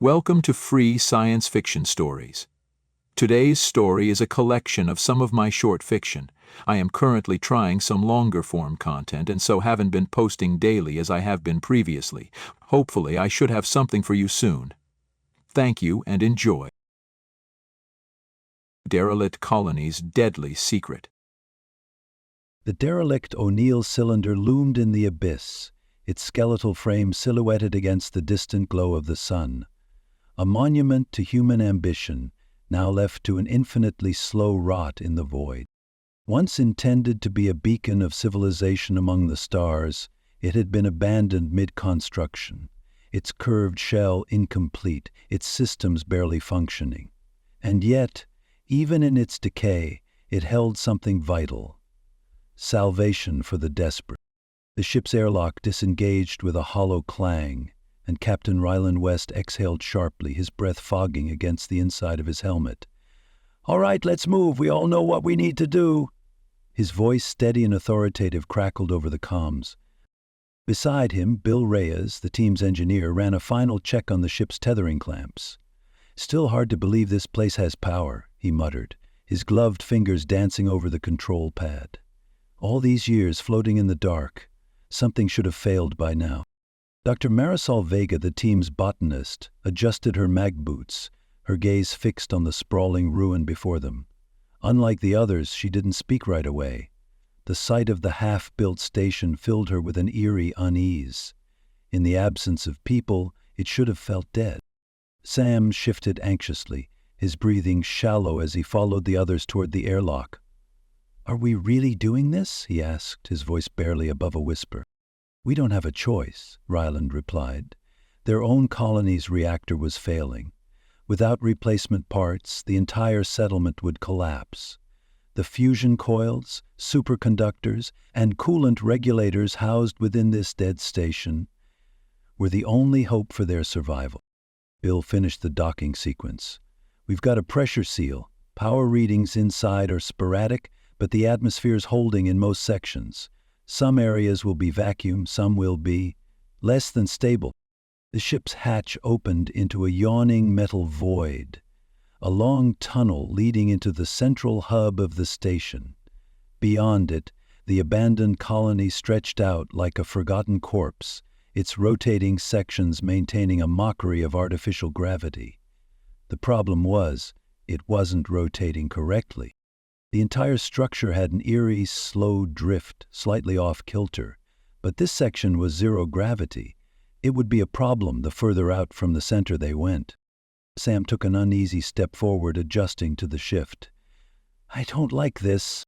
Welcome to Free Science Fiction Stories. Today's story is a collection of some of my short fiction. I am currently trying some longer form content and so haven't been posting daily as I have been previously. Hopefully I should have something for you soon. Thank you and enjoy. Derelict Colony's Deadly Secret. The derelict O'Neill cylinder loomed in the abyss, its skeletal frame silhouetted against the distant glow of the sun. A monument to human ambition, now left to an infinitely slow rot in the void. Once intended to be a beacon of civilization among the stars, it had been abandoned mid-construction, its curved shell incomplete, its systems barely functioning. And yet, even in its decay, it held something vital. Salvation for the desperate. The ship's airlock disengaged with a hollow clang, and Captain Ryland West exhaled sharply, his breath fogging against the inside of his helmet. "All right, let's move. We all know what we need to do." His voice, steady and authoritative, crackled over the comms. Beside him, Bill Reyes, the team's engineer, ran a final check on the ship's tethering clamps. "Still hard to believe this place has power," he muttered, his gloved fingers dancing over the control pad. "All these years floating in the dark. Something should have failed by now." Dr. Marisol Vega, the team's botanist, adjusted her mag boots, her gaze fixed on the sprawling ruin before them. Unlike the others, she didn't speak right away. The sight of the half-built station filled her with an eerie unease. In the absence of people, it should have felt dead. Sam shifted anxiously, his breathing shallow as he followed the others toward the airlock. "Are we really doing this?" he asked, his voice barely above a whisper. "We don't have a choice," Ryland replied. Their own colony's reactor was failing. Without replacement parts, the entire settlement would collapse. The fusion coils, superconductors, and coolant regulators housed within this dead station were the only hope for their survival. Bill finished the docking sequence. "We've got a pressure seal. Power readings inside are sporadic, but the atmosphere's holding in most sections. Some areas will be vacuum, some will be less than stable." The ship's hatch opened into a yawning metal void, a long tunnel leading into the central hub of the station. Beyond it, the abandoned colony stretched out like a forgotten corpse, its rotating sections maintaining a mockery of artificial gravity. The problem was, it wasn't rotating correctly. The entire structure had an eerie, slow drift, slightly off-kilter, but this section was zero gravity. It would be a problem the further out from the center they went. Sam took an uneasy step forward, adjusting to the shift. "I don't like this."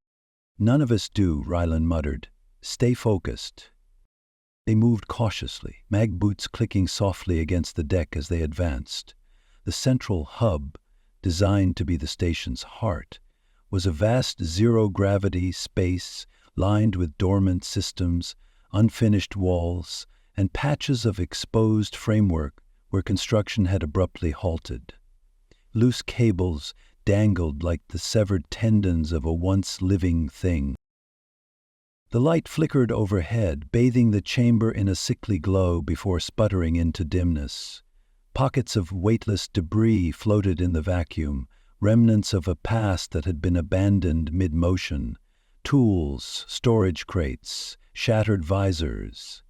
"None of us do," Ryland muttered. "Stay focused." They moved cautiously, mag boots clicking softly against the deck as they advanced. The central hub, designed to be the station's heart, was a vast zero-gravity space lined with dormant systems, unfinished walls, and patches of exposed framework where construction had abruptly halted. Loose cables dangled like the severed tendons of a once living thing. The light flickered overhead, bathing the chamber in a sickly glow before sputtering into dimness. Pockets of weightless debris floated in the vacuum, remnants of a past that had been abandoned mid-motion. Tools, storage crates, shattered visors.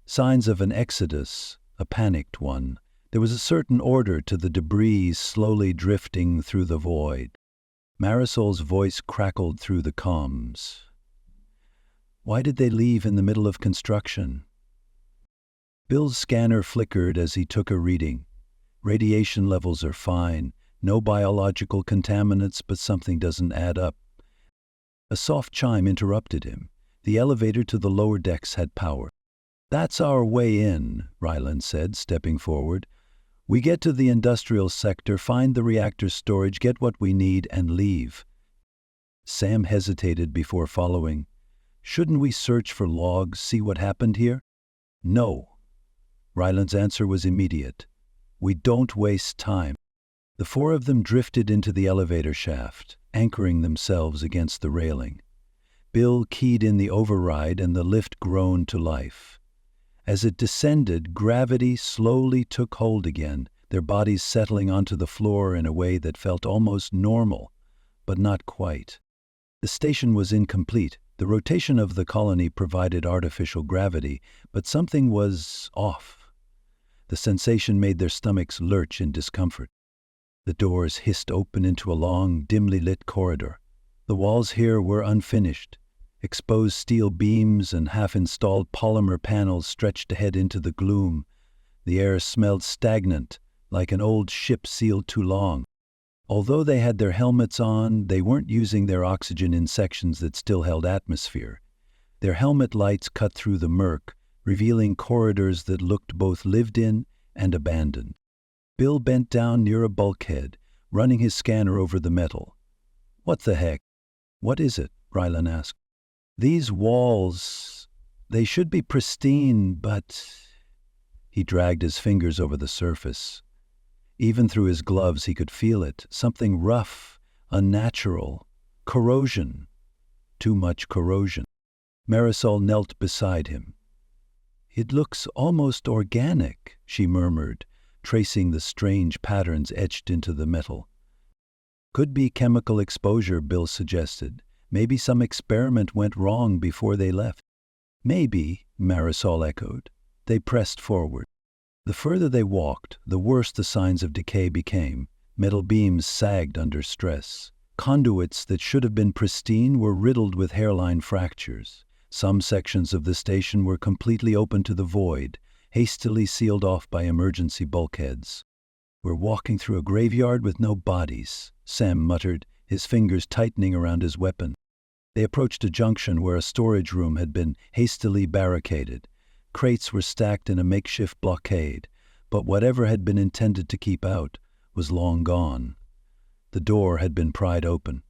Signs of an exodus, a panicked one. There was a certain order to the debris slowly drifting through the void. Marisol's voice crackled through the comms. "Why did they leave in the middle of construction?" Bill's scanner flickered as he took a reading. "Radiation levels are fine. No biological contaminants, but something doesn't add up." A soft chime interrupted him. The elevator to the lower decks had power. "That's our way in," Ryland said, stepping forward. "We get to the industrial sector, find the reactor storage, get what we need, and leave." Sam hesitated before following. "Shouldn't we search for logs, see what happened here?" "No." Ryland's answer was immediate. "We don't waste time." The four of them drifted into the elevator shaft, anchoring themselves against the railing. Bill keyed in the override and the lift groaned to life. As it descended, gravity slowly took hold again, their bodies settling onto the floor in a way that felt almost normal, but not quite. The station was incomplete. The rotation of the colony provided artificial gravity, but something was off. The sensation made their stomachs lurch in discomfort. The doors hissed open into a long, dimly lit corridor. The walls here were unfinished. Exposed steel beams and half-installed polymer panels stretched ahead into the gloom. The air smelled stagnant, like an old ship sealed too long. Although they had their helmets on, they weren't using their oxygen in sections that still held atmosphere. Their helmet lights cut through the murk, revealing corridors that looked both lived in and abandoned. Bill bent down near a bulkhead, running his scanner over the metal. "What the heck? What is it?" Rylan asked. "These walls, they should be pristine, but..." He dragged his fingers over the surface. Even through his gloves he could feel it, something rough, unnatural, corrosion. Too much corrosion. Marisol knelt beside him. "It looks almost organic," she murmured, tracing the strange patterns etched into the metal. "Could be chemical exposure," Bill suggested. "Maybe some experiment went wrong before they left." "Maybe," Marisol echoed. They pressed forward. The further they walked, the worse the signs of decay became. Metal beams sagged under stress. Conduits that should have been pristine were riddled with hairline fractures. Some sections of the station were completely open to the void, hastily sealed off by emergency bulkheads. "We're walking through a graveyard with no bodies," Sam muttered, his fingers tightening around his weapon. They approached a junction where a storage room had been hastily barricaded. Crates were stacked in a makeshift blockade, but whatever had been intended to keep out was long gone. The door had been pried open.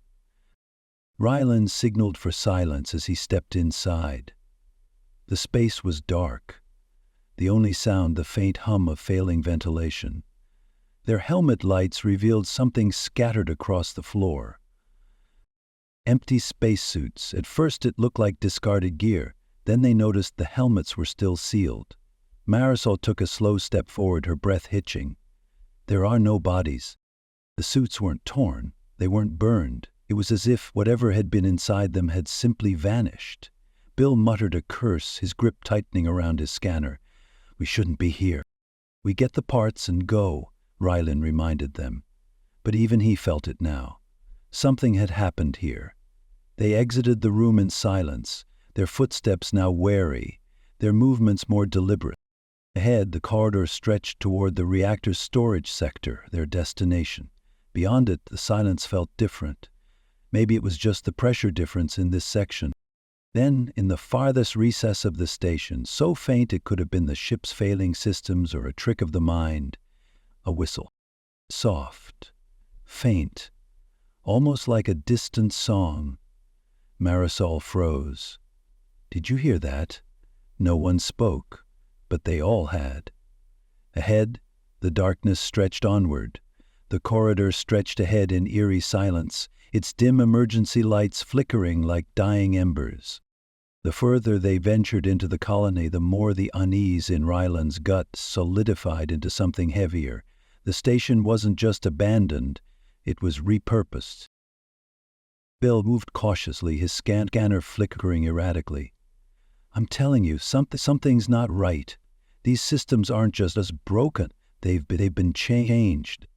Rylan signaled for silence as he stepped inside. The space was dark. The only sound the faint hum of failing ventilation. Their helmet lights revealed something scattered across the floor. Empty spacesuits. At first it looked like discarded gear. Then they noticed the helmets were still sealed. Marisol took a slow step forward, her breath hitching. "There are no bodies." The suits weren't torn. They weren't burned. It was as if whatever had been inside them had simply vanished. Bill muttered a curse, his grip tightening around his scanner. "We shouldn't be here." "We get the parts and go," Rylan reminded them. But even he felt it now. Something had happened here. They exited the room in silence, their footsteps now wary, their movements more deliberate. Ahead, the corridor stretched toward the reactor's storage sector, their destination. Beyond it, the silence felt different. Maybe it was just the pressure difference in this section. Then, in the farthest recess of the station, so faint it could have been the ship's failing systems or a trick of the mind, a whistle. Soft, faint, almost like a distant song. Marisol froze. "Did you hear that?" No one spoke, but they all had. Ahead, the darkness stretched onward. The corridor stretched ahead in eerie silence, its dim emergency lights flickering like dying embers. The further they ventured into the colony, the more the unease in Rylan's gut solidified into something heavier. The station wasn't just abandoned, it was repurposed. Bill moved cautiously, his scanner flickering erratically. "I'm telling you, something's not right. These systems aren't just as broken, they've been changed."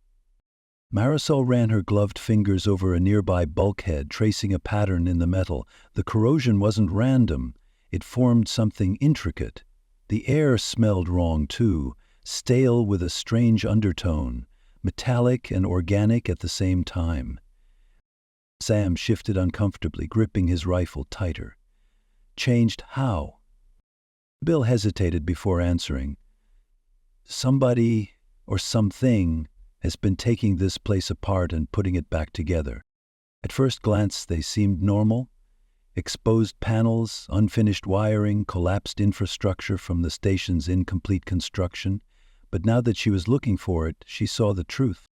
Marisol ran her gloved fingers over a nearby bulkhead, tracing a pattern in the metal. The corrosion wasn't random. It formed something intricate. The air smelled wrong, too, stale with a strange undertone, metallic and organic at the same time. Sam shifted uncomfortably, gripping his rifle tighter. "Changed how?" Bill hesitated before answering. "Somebody or something has been taking this place apart and putting it back together." At first glance, they seemed normal. Exposed panels, unfinished wiring, collapsed infrastructure from the station's incomplete construction. But now that she was looking for it, she saw the truth.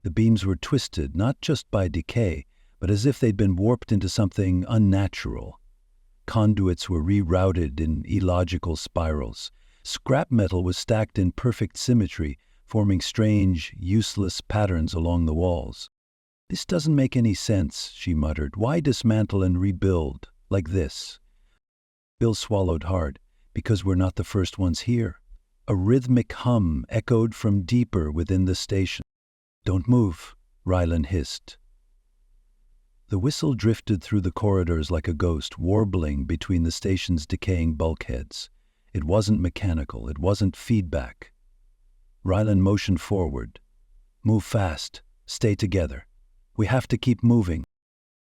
The beams were twisted, not just by decay, but as if they'd been warped into something unnatural. Conduits were rerouted in illogical spirals. Scrap metal was stacked in perfect symmetry, forming strange, useless patterns along the walls. "This doesn't make any sense," she muttered. "Why dismantle and rebuild like this?" Bill swallowed hard. "Because we're not the first ones here." A rhythmic hum echoed from deeper within the station. "Don't move," Rylan hissed. The whistle drifted through the corridors like a ghost, warbling between the station's decaying bulkheads. It wasn't mechanical, it wasn't feedback. Rylan motioned forward. "Move fast. Stay together. We have to keep moving."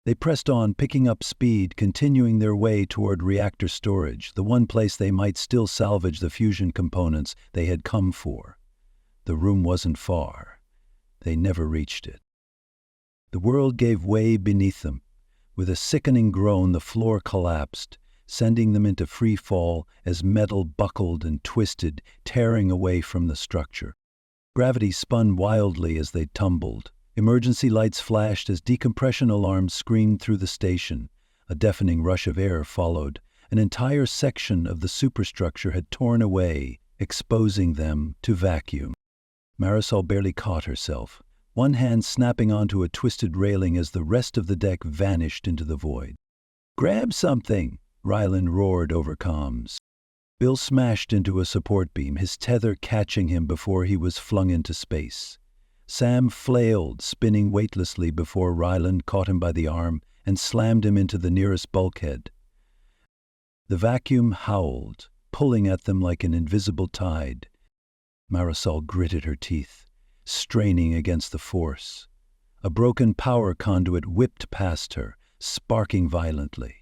They pressed on, picking up speed, continuing their way toward reactor storage, the one place they might still salvage the fusion components they had come for. The room wasn't far. They never reached it. The world gave way beneath them. With a sickening groan, the floor collapsed, sending them into free fall as metal buckled and twisted, tearing away from the structure. Gravity spun wildly as they tumbled. Emergency lights flashed as decompression alarms screamed through the station. A deafening rush of air followed. An entire section of the superstructure had torn away, exposing them to vacuum. Marisol barely caught herself, one hand snapping onto a twisted railing as the rest of the deck vanished into the void. "Grab something!" Rylan roared over comms. Bill smashed into a support beam, his tether catching him before he was flung into space. Sam flailed, spinning weightlessly before Rylan caught him by the arm and slammed him into the nearest bulkhead. The vacuum howled, pulling at them like an invisible tide. Marisol gritted her teeth, straining against the force. A broken power conduit whipped past her, sparking violently.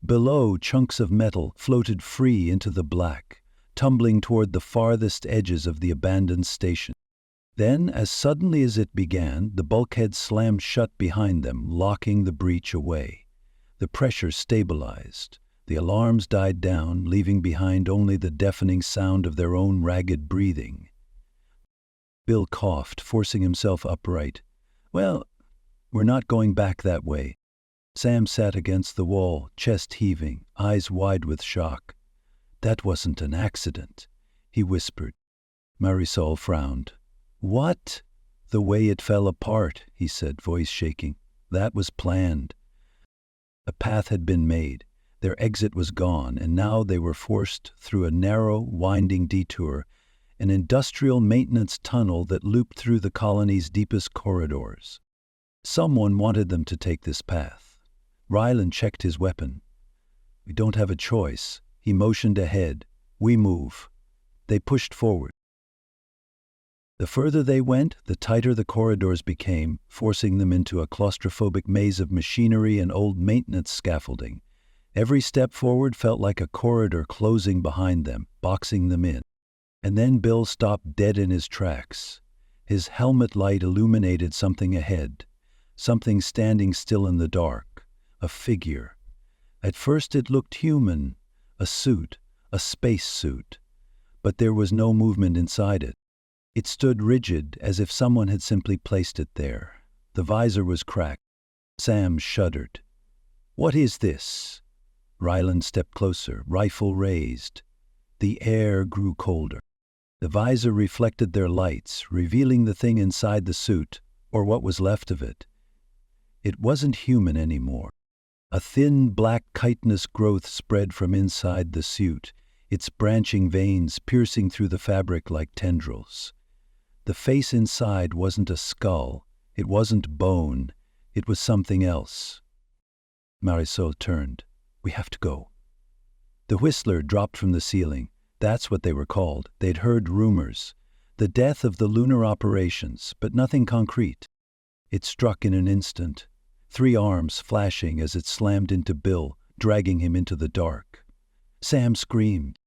Below, chunks of metal floated free into the black, tumbling toward the farthest edges of the abandoned station. Then, as suddenly as it began, the bulkhead slammed shut behind them, locking the breach away. The pressure stabilized. The alarms died down, leaving behind only the deafening sound of their own ragged breathing. Bill coughed, forcing himself upright. "Well, we're not going back that way." Sam sat against the wall, chest heaving, eyes wide with shock. "That wasn't an accident," he whispered. Marisol frowned. "What?" "The way it fell apart," he said, voice shaking. "That was planned." A path had been made. Their exit was gone, and now they were forced through a narrow, winding detour, an industrial maintenance tunnel that looped through the colony's deepest corridors. Someone wanted them to take this path. Rylan checked his weapon. "We don't have a choice." He motioned ahead. "We move." They pushed forward. The further they went, the tighter the corridors became, forcing them into a claustrophobic maze of machinery and old maintenance scaffolding. Every step forward felt like a corridor closing behind them, boxing them in. And then Bill stopped dead in his tracks. His helmet light illuminated something ahead, something standing still in the dark, a figure. At first it looked human, a suit, a space suit, but there was no movement inside it. It stood rigid, as if someone had simply placed it there. The visor was cracked. Sam shuddered. "What is this?" Rylan stepped closer, rifle raised. The air grew colder. The visor reflected their lights, revealing the thing inside the suit, or what was left of it. It wasn't human anymore. A thin, black chitinous growth spread from inside the suit, its branching veins piercing through the fabric like tendrils. The face inside wasn't a skull, it wasn't bone, it was something else. Marisol turned. "We have to go." The Whistler dropped from the ceiling. That's what they were called. They'd heard rumors. The death of the lunar operations, but nothing concrete. It struck in an instant, 3 arms flashing as it slammed into Bill, dragging him into the dark. Sam screamed.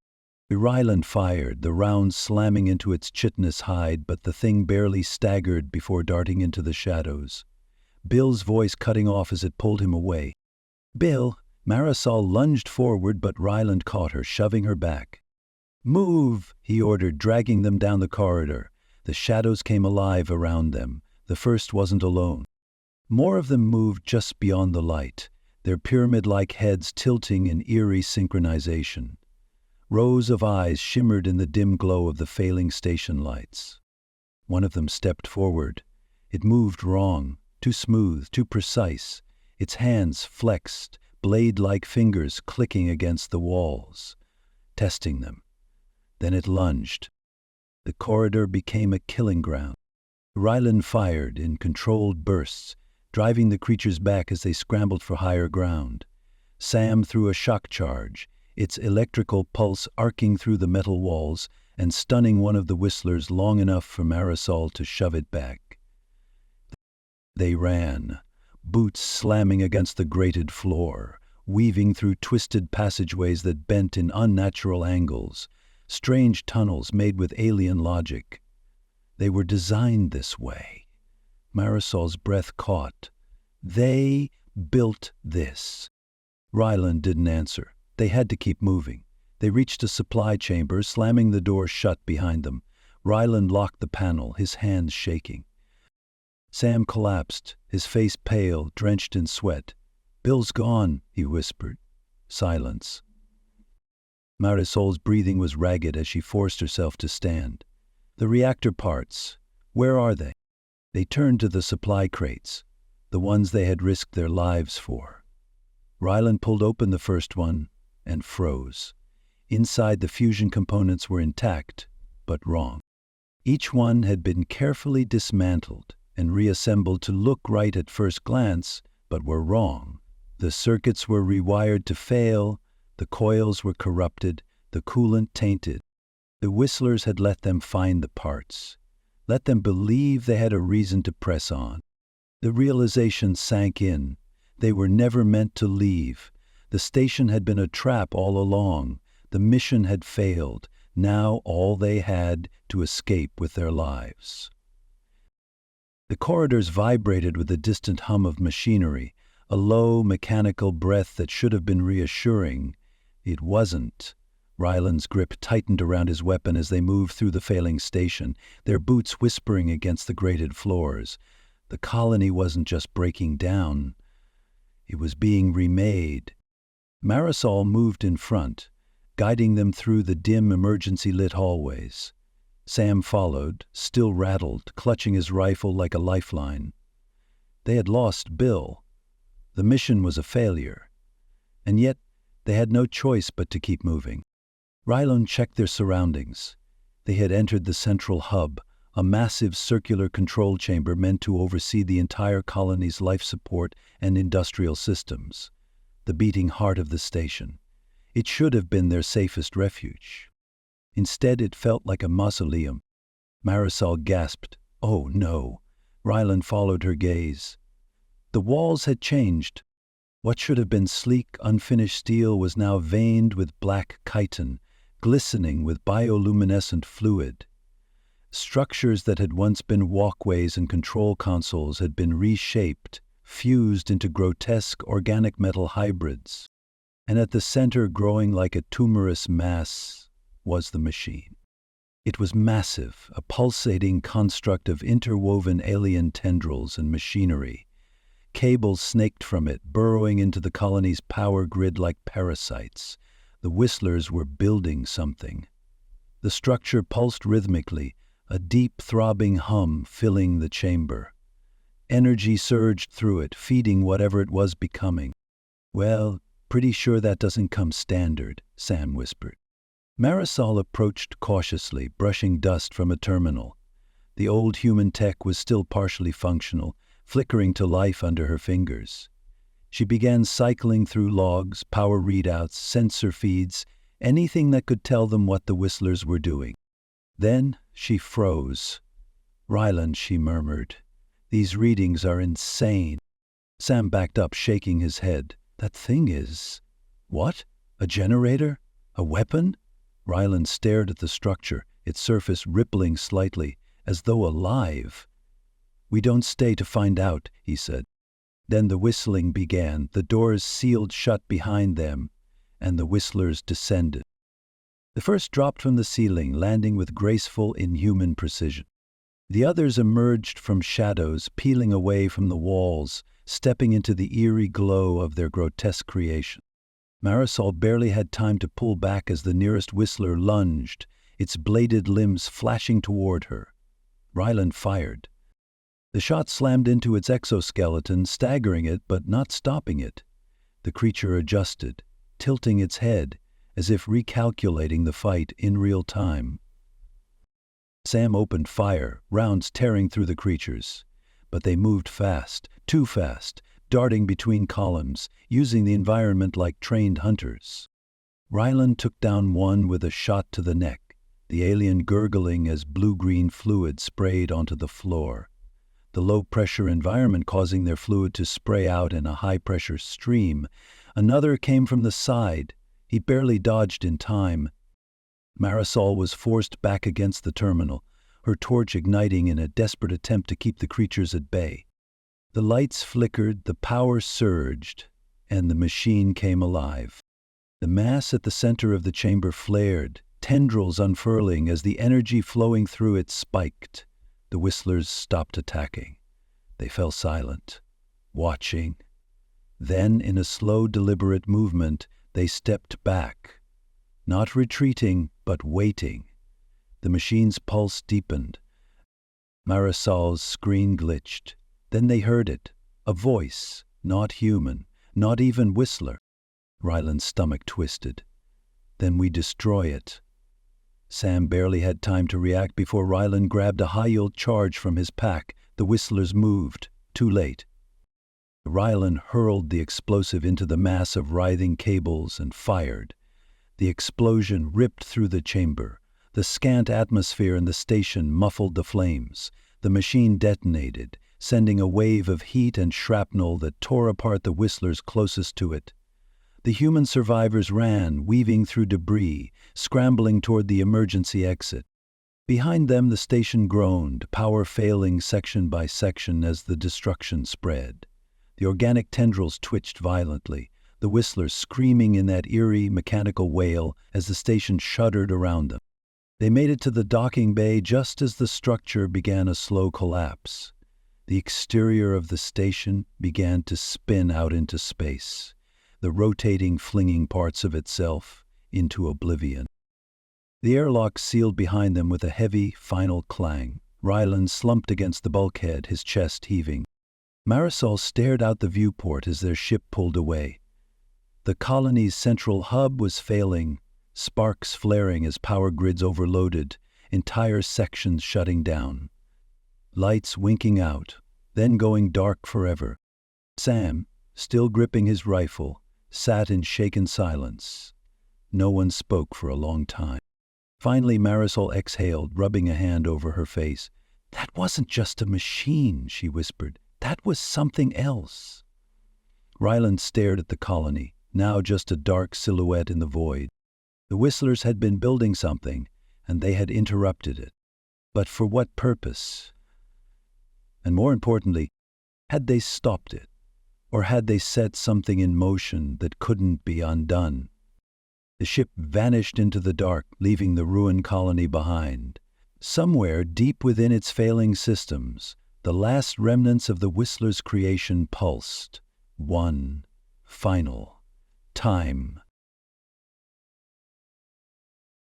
Rylan fired, the round slamming into its chitinous hide, but the thing barely staggered before darting into the shadows. Bill's voice cutting off as it pulled him away. "Bill!" Marisol lunged forward, but Rylan caught her, shoving her back. "Move!" he ordered, dragging them down the corridor. The shadows came alive around them. The first wasn't alone. More of them moved just beyond the light, their pyramid-like heads tilting in eerie synchronization. Rows of eyes shimmered in the dim glow of the failing station lights. One of them stepped forward. It moved wrong, too smooth, too precise. Its hands flexed, blade-like fingers clicking against the walls, testing them. Then it lunged. The corridor became a killing ground. Ryland fired in controlled bursts, driving the creatures back as they scrambled for higher ground. Sam threw a shock charge, its electrical pulse arcing through the metal walls and stunning one of the whistlers long enough for Marisol to shove it back. They ran, boots slamming against the grated floor, weaving through twisted passageways that bent in unnatural angles, strange tunnels made with alien logic. They were designed this way. Marisol's breath caught. They built this. Ryland didn't answer. They had to keep moving. They reached a supply chamber, slamming the door shut behind them. Ryland locked the panel, his hands shaking. Sam collapsed, his face pale, drenched in sweat. "Bill's gone," he whispered. Silence. Marisol's breathing was ragged as she forced herself to stand. "The reactor parts, where are they?" They turned to the supply crates, the ones they had risked their lives for. Ryland pulled open the first one and froze. Inside, the fusion components were intact, but wrong. Each one had been carefully dismantled and reassembled to look right at first glance, but were wrong. The circuits were rewired to fail, the coils were corrupted, the coolant tainted. The whistlers had let them find the parts, let them believe they had a reason to press on. The realization sank in. They were never meant to leave. The station had been a trap all along. The mission had failed. Now all they had to escape with their lives. The corridors vibrated with the distant hum of machinery, a low, mechanical breath that should have been reassuring. It wasn't. Ryland's grip tightened around his weapon as they moved through the failing station, their boots whispering against the grated floors. The colony wasn't just breaking down. It was being remade. Marisol moved in front, guiding them through the dim, emergency-lit hallways. Sam followed, still rattled, clutching his rifle like a lifeline. They had lost Bill. The mission was a failure. And yet, they had no choice but to keep moving. Ryland checked their surroundings. They had entered the central hub, a massive circular control chamber meant to oversee the entire colony's life support and industrial systems, the beating heart of the station. It should have been their safest refuge. Instead, it felt like a mausoleum. Marisol gasped, "Oh, no." Ryland followed her gaze. The walls had changed. What should have been sleek, unfinished steel was now veined with black chitin, glistening with bioluminescent fluid. Structures that had once been walkways and control consoles had been reshaped, fused into grotesque organic metal hybrids. And at the center, growing like a tumorous mass, was the machine. It was massive, a pulsating construct of interwoven alien tendrils and machinery. Cables snaked from it, burrowing into the colony's power grid like parasites. The whistlers were building something. The structure pulsed rhythmically, a deep, throbbing hum filling the chamber. Energy surged through it, feeding whatever it was becoming. "Well, pretty sure that doesn't come standard," Sam whispered. Marisol approached cautiously, brushing dust from a terminal. The old human tech was still partially functional, flickering to life under her fingers. She began cycling through logs, power readouts, sensor feeds, anything that could tell them what the whistlers were doing. Then she froze. "Ryland," she murmured, "these readings are insane." Sam backed up, shaking his head. "That thing is... What? A generator? A weapon?" Ryland stared at the structure, its surface rippling slightly, as though alive. "We don't stay to find out," he said. Then the whistling began, the doors sealed shut behind them, and the whistlers descended. The first dropped from the ceiling, landing with graceful, inhuman precision. The others emerged from shadows, peeling away from the walls, stepping into the eerie glow of their grotesque creation. Marisol barely had time to pull back as the nearest whistler lunged, its bladed limbs flashing toward her. Ryland fired. The shot slammed into its exoskeleton, staggering it but not stopping it. The creature adjusted, tilting its head, as if recalculating the fight in real time. Sam opened fire, rounds tearing through the creatures. But they moved fast, too fast, darting between columns, using the environment like trained hunters. Ryland took down one with a shot to the neck, the alien gurgling as blue-green fluid sprayed onto the floor. The low-pressure environment causing their fluid to spray out in a high-pressure stream. Another came from the side. He barely dodged in time. Marisol was forced back against the terminal, her torch igniting in a desperate attempt to keep the creatures at bay. The lights flickered, the power surged, and the machine came alive. The mass at the center of the chamber flared, tendrils unfurling as the energy flowing through it spiked. The whistlers stopped attacking. They fell silent, watching. Then, in a slow, deliberate movement, they stepped back. Not retreating, but waiting. The machine's pulse deepened. Marisol's screen glitched. Then they heard it. A voice, not human, not even Whistler. Ryland's stomach twisted. Then we destroy it. Sam barely had time to react before Ryland grabbed a high-yield charge from his pack. The whistlers moved. Too late. Ryland hurled the explosive into the mass of writhing cables and fired. The explosion ripped through the chamber. The scant atmosphere in the station muffled the flames. The machine detonated, sending a wave of heat and shrapnel that tore apart the whistlers closest to it. The human survivors ran, weaving through debris, scrambling toward the emergency exit. Behind them the station groaned, power failing section by section as the destruction spread. The organic tendrils twitched violently, the whistlers screaming in that eerie, mechanical wail as the station shuddered around them. They made it to the docking bay just as the structure began a slow collapse. The exterior of the station began to spin out into space, the rotating, flinging parts of itself into oblivion. The airlock sealed behind them with a heavy, final clang. Ryland slumped against the bulkhead, his chest heaving. Marisol stared out the viewport as their ship pulled away. The colony's central hub was failing, sparks flaring as power grids overloaded, entire sections shutting down. Lights winking out, then going dark forever. Sam, still gripping his rifle, sat in shaken silence. No one spoke for a long time. Finally, Marisol exhaled, rubbing a hand over her face. "That wasn't just a machine," she whispered. "That was something else." Ryland stared at the colony, now just a dark silhouette in the void. The whistlers had been building something, and they had interrupted it. But for what purpose? And more importantly, had they stopped it? Or had they set something in motion that couldn't be undone? The ship vanished into the dark, leaving the ruined colony behind. Somewhere deep within its failing systems, the last remnants of the Whistler's creation pulsed. One final time.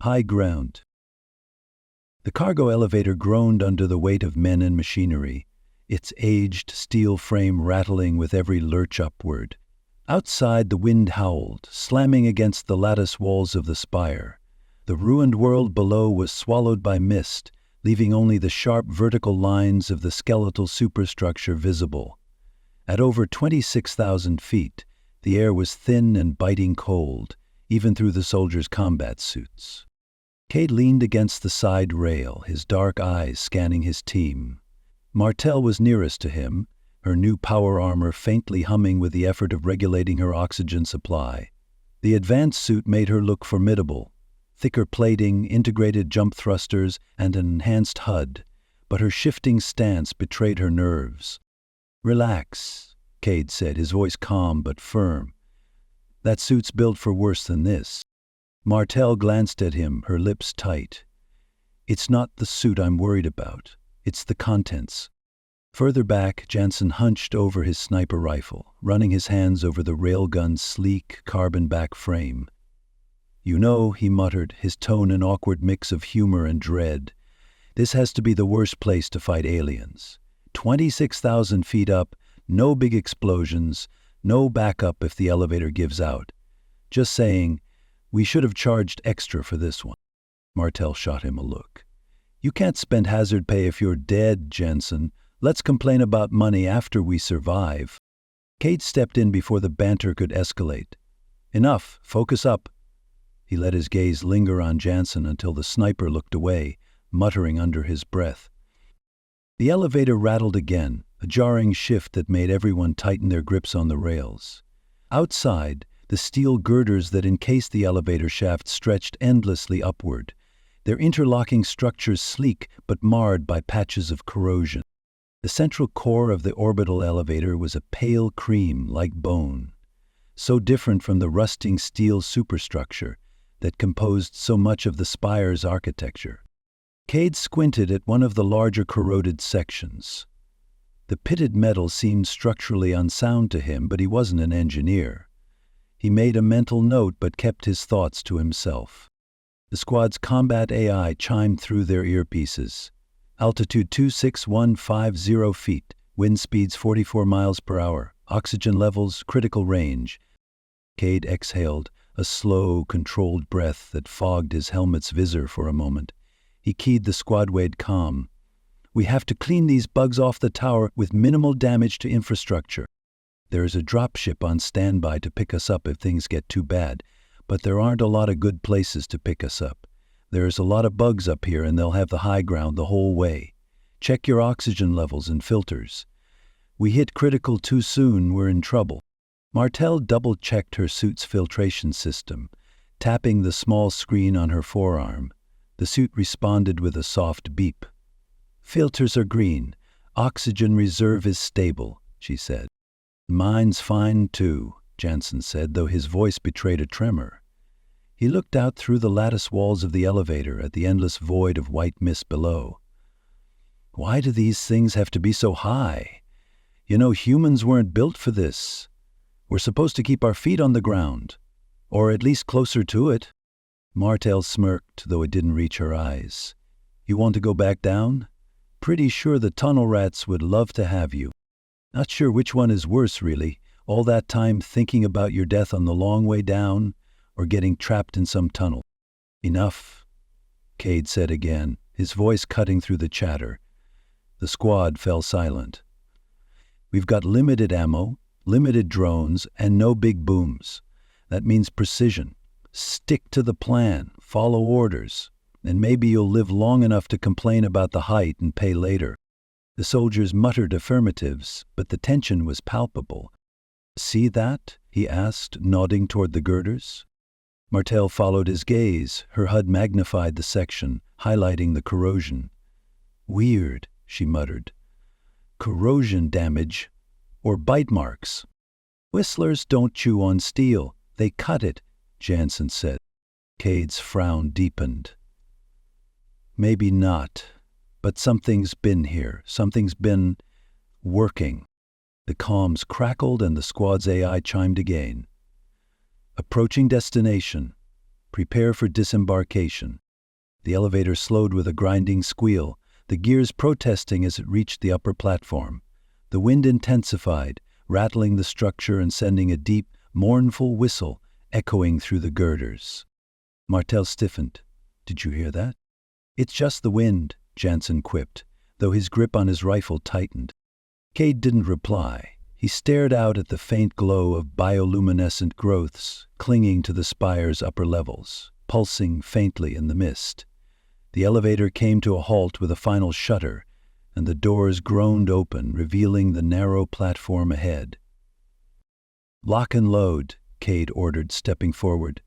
High ground. The cargo elevator groaned under the weight of men and machinery, its aged steel frame rattling with every lurch upward. Outside, the wind howled, slamming against the lattice walls of the spire. The ruined world below was swallowed by mist, leaving only the sharp vertical lines of the skeletal superstructure visible. At over 26,000 feet, the air was thin and biting cold, even through the soldiers' combat suits. Cade leaned against the side rail, his dark eyes scanning his team. Martel was nearest to him, her new power armor faintly humming with the effort of regulating her oxygen supply. The advanced suit made her look formidable. Thicker plating, integrated jump thrusters, and an enhanced HUD, but her shifting stance betrayed her nerves. "Relax," Cade said, his voice calm but firm. "That suit's built for worse than this." Martel glanced at him, her lips tight. "It's not the suit I'm worried about. It's the contents." Further back, Jansen hunched over his sniper rifle, running his hands over the railgun's sleek, carbon-back frame. "You know," he muttered, his tone an awkward mix of humor and dread, This has to be the worst place to fight aliens. 26,000 feet up, no big explosions, no backup if the elevator gives out. Just saying, we should have charged extra for this one. Martel shot him a look. You can't spend hazard pay if you're dead, Jensen. Let's complain about money after we survive. Cade stepped in before the banter could escalate. Enough, focus up. He let his gaze linger on Jansen until the sniper looked away, muttering under his breath. The elevator rattled again, a jarring shift that made everyone tighten their grips on the rails. Outside, the steel girders that encased the elevator shaft stretched endlessly upward, their interlocking structures sleek but marred by patches of corrosion. The central core of the orbital elevator was a pale cream like bone, so different from the rusting steel superstructure that composed so much of the spire's architecture. Cade squinted at one of the larger corroded sections. The pitted metal seemed structurally unsound to him, but he wasn't an engineer. He made a mental note but kept his thoughts to himself. The squad's combat AI chimed through their earpieces. Altitude 26150 feet, wind speeds 44 miles per hour, oxygen levels, critical range. Cade exhaled, a slow, controlled breath that fogged his helmet's visor for a moment. He keyed the squad-wide comm. We have to clean these bugs off the tower with minimal damage to infrastructure. There is a dropship on standby to pick us up if things get too bad, but there aren't a lot of good places to pick us up. There's a lot of bugs up here and they'll have the high ground the whole way. Check your oxygen levels and filters. We hit critical too soon, we're in trouble. Martel double-checked her suit's filtration system, tapping the small screen on her forearm. The suit responded with a soft beep. Filters are green. Oxygen reserve is stable, she said. Mine's fine too, Jansen said, though his voice betrayed a tremor. He looked out through the lattice walls of the elevator at the endless void of white mist below. Why do these things have to be so high? You know, humans weren't built for this. We're supposed to keep our feet on the ground, or at least closer to it. Martel smirked, though it didn't reach her eyes. You want to go back down? Pretty sure the tunnel rats would love to have you. Not sure which one is worse, really. All that time thinking about your death on the long way down, or getting trapped in some tunnel. Enough, Cade said again, his voice cutting through the chatter. The squad fell silent. We've got limited ammo, limited drones, and no big booms. That means precision. Stick to the plan, follow orders, and maybe you'll live long enough to complain about the height and pay later. The soldiers muttered affirmatives, but the tension was palpable. See that? He asked, nodding toward the girders. Martel followed his gaze. Her HUD magnified the section, highlighting the corrosion. Weird, she muttered. Corrosion damage, or bite marks. Whistlers don't chew on steel. They cut it, Jansen said. Cade's frown deepened. Maybe not, but something's been here. Something's been working. The comms crackled and the squad's AI chimed again. Approaching destination. Prepare for disembarkation. The elevator slowed with a grinding squeal, the gears protesting as it reached the upper platform. The wind intensified, rattling the structure and sending a deep, mournful whistle echoing through the girders. Martel stiffened. Did you hear that? It's just the wind, Jansen quipped, though his grip on his rifle tightened. Cade didn't reply. He stared out at the faint glow of bioluminescent growths clinging to the spire's upper levels, pulsing faintly in the mist. The elevator came to a halt with a final shudder, and the doors groaned open, revealing the narrow platform ahead. Lock and load, Cade ordered, stepping forward.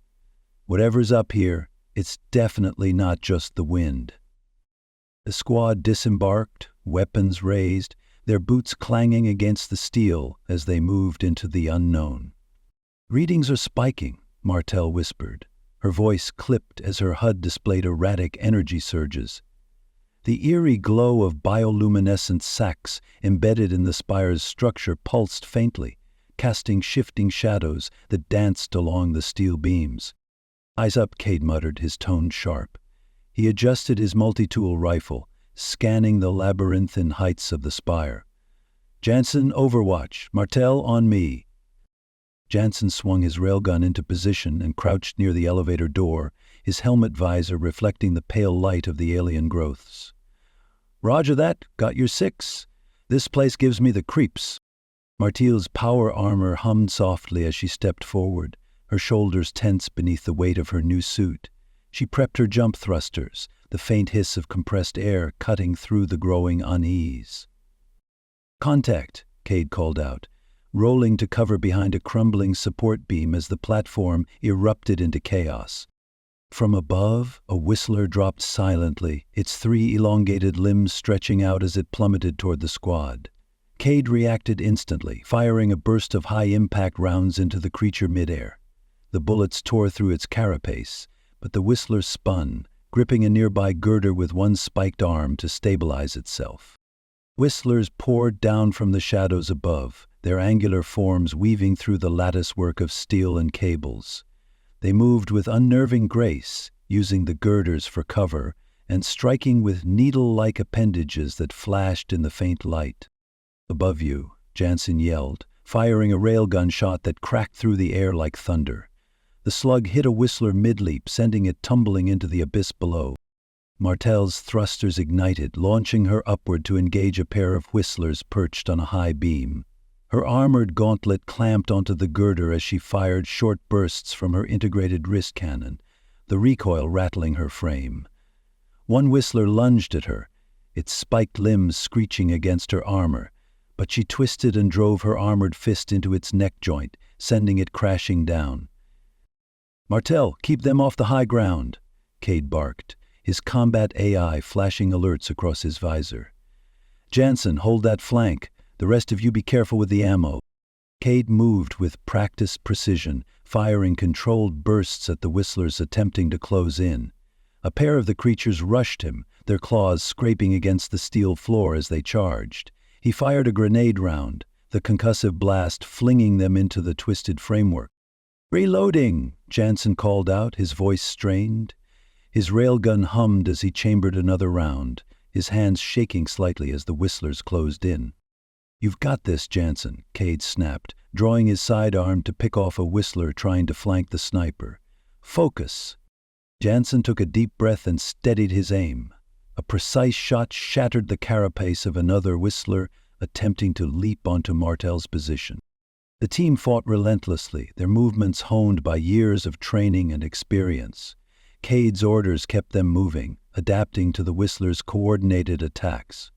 Whatever's up here, it's definitely not just the wind. The squad disembarked, weapons raised, their boots clanging against the steel as they moved into the unknown. Readings are spiking, Martel whispered. Her voice clipped as her HUD displayed erratic energy surges. The eerie glow of bioluminescent sacs embedded in the spire's structure pulsed faintly, casting shifting shadows that danced along the steel beams. Eyes up, Cade muttered, his tone sharp. He adjusted his multi-tool rifle, scanning the labyrinthine heights of the spire. "Jansen, overwatch. Martel, on me." Jansen swung his railgun into position and crouched near the elevator door, his helmet visor reflecting the pale light of the alien growths. "Roger that. Got your 6. This place gives me the creeps." Martel's power armor hummed softly as she stepped forward, her shoulders tense beneath the weight of her new suit. She prepped her jump thrusters, the faint hiss of compressed air cutting through the growing unease. "Contact," Cade called out, rolling to cover behind a crumbling support beam as the platform erupted into chaos. From above, a whistler dropped silently, its 3 elongated limbs stretching out as it plummeted toward the squad. Cade reacted instantly, firing a burst of high-impact rounds into the creature midair. The bullets tore through its carapace, but the whistler spun, gripping a nearby girder with one spiked arm to stabilize itself. Whistlers poured down from the shadows above, their angular forms weaving through the latticework of steel and cables. They moved with unnerving grace, using the girders for cover and striking with needle-like appendages that flashed in the faint light. "Above you," Jansen yelled, firing a railgun shot that cracked through the air like thunder. The slug hit a whistler mid-leap, sending it tumbling into the abyss below. Martel's thrusters ignited, launching her upward to engage a pair of whistlers perched on a high beam. Her armored gauntlet clamped onto the girder as she fired short bursts from her integrated wrist cannon, the recoil rattling her frame. One whistler lunged at her, its spiked limbs screeching against her armor, but she twisted and drove her armored fist into its neck joint, sending it crashing down. "Martel, keep them off the high ground," Cade barked, his combat AI flashing alerts across his visor. "Jansen, hold that flank. The rest of you be careful with the ammo." Cade moved with practiced precision, firing controlled bursts at the whistlers attempting to close in. A pair of the creatures rushed him, their claws scraping against the steel floor as they charged. He fired a grenade round, the concussive blast flinging them into the twisted framework. "Reloading!" Jansen called out, his voice strained. His railgun hummed as he chambered another round, his hands shaking slightly as the whistlers closed in. "You've got this, Jansen," Cade snapped, drawing his sidearm to pick off a whistler trying to flank the sniper. "Focus!" Jansen took a deep breath and steadied his aim. A precise shot shattered the carapace of another whistler attempting to leap onto Martel's position. The team fought relentlessly, their movements honed by years of training and experience. Cade's orders kept them moving, adapting to the whistler's coordinated attacks.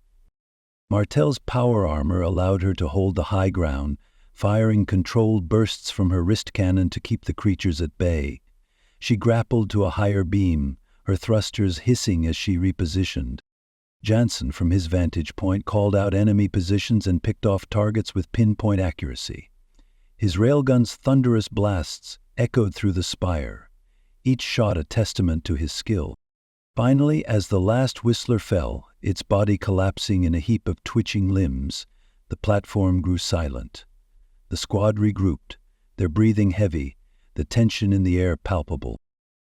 Martel's power armor allowed her to hold the high ground, firing controlled bursts from her wrist cannon to keep the creatures at bay. She grappled to a higher beam, her thrusters hissing as she repositioned. Jansen, from his vantage point, called out enemy positions and picked off targets with pinpoint accuracy. His railgun's thunderous blasts echoed through the spire, each shot a testament to his skill. Finally, as the last whistler fell, its body collapsing in a heap of twitching limbs, the platform grew silent. The squad regrouped, their breathing heavy, the tension in the air palpable.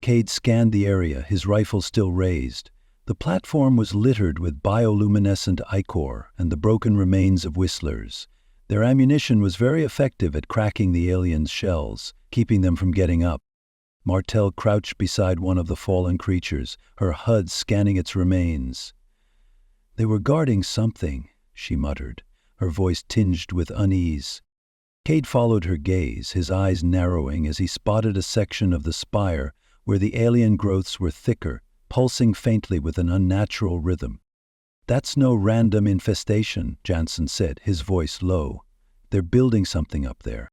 Cade scanned the area, his rifle still raised. The platform was littered with bioluminescent ichor and the broken remains of whistlers. Their ammunition was very effective at cracking the aliens' shells, keeping them from getting up. Martel crouched beside one of the fallen creatures, her HUD scanning its remains. "They were guarding something," she muttered, her voice tinged with unease. Cade followed her gaze, his eyes narrowing as he spotted a section of the spire where the alien growths were thicker, pulsing faintly with an unnatural rhythm. "That's no random infestation," Jansen said, his voice low. "They're building something up there."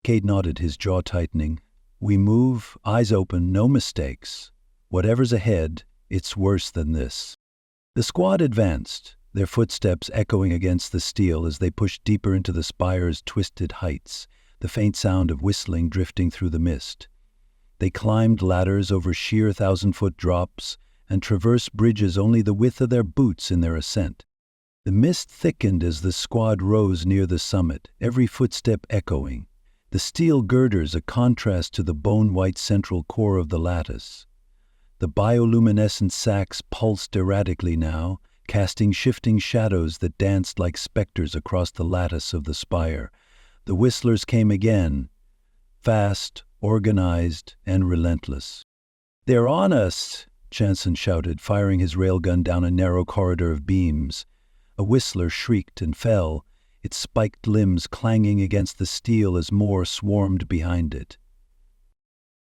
Cade nodded, his jaw tightening. "We move, eyes open, no mistakes. Whatever's ahead, it's worse than this." The squad advanced, their footsteps echoing against the steel as they pushed deeper into the spire's twisted heights, the faint sound of whistling drifting through the mist. They climbed ladders over sheer 1,000-foot drops and traversed bridges only the width of their boots in their ascent. The mist thickened as the squad rose near the summit, every footstep echoing, the steel girders a contrast to the bone-white central core of the lattice. The bioluminescent sacs pulsed erratically now, casting shifting shadows that danced like specters across the lattice of the spire. The whistlers came again, fast, organized, and relentless. "They're on us!" Jansen shouted, firing his railgun down a narrow corridor of beams. A whistler shrieked and fell, its spiked limbs clanging against the steel as more swarmed behind it.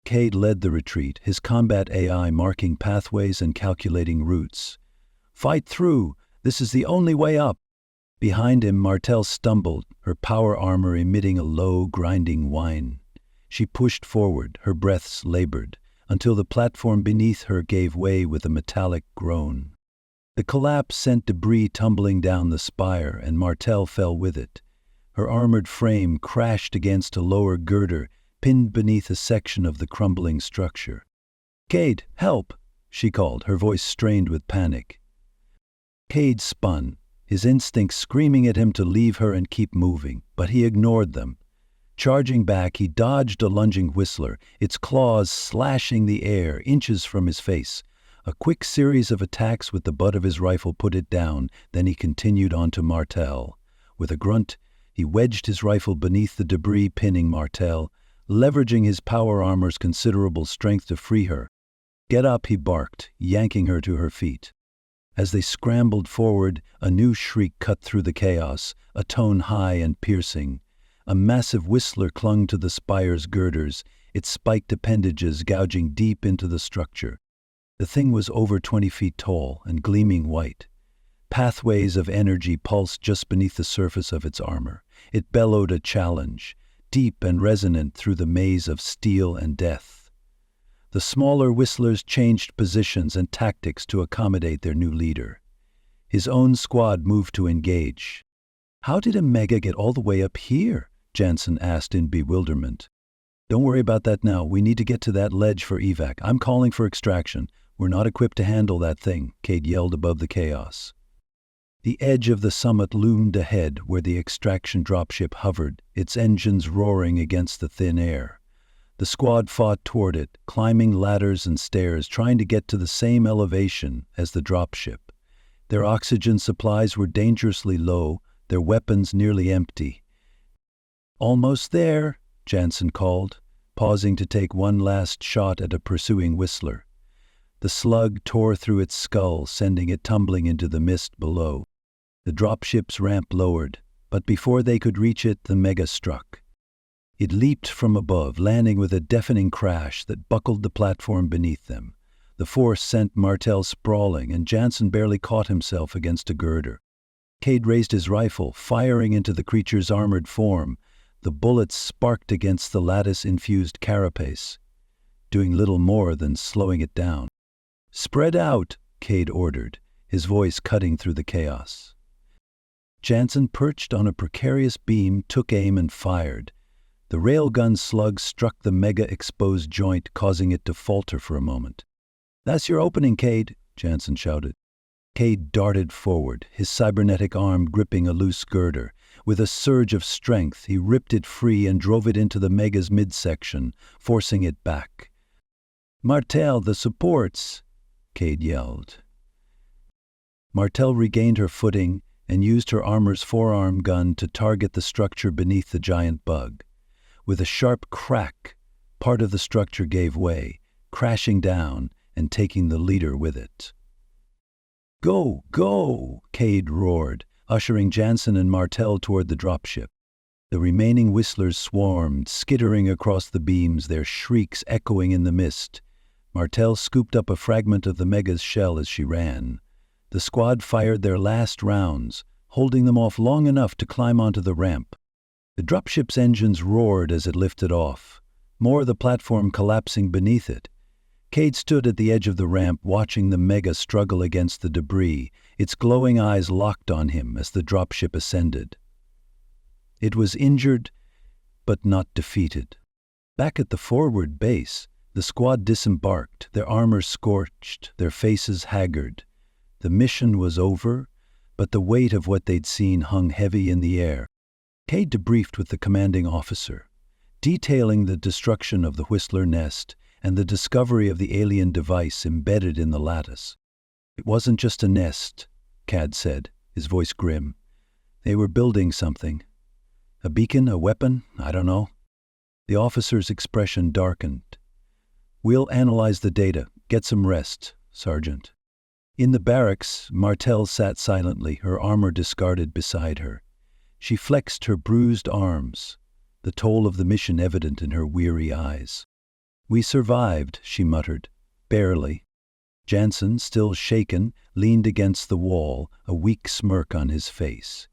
Cade led the retreat, his combat AI marking pathways and calculating routes. "Fight through! This is the only way up!" Behind him, Martel stumbled, her power armor emitting a low, grinding whine. She pushed forward, her breaths labored, until the platform beneath her gave way with a metallic groan. The collapse sent debris tumbling down the spire, and Martel fell with it. Her armored frame crashed against a lower girder, pinned beneath a section of the crumbling structure. "Cade, help!" she called, her voice strained with panic. Cade spun, his instincts screaming at him to leave her and keep moving, but he ignored them. Charging back, he dodged a lunging whistler, its claws slashing the air inches from his face. A quick series of attacks with the butt of his rifle put it down, then he continued on to Martel. With a grunt, he wedged his rifle beneath the debris pinning Martel, leveraging his power armor's considerable strength to free her. "Get up," he barked, yanking her to her feet. As they scrambled forward, a new shriek cut through the chaos, a tone high and piercing. A massive whistler clung to the spire's girders, its spiked appendages gouging deep into the structure. The thing was over 20 feet tall and gleaming white. Pathways of energy pulsed just beneath the surface of its armor. It bellowed a challenge, deep and resonant through the maze of steel and death. The smaller whistlers changed positions and tactics to accommodate their new leader. His own squad moved to engage. "How did a mega get all the way up here?" Jansen asked in bewilderment. "Don't worry about that now. We need to get to that ledge for evac. I'm calling for extraction. We're not equipped to handle that thing," Cade yelled above the chaos. The edge of the summit loomed ahead where the extraction dropship hovered, its engines roaring against the thin air. The squad fought toward it, climbing ladders and stairs, trying to get to the same elevation as the dropship. Their oxygen supplies were dangerously low, their weapons nearly empty. "Almost there," Jansen called, pausing to take one last shot at a pursuing whistler. The slug tore through its skull, sending it tumbling into the mist below. The dropship's ramp lowered, but before they could reach it, the mega struck. It leaped from above, landing with a deafening crash that buckled the platform beneath them. The force sent Martel sprawling, and Jansen barely caught himself against a girder. Cade raised his rifle, firing into the creature's armored form. The bullets sparked against the lattice-infused carapace, doing little more than slowing it down. "Spread out," Cade ordered, his voice cutting through the chaos. Jansen, perched on a precarious beam, took aim and fired. The railgun slug struck the mega-exposed joint, causing it to falter for a moment. "That's your opening, Cade," Jansen shouted. Cade darted forward, his cybernetic arm gripping a loose girder. With a surge of strength, he ripped it free and drove it into the mega's midsection, forcing it back. "Martel, the supports!" Cade yelled. Martel regained her footing and used her armor's forearm gun to target the structure beneath the giant bug. With a sharp crack, part of the structure gave way, crashing down and taking the leader with it. "Go, go!" Cade roared, ushering Jansen and Martel toward the dropship. The remaining whistlers swarmed, skittering across the beams, their shrieks echoing in the mist. Martel scooped up a fragment of the mega's shell as she ran. The squad fired their last rounds, holding them off long enough to climb onto the ramp. The dropship's engines roared as it lifted off, more of the platform collapsing beneath it. Cade stood at the edge of the ramp, watching the mega struggle against the debris, its glowing eyes locked on him as the dropship ascended. It was injured, but not defeated. Back at the forward base, the squad disembarked, their armor scorched, their faces haggard. The mission was over, but the weight of what they'd seen hung heavy in the air. Cade debriefed with the commanding officer, detailing the destruction of the Whistler nest and the discovery of the alien device embedded in the lattice. It wasn't just a nest, Cad said, his voice grim. They were building something. A beacon, a weapon, I don't know. The officer's expression darkened. We'll analyze the data. Get some rest, Sergeant. In the barracks, Martell sat silently, her armor discarded beside her. She flexed her bruised arms, the toll of the mission evident in her weary eyes. We survived, she muttered. Barely. Jansen, still shaken, leaned against the wall, a weak smirk on his face.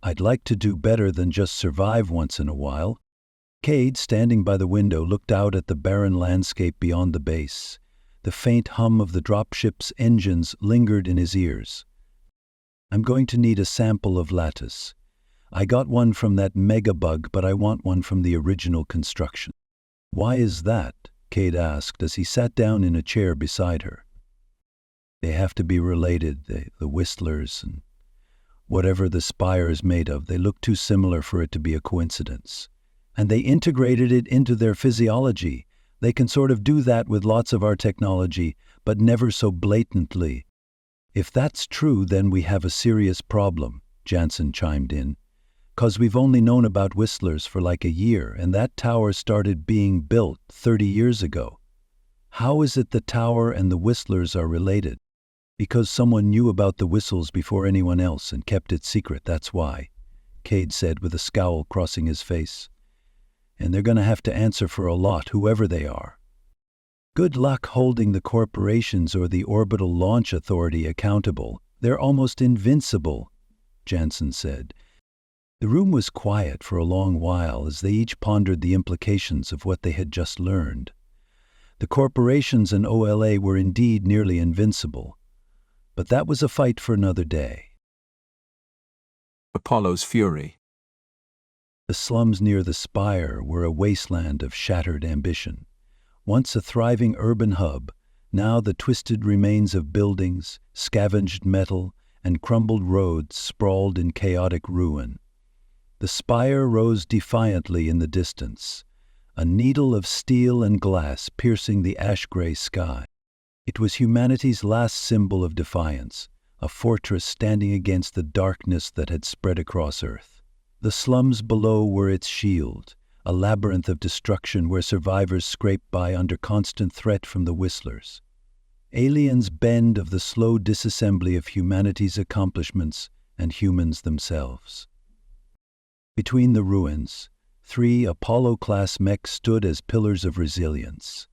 I'd like to do better than just survive once in a while. Cade, standing by the window, looked out at the barren landscape beyond the base. The faint hum of the dropship's engines lingered in his ears. I'm going to need a sample of lattice. I got one from that megabug, but I want one from the original construction. Why is that? Cade asked as he sat down in a chair beside her. They have to be related, the whistlers, and whatever the spire is made of, they look too similar for it to be a coincidence. And they integrated it into their physiology. They can sort of do that with lots of our technology, but never so blatantly. If that's true, then we have a serious problem, Jansen chimed in. 'Cause we've only known about whistlers for like a year, and that tower started being built 30 years ago. How is it the tower and the whistlers are related? Because someone knew about the whistles before anyone else and kept it secret, that's why, Cade said with a scowl crossing his face. And they're going to have to answer for a lot, whoever they are. Good luck holding the corporations or the Orbital Launch Authority accountable. They're almost invincible, Jansen said. The room was quiet for a long while as they each pondered the implications of what they had just learned. The corporations and OLA were indeed nearly invincible, but that was a fight for another day. Apollo's Fury. The slums near the spire were a wasteland of shattered ambition. Once a thriving urban hub, now the twisted remains of buildings, scavenged metal, and crumbled roads sprawled in chaotic ruin. The spire rose defiantly in the distance, a needle of steel and glass piercing the ash-gray sky. It was humanity's last symbol of defiance, a fortress standing against the darkness that had spread across Earth. The slums below were its shield, a labyrinth of destruction where survivors scraped by under constant threat from the whistlers. Aliens bend of the slow disassembly of humanity's accomplishments and humans themselves. Between the ruins, 3 Apollo-class mechs stood as pillars of resilience.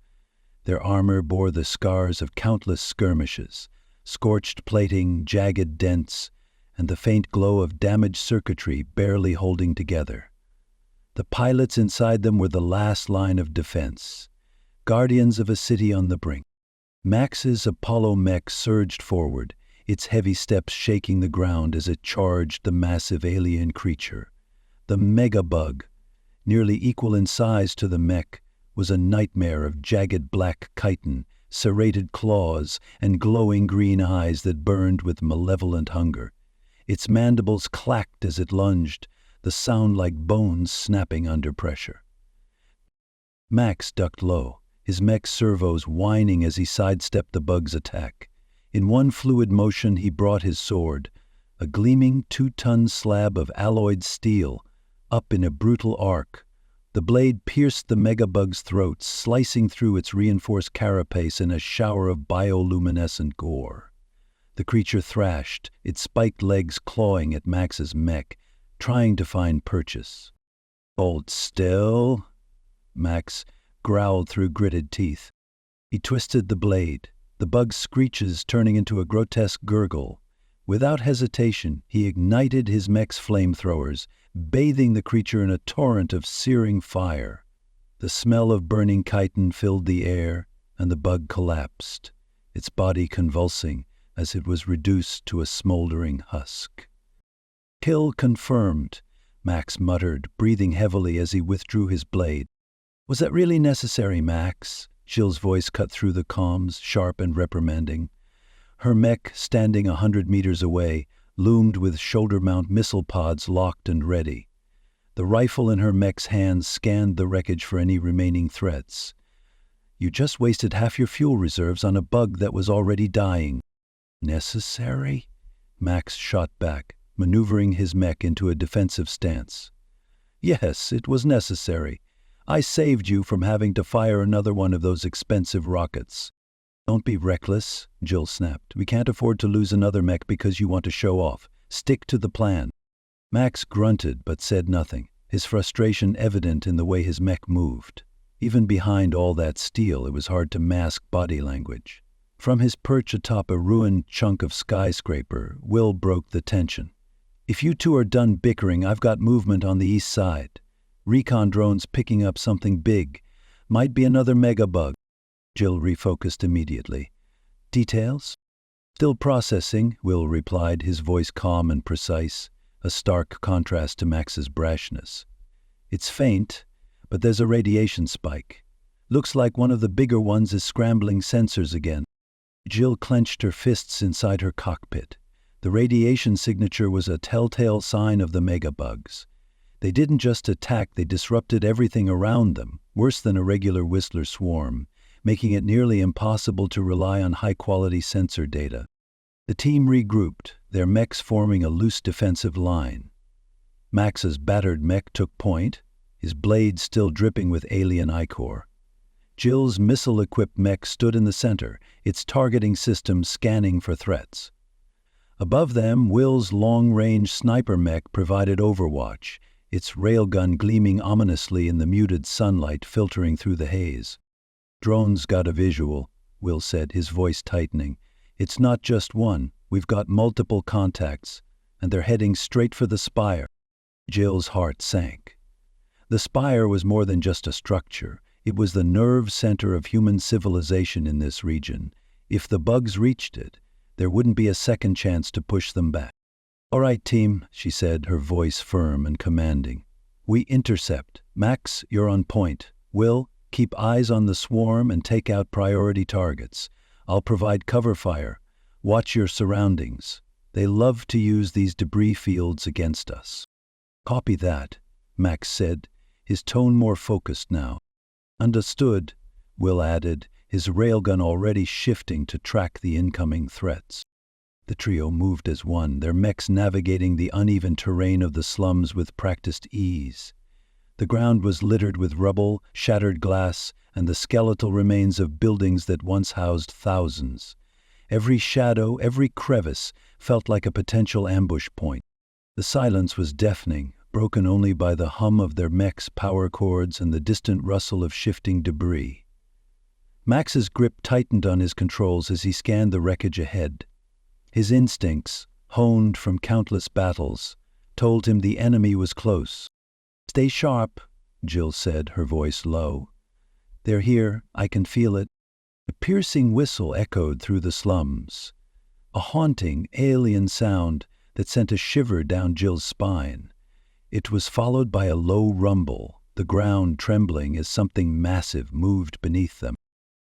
Their armor bore the scars of countless skirmishes, scorched plating, jagged dents, and the faint glow of damaged circuitry barely holding together. The pilots inside them were the last line of defense, guardians of a city on the brink. Max's Apollo mech surged forward, its heavy steps shaking the ground as it charged the massive alien creature. The megabug, nearly equal in size to the mech, was a nightmare of jagged black chitin, serrated claws, and glowing green eyes that burned with malevolent hunger. Its mandibles clacked as it lunged, the sound like bones snapping under pressure. Max ducked low, his mech's servos whining as he sidestepped the bug's attack. In one fluid motion he brought his sword, a gleaming 2-ton slab of alloyed steel, up in a brutal arc. The blade pierced the megabug's throat, slicing through its reinforced carapace in a shower of bioluminescent gore. The creature thrashed, its spiked legs clawing at Max's mech, trying to find purchase. "Hold still," Max growled through gritted teeth. He twisted the blade, the bug's screeches turning into a grotesque gurgle. Without hesitation, he ignited his mech's flamethrowers, bathing the creature in a torrent of searing fire. The smell of burning chitin filled the air, and the bug collapsed, its body convulsing as it was reduced to a smoldering husk. "Kill confirmed," Max muttered, breathing heavily as he withdrew his blade. "Was that really necessary, Max?" Jill's voice cut through the comms, sharp and reprimanding. Her mech, standing 100 meters away, loomed with shoulder-mount missile pods locked and ready. The rifle in her mech's hands scanned the wreckage for any remaining threats. "You just wasted half your fuel reserves on a bug that was already dying." "Necessary?" Max shot back, maneuvering his mech into a defensive stance. Yes, it was necessary. I saved you from having to fire another one of those expensive rockets. Don't be reckless, Jill snapped. We can't afford to lose another mech because you want to show off. Stick to the plan. Max grunted but said nothing, his frustration evident in the way his mech moved. Even behind all that steel, it was hard to mask body language. From his perch atop a ruined chunk of skyscraper, Will broke the tension. If you two are done bickering, I've got movement on the east side. Recon drones picking up something big. Might be another megabug. Jill refocused immediately. Details? Still processing, Will replied, his voice calm and precise, a stark contrast to Max's brashness. It's faint, but there's a radiation spike. Looks like one of the bigger ones is scrambling sensors again. Jill clenched her fists inside her cockpit. The radiation signature was a telltale sign of the megabugs. They didn't just attack, they disrupted everything around them, worse than a regular Whistler swarm, making it nearly impossible to rely on high-quality sensor data. The team regrouped, their mechs forming a loose defensive line. Max's battered mech took point, his blade still dripping with alien ichor. Jill's missile-equipped mech stood in the center, its targeting system scanning for threats. Above them, Will's long-range sniper mech provided overwatch, its railgun gleaming ominously in the muted sunlight filtering through the haze. Drones got a visual, Will said, his voice tightening. It's not just one, we've got multiple contacts, and they're heading straight for the spire. Jill's heart sank. The spire was more than just a structure. It was the nerve center of human civilization in this region. If the bugs reached it, there wouldn't be a second chance to push them back. All right, team, she said, her voice firm and commanding. We intercept. Max, you're on point. Will, keep eyes on the swarm and take out priority targets. I'll provide cover fire. Watch your surroundings. They love to use these debris fields against us. Copy that, Max said, his tone more focused now. Understood, Will added, his railgun already shifting to track the incoming threats. The trio moved as one, their mechs navigating the uneven terrain of the slums with practiced ease. The ground was littered with rubble, shattered glass, and the skeletal remains of buildings that once housed thousands. Every shadow, every crevice felt like a potential ambush point. The silence was deafening, broken only by the hum of their mechs' power cords and the distant rustle of shifting debris. Max's grip tightened on his controls as he scanned the wreckage ahead. His instincts, honed from countless battles, told him the enemy was close. Stay sharp, Jill said, her voice low. They're here, I can feel it. A piercing whistle echoed through the slums, a haunting, alien sound that sent a shiver down Jill's spine. It was followed by a low rumble, the ground trembling as something massive moved beneath them.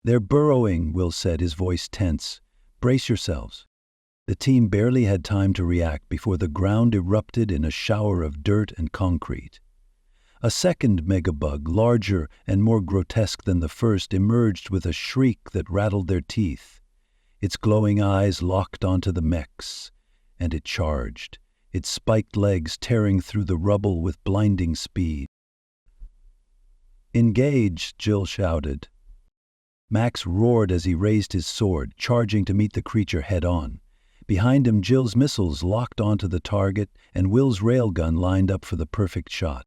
They're burrowing, Will said, his voice tense. Brace yourselves. The team barely had time to react before the ground erupted in a shower of dirt and concrete. A second megabug, larger and more grotesque than the first, emerged with a shriek that rattled their teeth. Its glowing eyes locked onto the mechs, and it charged, its spiked legs tearing through the rubble with blinding speed. Engage, Jill shouted. Max roared as he raised his sword, charging to meet the creature head-on. Behind him, Jill's missiles locked onto the target, and Will's railgun lined up for the perfect shot.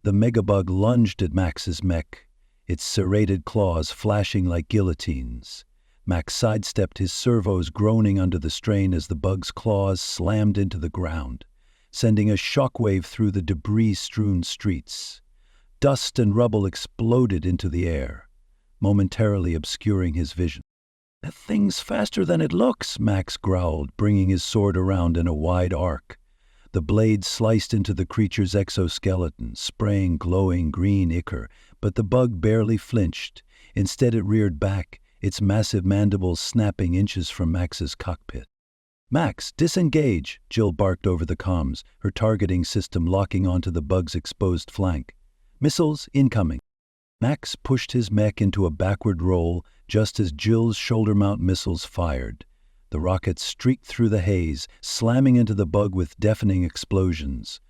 The megabug lunged at Max's mech, its serrated claws flashing like guillotines. Max sidestepped, his servos groaning under the strain as the bug's claws slammed into the ground, sending a shockwave through the debris-strewn streets. Dust and rubble exploded into the air, momentarily obscuring his vision. That thing's faster than it looks, Max growled, bringing his sword around in a wide arc. The blade sliced into the creature's exoskeleton, spraying glowing green ichor, but the bug barely flinched. Instead it reared back, its massive mandibles snapping inches from Max's cockpit. Max, disengage, Jill barked over the comms, her targeting system locking onto the bug's exposed flank. Missiles incoming. Max pushed his mech into a backward roll just as Jill's shoulder-mount missiles fired. The rocket streaked through the haze, slamming into the bug with deafening explosions.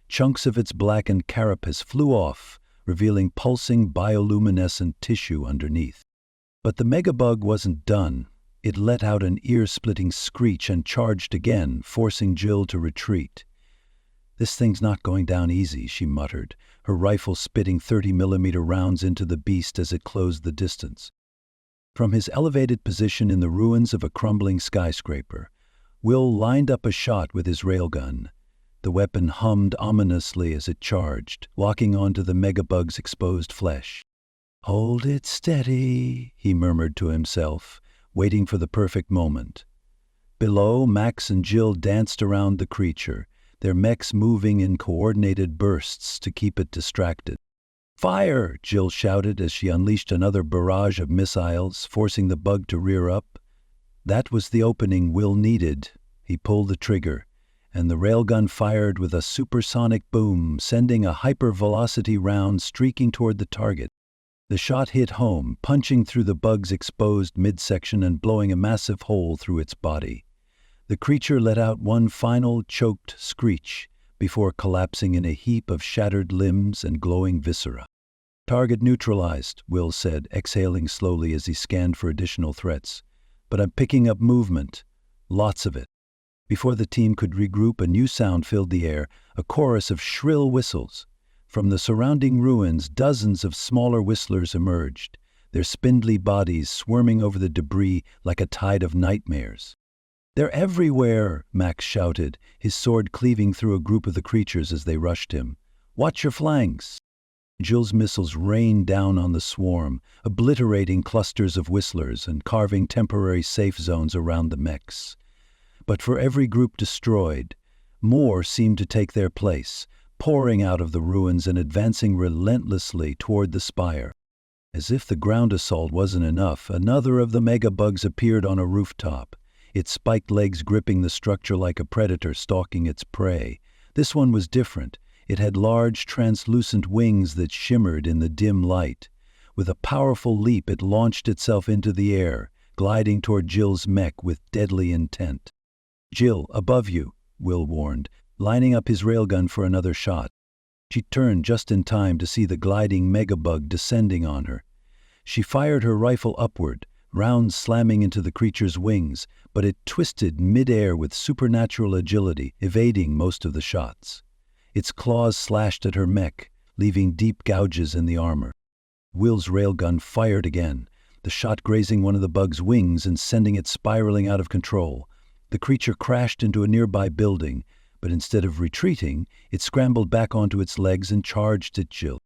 Chunks of its blackened carapace flew off, revealing pulsing bioluminescent tissue underneath. But the megabug wasn't done. It let out an ear-splitting screech and charged again, forcing Jill to retreat. "This thing's not going down easy," she muttered, her rifle spitting 30mm rounds into the beast as it closed the distance. From his elevated position in the ruins of a crumbling skyscraper, Will lined up a shot with his railgun. The weapon hummed ominously as it charged, locking onto the megabug's exposed flesh. "Hold it steady," he murmured to himself, waiting for the perfect moment. Below, Max and Jill danced around the creature, their mechs moving in coordinated bursts to keep it distracted. "Fire!" Jill shouted as she unleashed another barrage of missiles, forcing the bug to rear up. That was the opening Will needed. He pulled the trigger, and the railgun fired with a supersonic boom, sending a hypervelocity round streaking toward the target. The shot hit home, punching through the bug's exposed midsection and blowing a massive hole through its body. The creature let out one final, choked screech before collapsing in a heap of shattered limbs and glowing viscera. "Target neutralized," Will said, exhaling slowly as he scanned for additional threats. "But I'm picking up movement. Lots of it." Before the team could regroup, a new sound filled the air, a chorus of shrill whistles. From the surrounding ruins, dozens of smaller whistlers emerged, their spindly bodies swarming over the debris like a tide of nightmares. "They're everywhere!" Max shouted, his sword cleaving through a group of the creatures as they rushed him. "Watch your flanks!" Jill's missiles rained down on the swarm, obliterating clusters of whistlers and carving temporary safe zones around the mechs. But for every group destroyed, more seemed to take their place, pouring out of the ruins and advancing relentlessly toward the spire. As if the ground assault wasn't enough, another of the megabugs appeared on a rooftop, its spiked legs gripping the structure like a predator stalking its prey. This one was different. It had large, translucent wings that shimmered in the dim light. With a powerful leap, it launched itself into the air, gliding toward Jill's mech with deadly intent. "Jill, above you," Will warned, lining up his railgun for another shot. She turned just in time to see the gliding megabug descending on her. She fired her rifle upward, rounds slamming into the creature's wings, but it twisted mid-air with supernatural agility, evading most of the shots. Its claws slashed at her mech, leaving deep gouges in the armor. Will's railgun fired again, the shot grazing one of the bug's wings and sending it spiraling out of control. The creature crashed into a nearby building, but instead of retreating, it scrambled back onto its legs and charged at Jill.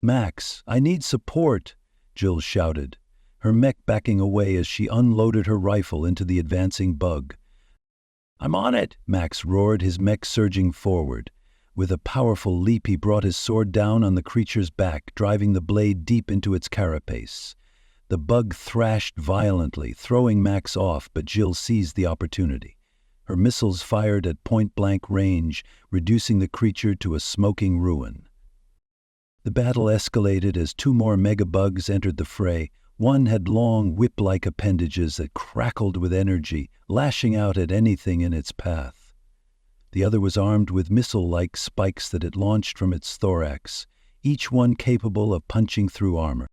"Max, I need support," Jill shouted, her mech backing away as she unloaded her rifle into the advancing bug. "I'm on it," Max roared, his mech surging forward. With a powerful leap, he brought his sword down on the creature's back, driving the blade deep into its carapace. The bug thrashed violently, throwing Max off, but Jill seized the opportunity. Her missiles fired at point-blank range, reducing the creature to a smoking ruin. The battle escalated as two more megabugs entered the fray. One had long, whip-like appendages that crackled with energy, lashing out at anything in its path. The other was armed with missile-like spikes that it launched from its thorax, each one capable of punching through armor.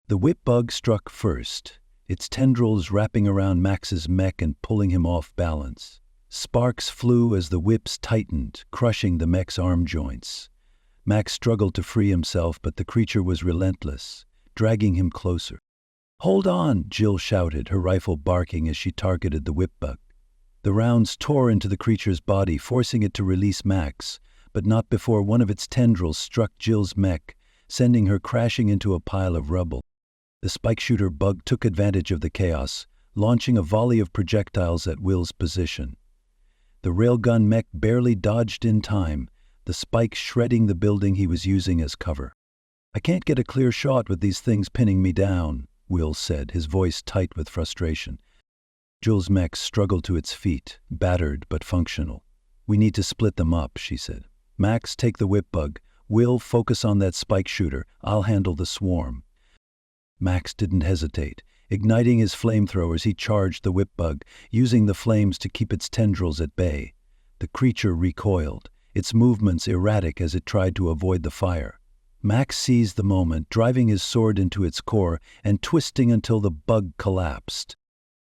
The whip bug struck first, its tendrils wrapping around Max's mech and pulling him off balance. Sparks flew as the whips tightened, crushing the mech's arm joints. Max struggled to free himself, but the creature was relentless, dragging him closer. "Hold on," Jill shouted, her rifle barking as she targeted the whip bug. The rounds tore into the creature's body, forcing it to release Max, but not before one of its tendrils struck Jill's mech, sending her crashing into a pile of rubble. The spike shooter bug took advantage of the chaos, launching a volley of projectiles at Will's position. The railgun mech barely dodged in time, the spikes shredding the building he was using as cover. "I can't get a clear shot with these things pinning me down," Will said, his voice tight with frustration. Jill's mech struggled to its feet, battered but functional. "We need to split them up," she said. "Max, take the whip bug. Will, focus on that spike shooter. I'll handle the swarm." Max didn't hesitate. Igniting his flamethrowers, he charged the whip bug, using the flames to keep its tendrils at bay. The creature recoiled, its movements erratic as it tried to avoid the fire. Max seized the moment, driving his sword into its core and twisting until the bug collapsed.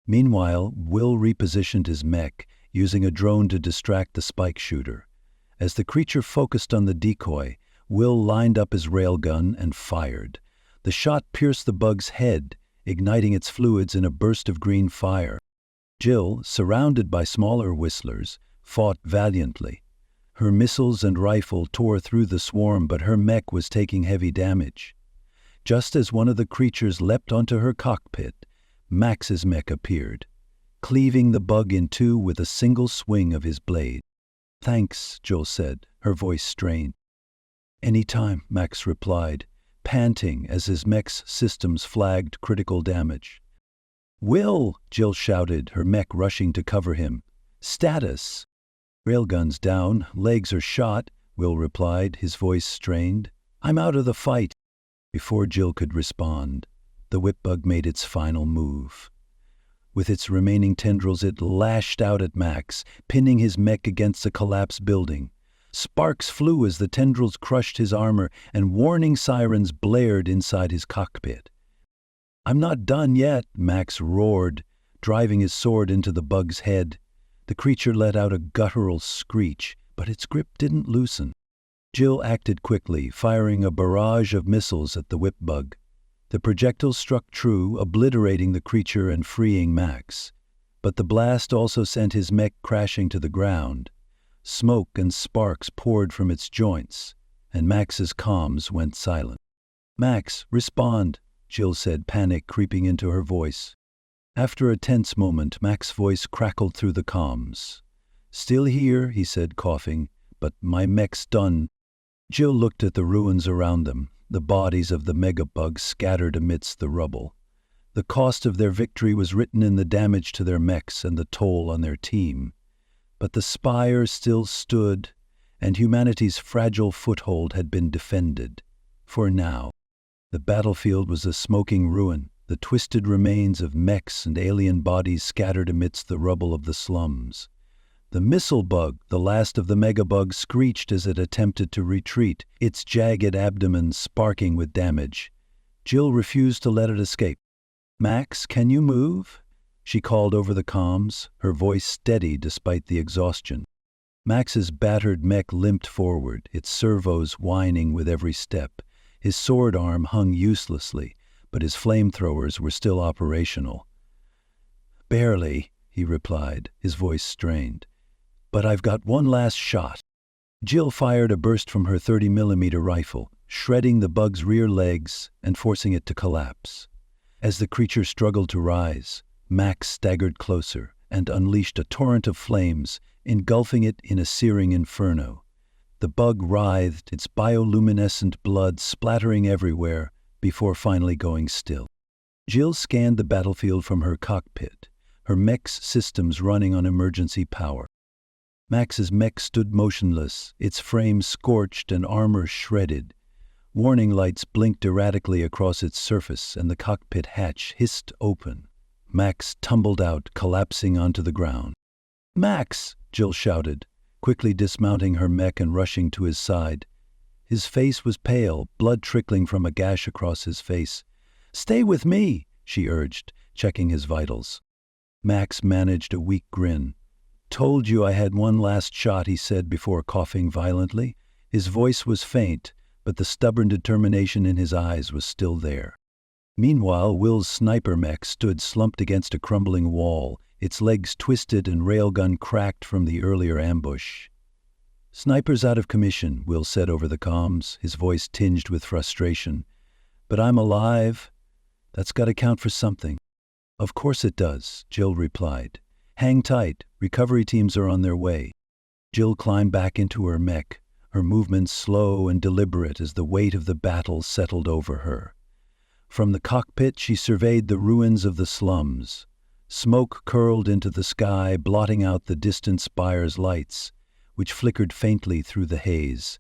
Meanwhile, Will repositioned his mech, using a drone to distract the spike shooter. As the creature focused on the decoy, Will lined up his railgun and fired. The shot pierced the bug's head, igniting its fluids in a burst of green fire. Jill, surrounded by smaller whistlers, fought valiantly. Her missiles and rifle tore through the swarm, but her mech was taking heavy damage. Just as one of the creatures leapt onto her cockpit, Max's mech appeared, cleaving the bug in two with a single swing of his blade. "Thanks," Jill said, her voice strained. "Anytime," Max replied, panting as his mech's systems flagged critical damage. "Will!" Jill shouted, her mech rushing to cover him. "Status!" "Railgun's down, legs are shot," Will replied, his voice strained. "I'm out of the fight." Before Jill could respond, the whip-bug made its final move. With its remaining tendrils, it lashed out at Max, pinning his mech against a collapsed building. Sparks flew as the tendrils crushed his armor, and warning sirens blared inside his cockpit. "I'm not done yet," Max roared, driving his sword into the bug's head. The creature let out a guttural screech, but its grip didn't loosen. Jill acted quickly, firing a barrage of missiles at the whip bug. The projectiles struck true, obliterating the creature and freeing Max. But the blast also sent his mech crashing to the ground. Smoke and sparks poured from its joints, and Max's comms went silent. "Max, respond," Jill said, panic creeping into her voice. After a tense moment, Max's voice crackled through the comms. "Still here," he said, coughing, "but my mech's done." Jill looked at the ruins around them, the bodies of the megabugs scattered amidst the rubble. The cost of their victory was written in the damage to their mechs and the toll on their team. But the spire still stood, and humanity's fragile foothold had been defended. For now, the battlefield was a smoking ruin, the twisted remains of mechs and alien bodies scattered amidst the rubble of the slums. The missile bug, the last of the megabugs, screeched as it attempted to retreat, its jagged abdomen sparking with damage. Jill refused to let it escape. "Max, can you move?" she called over the comms, her voice steady despite the exhaustion. Max's battered mech limped forward, its servos whining with every step. His sword arm hung uselessly, but his flamethrowers were still operational. "Barely," he replied, his voice strained. "But I've got one last shot." Jill fired a burst from her 30mm rifle, shredding the bug's rear legs and forcing it to collapse. As the creature struggled to rise, Max staggered closer and unleashed a torrent of flames, engulfing it in a searing inferno. The bug writhed, its bioluminescent blood splattering everywhere, before finally going still. Jill scanned the battlefield from her cockpit, her mech's systems running on emergency power. Max's mech stood motionless, its frame scorched and armor shredded. Warning lights blinked erratically across its surface, and the cockpit hatch hissed open. Max tumbled out, collapsing onto the ground. "Max!" Jill shouted, quickly dismounting her mech and rushing to his side. His face was pale, blood trickling from a gash across his face. "Stay with me," she urged, checking his vitals. Max managed a weak grin. "Told you I had one last shot," he said before coughing violently. His voice was faint, but the stubborn determination in his eyes was still there. Meanwhile, Will's sniper mech stood slumped against a crumbling wall, its legs twisted and railgun cracked from the earlier ambush. "Sniper's out of commission," Will said over the comms, his voice tinged with frustration. "But I'm alive. That's got to count for something." "Of course it does," Jill replied. "Hang tight. Recovery teams are on their way." Jill climbed back into her mech, her movements slow and deliberate as the weight of the battle settled over her. From the cockpit, she surveyed the ruins of the slums. Smoke curled into the sky, blotting out the distant spire's lights, which flickered faintly through the haze.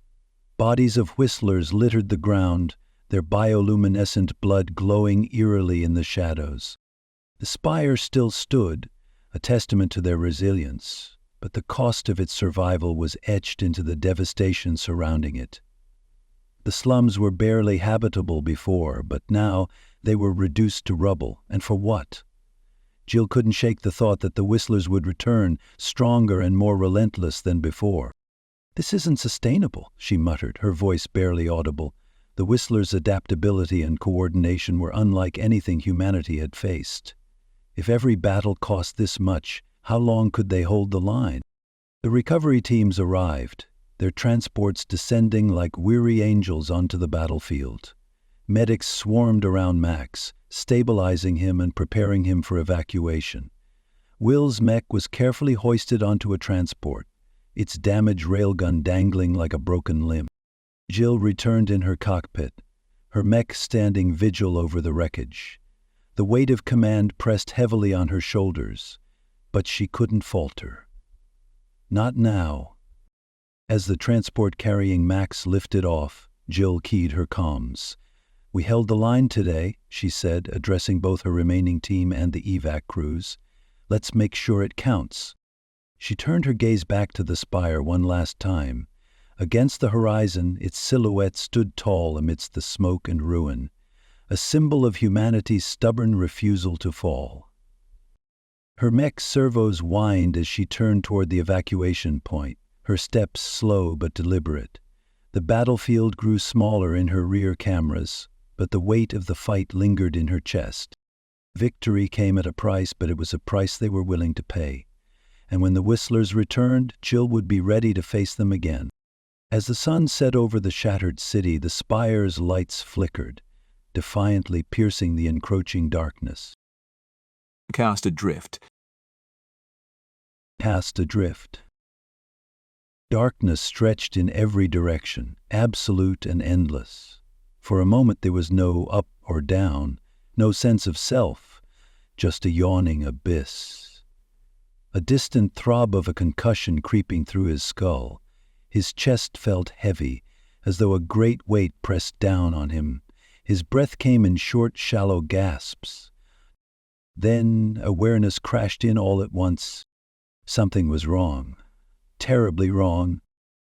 Bodies of whistlers littered the ground, their bioluminescent blood glowing eerily in the shadows. The spire still stood, a testament to their resilience, but the cost of its survival was etched into the devastation surrounding it. The slums were barely habitable before, but now they were reduced to rubble. And for what? Jill couldn't shake the thought that the Whistlers would return, stronger and more relentless than before. "This isn't sustainable," she muttered, her voice barely audible. The Whistlers' adaptability and coordination were unlike anything humanity had faced. If every battle cost this much, how long could they hold the line? The recovery teams arrived, their transports descending like weary angels onto the battlefield. Medics swarmed around Max, stabilizing him and preparing him for evacuation. Will's mech was carefully hoisted onto a transport, its damaged railgun dangling like a broken limb. Jill returned in her cockpit, her mech standing vigil over the wreckage. The weight of command pressed heavily on her shoulders, but she couldn't falter. Not now. As the transport carrying Max lifted off, Jill keyed her comms. "We held the line today," she said, addressing both her remaining team and the evac crews. "Let's make sure it counts." She turned her gaze back to the spire one last time. Against the horizon, its silhouette stood tall amidst the smoke and ruin, a symbol of humanity's stubborn refusal to fall. Her mech's servos whined as she turned toward the evacuation point, her steps slow but deliberate. The battlefield grew smaller in her rear cameras, but the weight of the fight lingered in her chest. Victory came at a price, but it was a price they were willing to pay. And when the Whistlers returned, Jill would be ready to face them again. As the sun set over the shattered city, the spire's lights flickered, defiantly piercing the encroaching darkness. Cast adrift. Cast adrift. Darkness stretched in every direction, absolute and endless. For a moment there was no up or down, no sense of self, just a yawning abyss. A distant throb of a concussion creeping through his skull. His chest felt heavy, as though a great weight pressed down on him. His breath came in short, shallow gasps. Then awareness crashed in all at once. Something was wrong. Terribly wrong.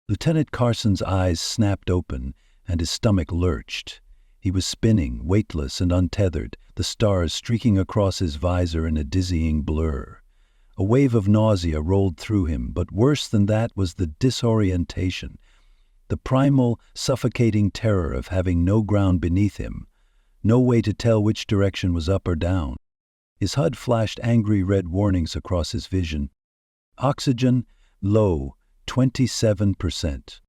Lieutenant Carson's eyes snapped open, and his stomach lurched. He was spinning, weightless and untethered, the stars streaking across his visor in a dizzying blur. A wave of nausea rolled through him, but worse than that was the disorientation, the primal, suffocating terror of having no ground beneath him, no way to tell which direction was up or down. His HUD flashed angry red warnings across his vision. Oxygen, low, 27%.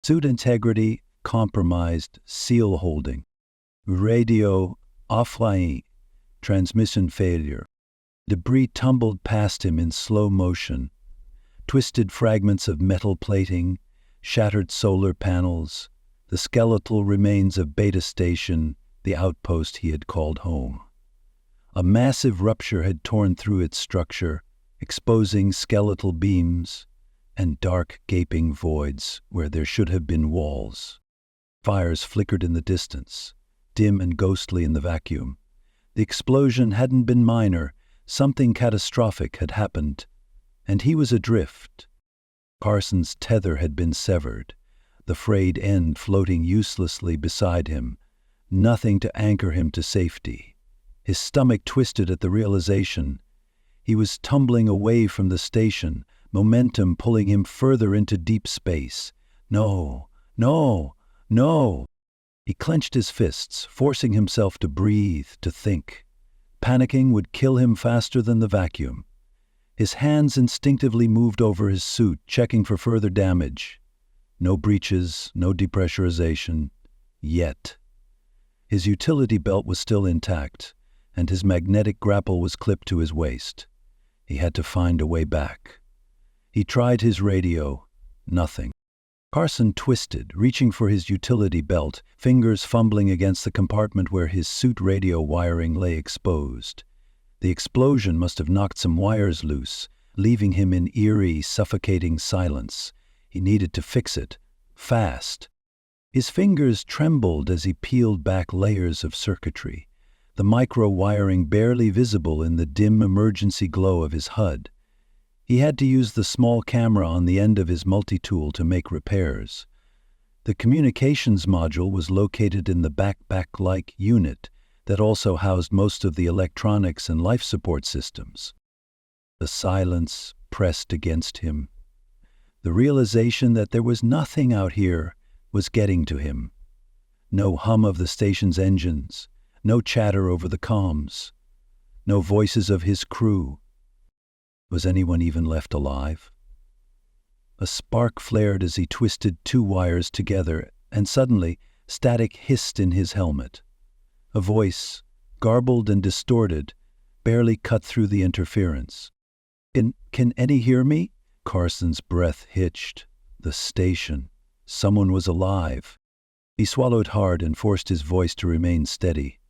Suit integrity, compromised, seal holding. Radio, offline, transmission failure. Debris tumbled past him in slow motion. Twisted fragments of metal plating, shattered solar panels, the skeletal remains of Beta Station, the outpost he had called home. A massive rupture had torn through its structure, exposing skeletal beams and dark, gaping voids where there should have been walls. Fires flickered in the distance, dim and ghostly in the vacuum. The explosion hadn't been minor. Something catastrophic had happened, and he was adrift. Carson's tether had been severed, the frayed end floating uselessly beside him, nothing to anchor him to safety. His stomach twisted at the realization. He was tumbling away from the station, momentum pulling him further into deep space. No, no, no. He clenched his fists, forcing himself to breathe, to think. Panicking would kill him faster than the vacuum. His hands instinctively moved over his suit, checking for further damage. No breaches, no depressurization. Yet. His utility belt was still intact, and his magnetic grapple was clipped to his waist. He had to find a way back. He tried his radio. Nothing. Carson twisted, reaching for his utility belt, fingers fumbling against the compartment where his suit radio wiring lay exposed. The explosion must have knocked some wires loose, leaving him in eerie, suffocating silence. He needed to fix it. Fast. His fingers trembled as he peeled back layers of circuitry. the micro-wiring barely visible in the dim emergency glow of his HUD. He had to use the small camera on the end of his multi-tool to make repairs. The communications module was located in the backpack-like unit that also housed most of the electronics and life support systems. The silence pressed against him. The realization that there was nothing out here was getting to him. No hum of the station's engines, no chatter over the comms, no voices of his crew. Was anyone even left alive? A spark flared as he twisted two wires together, and suddenly static hissed in his helmet. A voice, garbled and distorted, barely cut through the interference. Can any hear me? Carson's breath hitched. The station. Someone was alive. He swallowed hard and forced his voice to remain steady.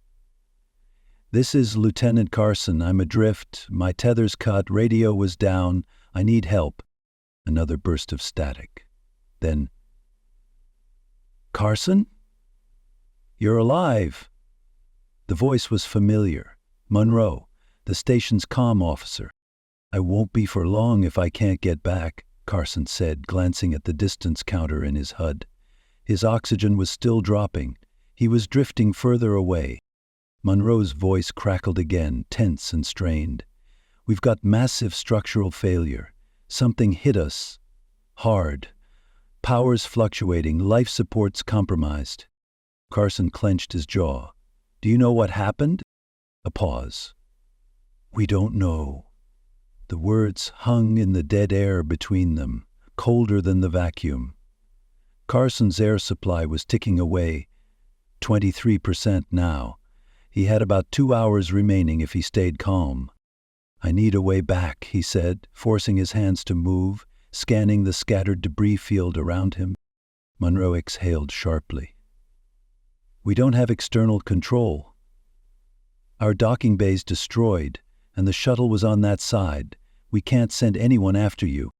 This is Lieutenant Carson. I'm adrift. My tether's cut. Radio was down. I need help. Another burst of static. Then, Carson? You're alive. The voice was familiar. Monroe, the station's comm officer. I won't be for long if I can't get back, Carson said, glancing at the distance counter in his HUD. His oxygen was still dropping. He was drifting further away. Monroe's voice crackled again, tense and strained. We've got massive structural failure. Something hit us. Hard. Powers fluctuating, life supports compromised. Carson clenched his jaw. Do you know what happened? A pause. We don't know. The words hung in the dead air between them, colder than the vacuum. Carson's air supply was ticking away, 23% now. He had about 2 hours remaining if he stayed calm. I need a way back, he said, forcing his hands to move, scanning the scattered debris field around him. Monroe exhaled sharply. We don't have external control. Our docking bay's destroyed, and the shuttle was on that side. We can't send anyone after you.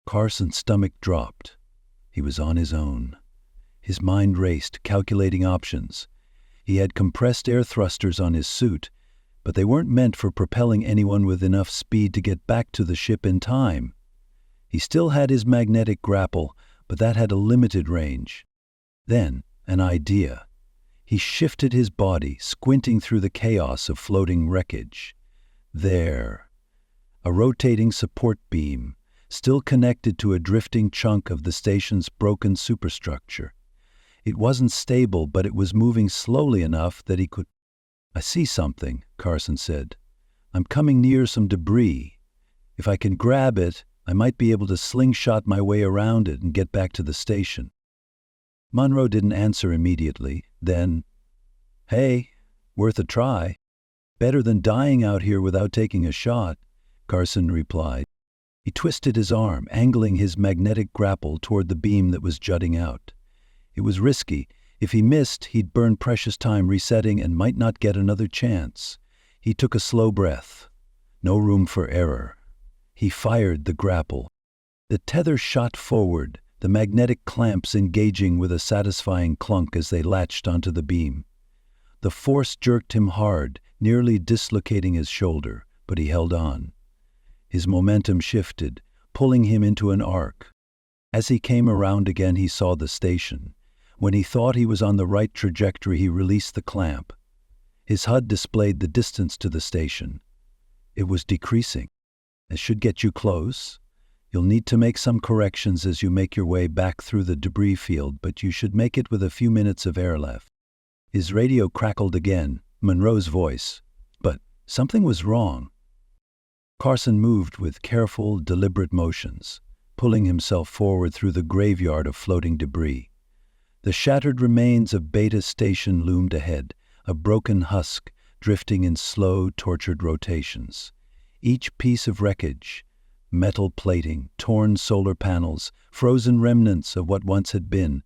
Carson's stomach dropped. He was on his own. His mind raced, calculating options. He had compressed air thrusters on his suit, but they weren't meant for propelling anyone with enough speed to get back to the ship in time. He still had his magnetic grapple, but that had a limited range. Then, an idea. He shifted his body, squinting through the chaos of floating wreckage. There. A rotating support beam, still connected to a drifting chunk of the station's broken superstructure. It wasn't stable, but it was moving slowly enough that he could... I see something, Carson said. I'm coming near some debris. If I can grab it, I might be able to slingshot my way around it and get back to the station. Monroe didn't answer immediately. Then, hey, worth a try. Better than dying out here without taking a shot, Carson replied. He twisted his arm, angling his magnetic grapple toward the beam that was jutting out. It was risky. If he missed, he'd burn precious time resetting and might not get another chance. He took a slow breath. No room for error. He fired the grapple. The tether shot forward, the magnetic clamps engaging with a satisfying clunk as they latched onto the beam. The force jerked him hard, nearly dislocating his shoulder, but he held on. His momentum shifted, pulling him into an arc. As he came around again, he saw the station. When he thought he was on the right trajectory, he released the clamp. His HUD displayed the distance to the station. It was decreasing. This should get you close. You'll need to make some corrections as you make your way back through the debris field, but you should make it with a few minutes of air left. His radio crackled again, Monroe's voice. But something was wrong. Carson moved with careful, deliberate motions, pulling himself forward through the graveyard of floating debris. The shattered remains of Beta Station loomed ahead, a broken husk drifting in slow, tortured rotations. Each piece of wreckage, metal plating, torn solar panels, frozen remnants of what once had been,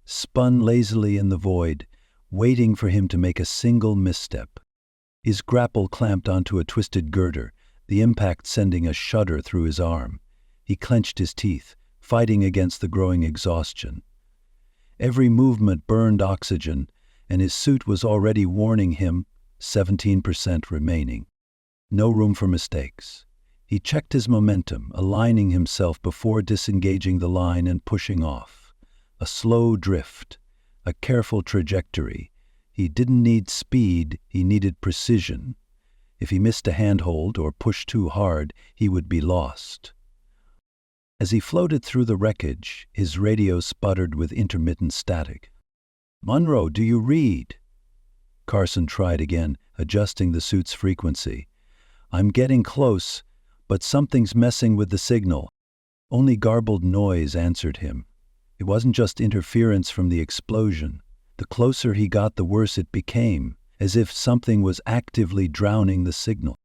spun lazily in the void, waiting for him to make a single misstep. His grapple clamped onto a twisted girder, the impact sending a shudder through his arm. He clenched his teeth, fighting against the growing exhaustion. Every movement burned oxygen, and his suit was already warning him, 17% remaining. No room for mistakes. He checked his momentum, aligning himself before disengaging the line and pushing off. A slow drift, a careful trajectory. He didn't need speed, he needed precision. If he missed a handhold or pushed too hard, he would be lost. As he floated through the wreckage, his radio sputtered with intermittent static. "Monroe, do you read?" Carson tried again, adjusting the suit's frequency. "I'm getting close, but something's messing with the signal." Only garbled noise answered him. It wasn't just interference from the explosion. The closer he got, the worse it became, as if something was actively drowning the signal.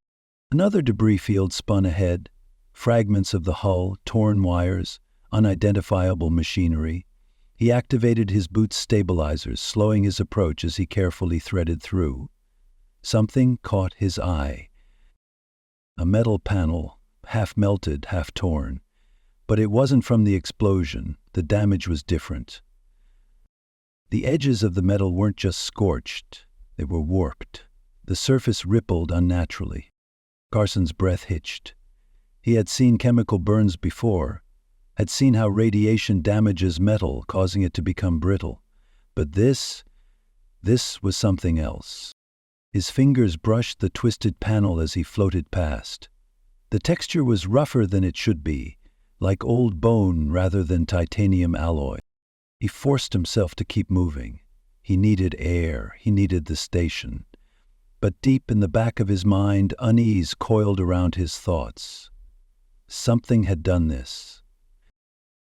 Another debris field spun ahead, fragments of the hull, torn wires, unidentifiable machinery. He activated his boot's stabilizers, slowing his approach as he carefully threaded through. Something caught his eye. A metal panel, half melted, half torn. But it wasn't from the explosion. The damage was different. The edges of the metal weren't just scorched, they were warped. The surface rippled unnaturally. Carson's breath hitched. He had seen chemical burns before, had seen how radiation damages metal, causing it to become brittle. But this was something else. His fingers brushed the twisted panel as he floated past. The texture was rougher than it should be, like old bone rather than titanium alloy. He forced himself to keep moving. He needed air, he needed the station. But deep in the back of his mind, unease coiled around his thoughts. Something had done this.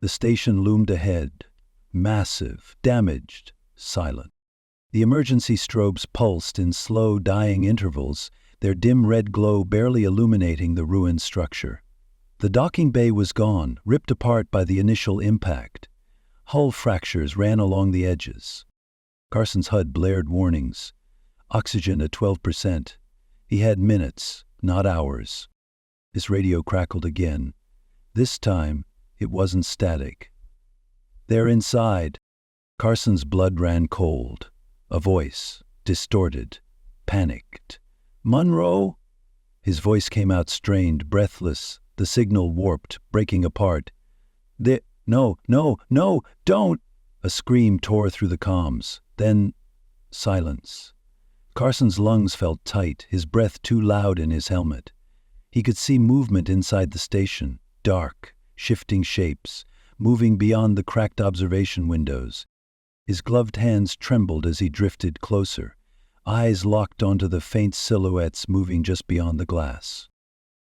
The station loomed ahead, massive, damaged, silent. The emergency strobes pulsed in slow, dying intervals, their dim red glow barely illuminating the ruined structure. The docking bay was gone, ripped apart by the initial impact. Hull fractures ran along the edges. Carson's HUD blared warnings. Oxygen at 12%. He had minutes, not hours. His radio crackled again. This time, it wasn't static. "They're inside." Carson's blood ran cold. A voice, distorted, panicked. "Monroe?" His voice came out strained, breathless, the signal warped, breaking apart. No, don't!" A scream tore through the comms. Then, silence. Carson's lungs felt tight, his breath too loud in his helmet. He could see movement inside the station, dark, shifting shapes, moving beyond the cracked observation windows. His gloved hands trembled as he drifted closer, eyes locked onto the faint silhouettes moving just beyond the glass.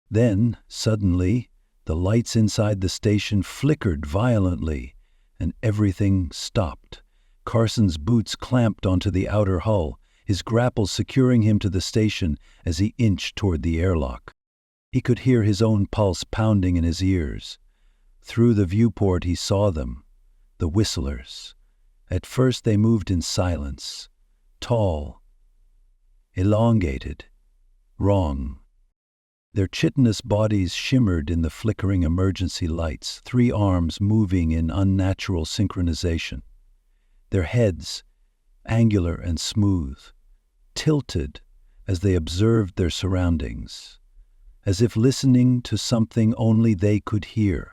Then, suddenly, the lights inside the station flickered violently, and everything stopped. Carson's boots clamped onto the outer hull, his grapple securing him to the station as he inched toward the airlock. He could hear his own pulse pounding in his ears. Through the viewport he saw them, the whistlers. At first they moved in silence, tall, elongated, wrong. Their chitinous bodies shimmered in the flickering emergency lights, 3 arms moving in unnatural synchronization. Their heads, angular and smooth, tilted as they observed their surroundings, as if listening to something only they could hear.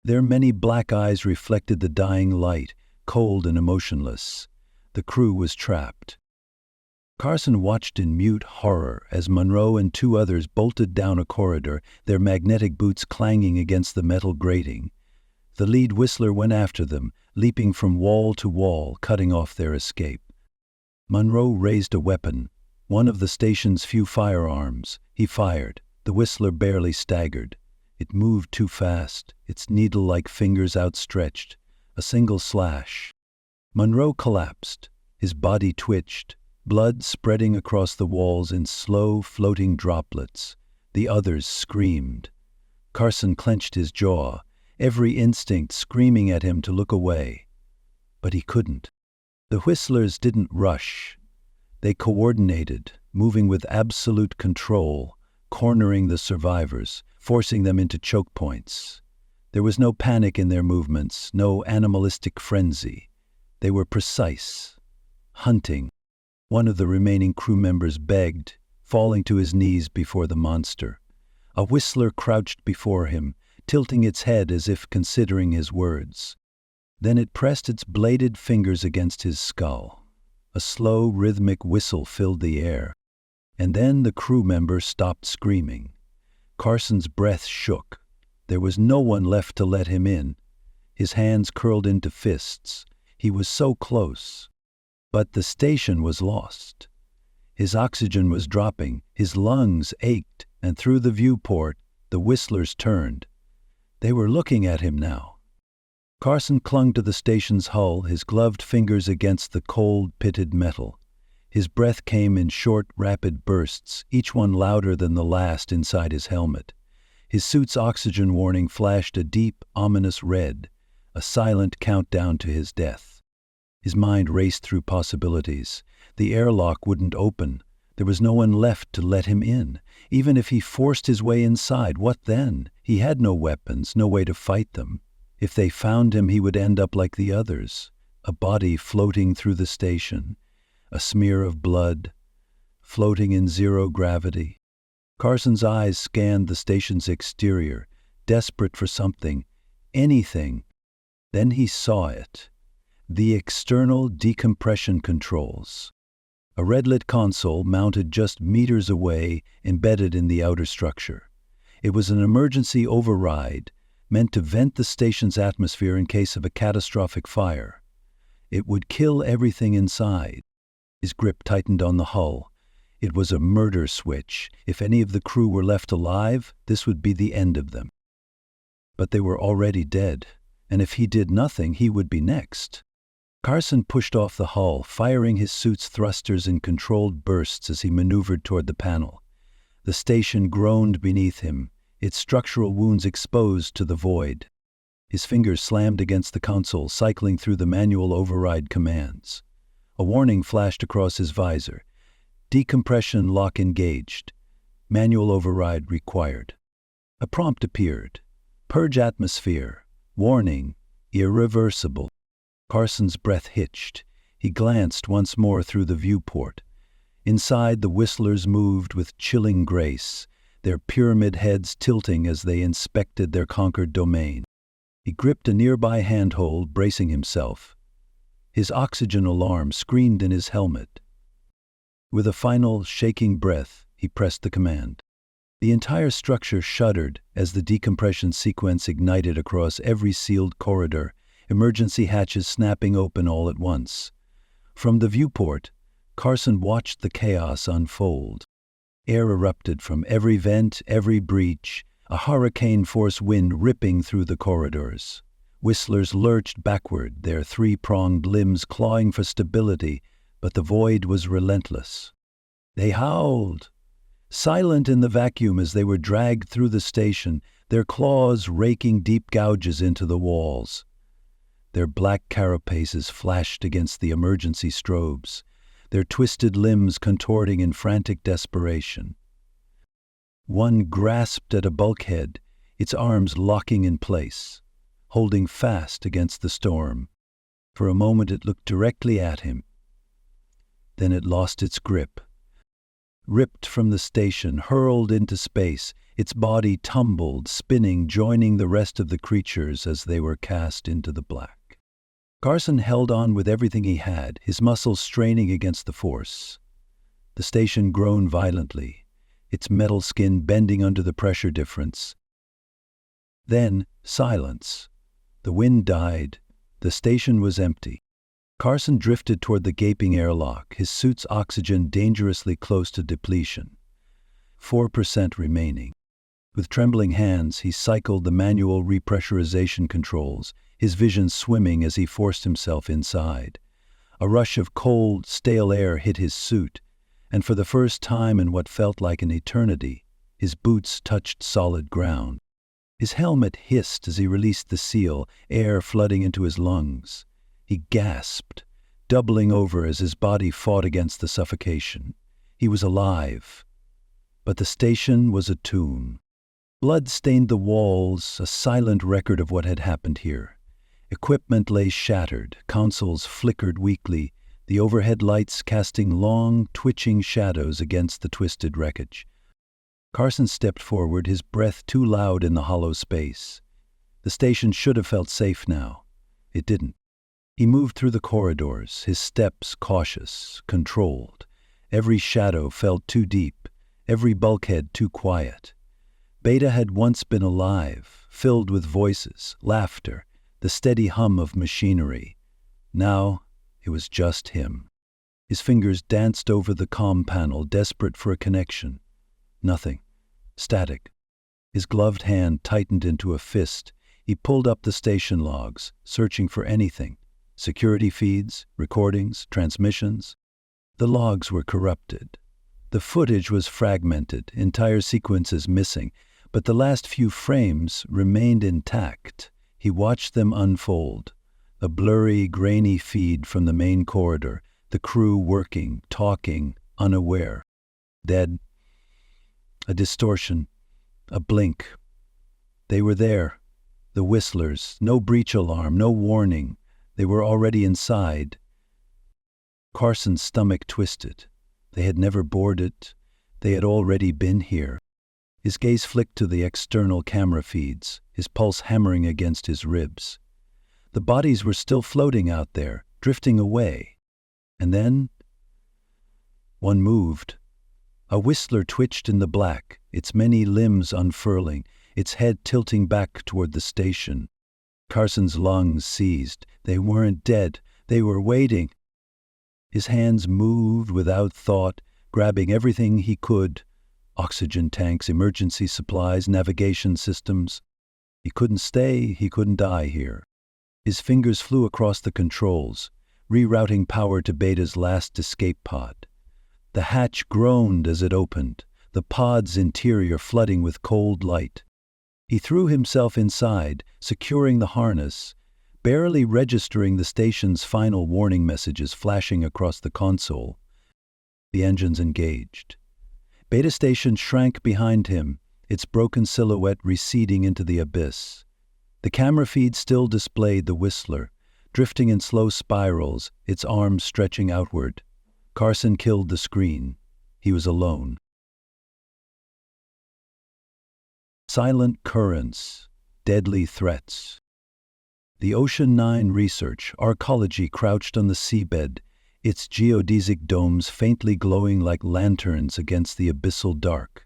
Their many black eyes reflected the dying light, cold and emotionless. The crew was trapped. Carson watched in mute horror as Monroe and 2 others bolted down a corridor, their magnetic boots clanging against the metal grating. The lead whistler went after them, leaping from wall to wall, cutting off their escape. Monroe raised a weapon, one of the station's few firearms. He fired. The whistler barely staggered. It moved too fast, its needle-like fingers outstretched. A single slash. Monroe collapsed. His body twitched, blood spreading across the walls in slow, floating droplets. The others screamed. Carson clenched his jaw, every instinct screaming at him to look away. But he couldn't. The whistlers didn't rush. They coordinated, moving with absolute control, cornering the survivors, forcing them into choke points. There was no panic in their movements, no animalistic frenzy. They were precise, hunting, One of the remaining crew members begged, falling to his knees before the monster. A whistler crouched before him, tilting its head as if considering his words. Then it pressed its bladed fingers against his skull. A slow, rhythmic whistle filled the air. And then the crew member stopped screaming. Carson's breath shook. There was no one left to let him in. His hands curled into fists. He was so close. But the station was lost. His oxygen was dropping, his lungs ached, and through the viewport, the whistlers turned. They were looking at him now. Carson clung to the station's hull, his gloved fingers against the cold, pitted metal. His breath came in short, rapid bursts, each one louder than the last inside his helmet. His suit's oxygen warning flashed a deep, ominous red, a silent countdown to his death. His mind raced through possibilities. The airlock wouldn't open. There was no one left to let him in. Even if he forced his way inside, what then? He had no weapons, no way to fight them. If they found him, he would end up like the others, a body floating through the station, a smear of blood, floating in zero gravity. Carson's eyes scanned the station's exterior, desperate for something, anything. Then he saw it. The external decompression controls. A red-lit console mounted just meters away, embedded in the outer structure. It was an emergency override, meant to vent the station's atmosphere in case of a catastrophic fire. It would kill everything inside. His grip tightened on the hull. It was a murder switch. If any of the crew were left alive, this would be the end of them. But they were already dead, and if he did nothing, he would be next. Carson pushed off the hull, firing his suit's thrusters in controlled bursts as he maneuvered toward the panel. The station groaned beneath him, its structural wounds exposed to the void. His fingers slammed against the console, cycling through the manual override commands. A warning flashed across his visor. Decompression lock engaged. Manual override required. A prompt appeared. Purge atmosphere. Warning. Irreversible. Carson's breath hitched. He glanced once more through the viewport. Inside, the whistlers moved with chilling grace, their pyramid heads tilting as they inspected their conquered domain. He gripped a nearby handhold, bracing himself. His oxygen alarm screamed in his helmet. With a final, shaking breath, he pressed the command. The entire structure shuddered as the decompression sequence ignited across every sealed corridor, emergency hatches snapping open all at once. From the viewport, Carson watched the chaos unfold. Air erupted from every vent, every breach, a hurricane-force wind ripping through the corridors. Whistlers lurched backward, their three-pronged limbs clawing for stability, but the void was relentless. They howled, silent in the vacuum as they were dragged through the station, their claws raking deep gouges into the walls. Their black carapaces flashed against the emergency strobes, their twisted limbs contorting in frantic desperation. One grasped at a bulkhead, its arms locking in place, holding fast against the storm. For a moment it looked directly at him. Then it lost its grip. Ripped from the station, hurled into space, its body tumbled, spinning, joining the rest of the creatures as they were cast into the black. Carson held on with everything he had, his muscles straining against the force. The station groaned violently, its metal skin bending under the pressure difference. Then, silence. The wind died. The station was empty. Carson drifted toward the gaping airlock, his suit's oxygen dangerously close to depletion. 4% remaining. With trembling hands, he cycled the manual repressurization controls, his vision swimming as he forced himself inside. A rush of cold, stale air hit his suit, and for the first time in what felt like an eternity, his boots touched solid ground. His helmet hissed as he released the seal, air flooding into his lungs. He gasped, doubling over as his body fought against the suffocation. He was alive, but the station was a tomb. Blood stained the walls, a silent record of what had happened here. Equipment lay shattered, consoles flickered weakly, the overhead lights casting long, twitching shadows against the twisted wreckage. Carson stepped forward, his breath too loud in the hollow space. The station should have felt safe now. It didn't. He moved through the corridors, his steps cautious, controlled. Every shadow felt too deep, every bulkhead too quiet. Beta had once been alive, filled with voices, laughter, the steady hum of machinery. Now, it was just him. His fingers danced over the comm panel, desperate for a connection. Nothing. Static. His gloved hand tightened into a fist. He pulled up the station logs, searching for anything. Security feeds, recordings, transmissions. The logs were corrupted. The footage was fragmented, entire sequences missing, but the last few frames remained intact. He watched them unfold. A blurry, grainy feed from the main corridor, the crew working, talking, unaware. Dead. A distortion. A blink. They were there. The whistlers. No breach alarm, no warning. They were already inside. Carson's stomach twisted. They had never boarded. They had already been here. His gaze flicked to the external camera feeds, his pulse hammering against his ribs. The bodies were still floating out there, drifting away. And then, one moved. A whistler twitched in the black, its many limbs unfurling, its head tilting back toward the station. Carson's lungs seized. They weren't dead. They were waiting. His hands moved without thought, grabbing everything he could. Oxygen tanks, emergency supplies, navigation systems. He couldn't stay, he couldn't die here. His fingers flew across the controls, rerouting power to Beta's last escape pod. The hatch groaned as it opened, the pod's interior flooding with cold light. He threw himself inside, securing the harness, barely registering the station's final warning messages flashing across the console. The engines engaged. Beta Station shrank behind him, its broken silhouette receding into the abyss. The camera feed still displayed the Whistler, drifting in slow spirals, its arms stretching outward. Carson killed the screen. He was alone. Silent currents, deadly threats. The Ocean 9 research, arcology crouched on the seabed, its geodesic domes faintly glowing like lanterns against the abyssal dark.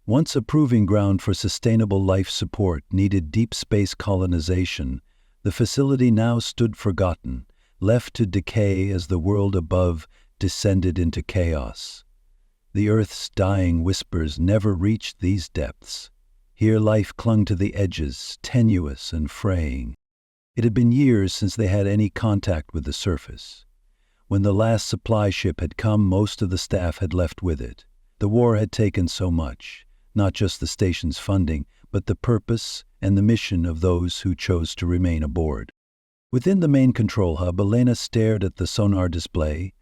Once a proving ground for sustainable life support needed deep space colonization, the facility now stood forgotten, left to decay as the world above descended into chaos. The Earth's dying whispers never reached these depths. Here life clung to the edges, tenuous and fraying. It had been years since they had any contact with the surface. When the last supply ship had come, most of the staff had left with it. The war had taken so much, not just the station's funding, but the purpose and the mission of those who chose to remain aboard. Within the main control hub, Elena stared at the sonar display,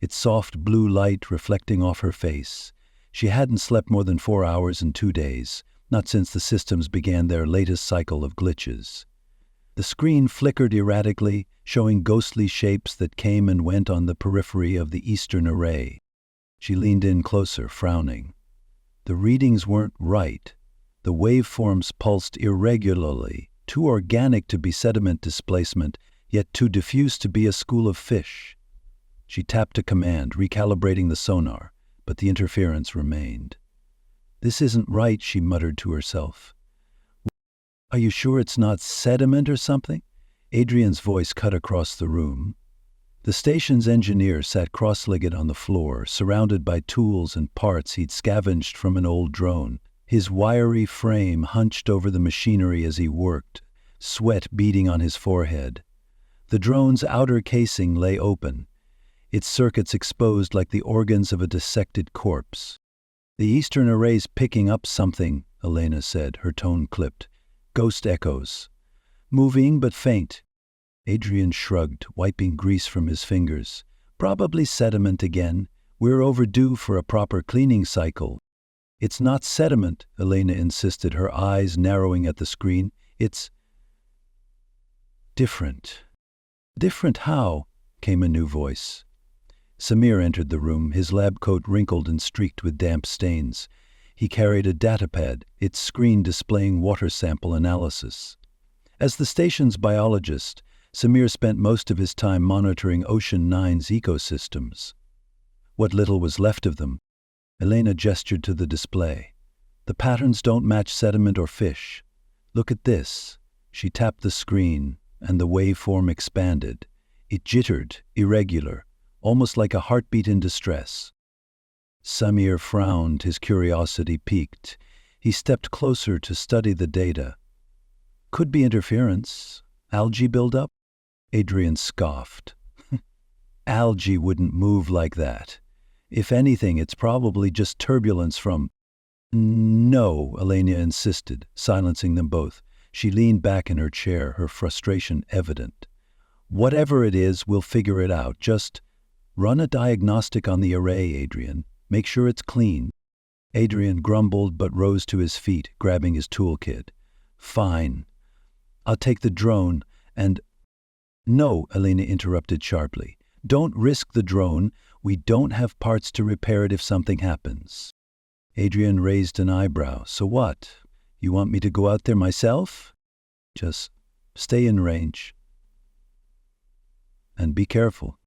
its soft blue light reflecting off her face. She hadn't slept more than 4 hours in 2 days, not since the systems began their latest cycle of glitches. The screen flickered erratically, showing ghostly shapes that came and went on the periphery of the eastern array. She leaned in closer, frowning. The readings weren't right. The waveforms pulsed irregularly, too organic to be sediment displacement, yet too diffuse to be a school of fish. She tapped a command, recalibrating the sonar, but the interference remained. "This isn't right," she muttered to herself. "Are you sure it's not sediment or something?" Adrian's voice cut across the room. The station's engineer sat cross-legged on the floor, surrounded by tools and parts he'd scavenged from an old drone. His wiry frame hunched over the machinery as he worked, sweat beading on his forehead. The drone's outer casing lay open, its circuits exposed like the organs of a dissected corpse. "The eastern array's picking up something," Elena said, her tone clipped. "Ghost echoes. Moving but faint." Adrian shrugged, wiping grease from his fingers. "Probably sediment again. We're overdue for a proper cleaning cycle." "It's not sediment," Elena insisted, her eyes narrowing at the screen. "It's different." "Different how?" came a new voice. Samir entered the room, his lab coat wrinkled and streaked with damp stains. He carried a datapad, its screen displaying water sample analysis. As the station's biologist, Samir spent most of his time monitoring Ocean Nine's ecosystems. What little was left of them, Elena gestured to the display. The patterns don't match sediment or fish. Look at this. She tapped the screen, and the waveform expanded. It jittered, irregular, almost like a heartbeat in distress. Samir frowned, his curiosity piqued. He stepped closer to study the data. Could be interference. Algae buildup? Adrian scoffed. Algae wouldn't move like that. If anything, it's probably just turbulence from... No, Elena insisted, silencing them both. She leaned back in her chair, her frustration evident. Whatever it is, we'll figure it out. Just run a diagnostic on the array, Adrian. Make sure it's clean. Adrian grumbled but rose to his feet, grabbing his toolkit. Fine. I'll take the drone and... No, Elena interrupted sharply. Don't risk the drone. We don't have parts to repair it if something happens. Adrian raised an eyebrow. So what? You want me to go out there myself? Just stay in range. And be careful.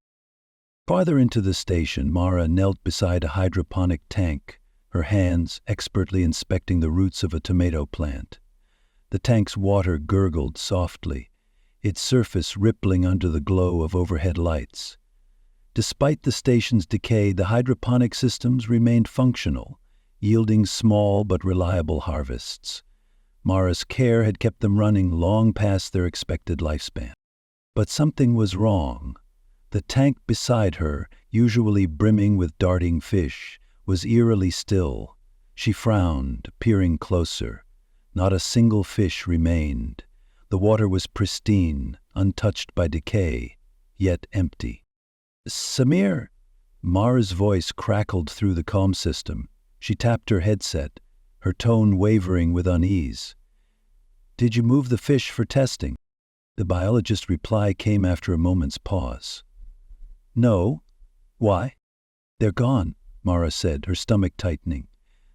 Farther into the station, Mara knelt beside a hydroponic tank, her hands expertly inspecting the roots of a tomato plant. The tank's water gurgled softly, its surface rippling under the glow of overhead lights. Despite the station's decay, the hydroponic systems remained functional, yielding small but reliable harvests. Mara's care had kept them running long past their expected lifespan. But something was wrong. The tank beside her, usually brimming with darting fish, was eerily still. She frowned, peering closer. Not a single fish remained. The water was pristine, untouched by decay, yet empty. Samir! Mara's voice crackled through the comm system. She tapped her headset, her tone wavering with unease. Did you move the fish for testing? The biologist's reply came after a moment's pause. No. Why? They're gone, Mara said, her stomach tightening.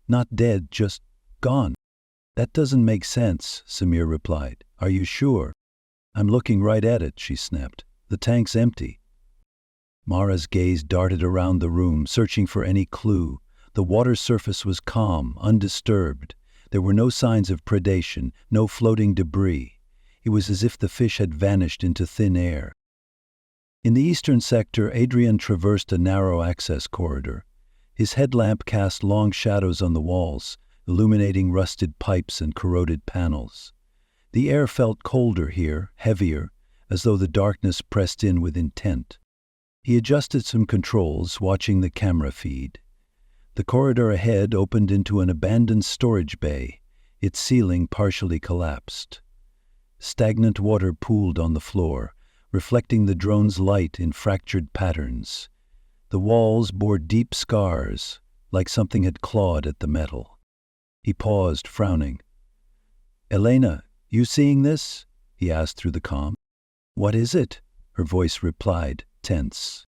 Not dead, just gone. That doesn't make sense, Samir replied. Are you sure? I'm looking right at it, she snapped. The tank's empty. Mara's gaze darted around the room, searching for any clue. The water surface was calm, undisturbed. There were no signs of predation, no floating debris. It was as if the fish had vanished into thin air. In the eastern sector, Adrian traversed a narrow access corridor. His headlamp cast long shadows on the walls, illuminating rusted pipes and corroded panels. The air felt colder here, heavier, as though the darkness pressed in with intent. He adjusted some controls, watching the camera feed. The corridor ahead opened into an abandoned storage bay, its ceiling partially collapsed. Stagnant water pooled on the floor, reflecting the drone's light in fractured patterns. The walls bore deep scars, like something had clawed at the metal. He paused, frowning. Elena, you seeing this? He asked through the comm. What is it? Her voice replied, tense.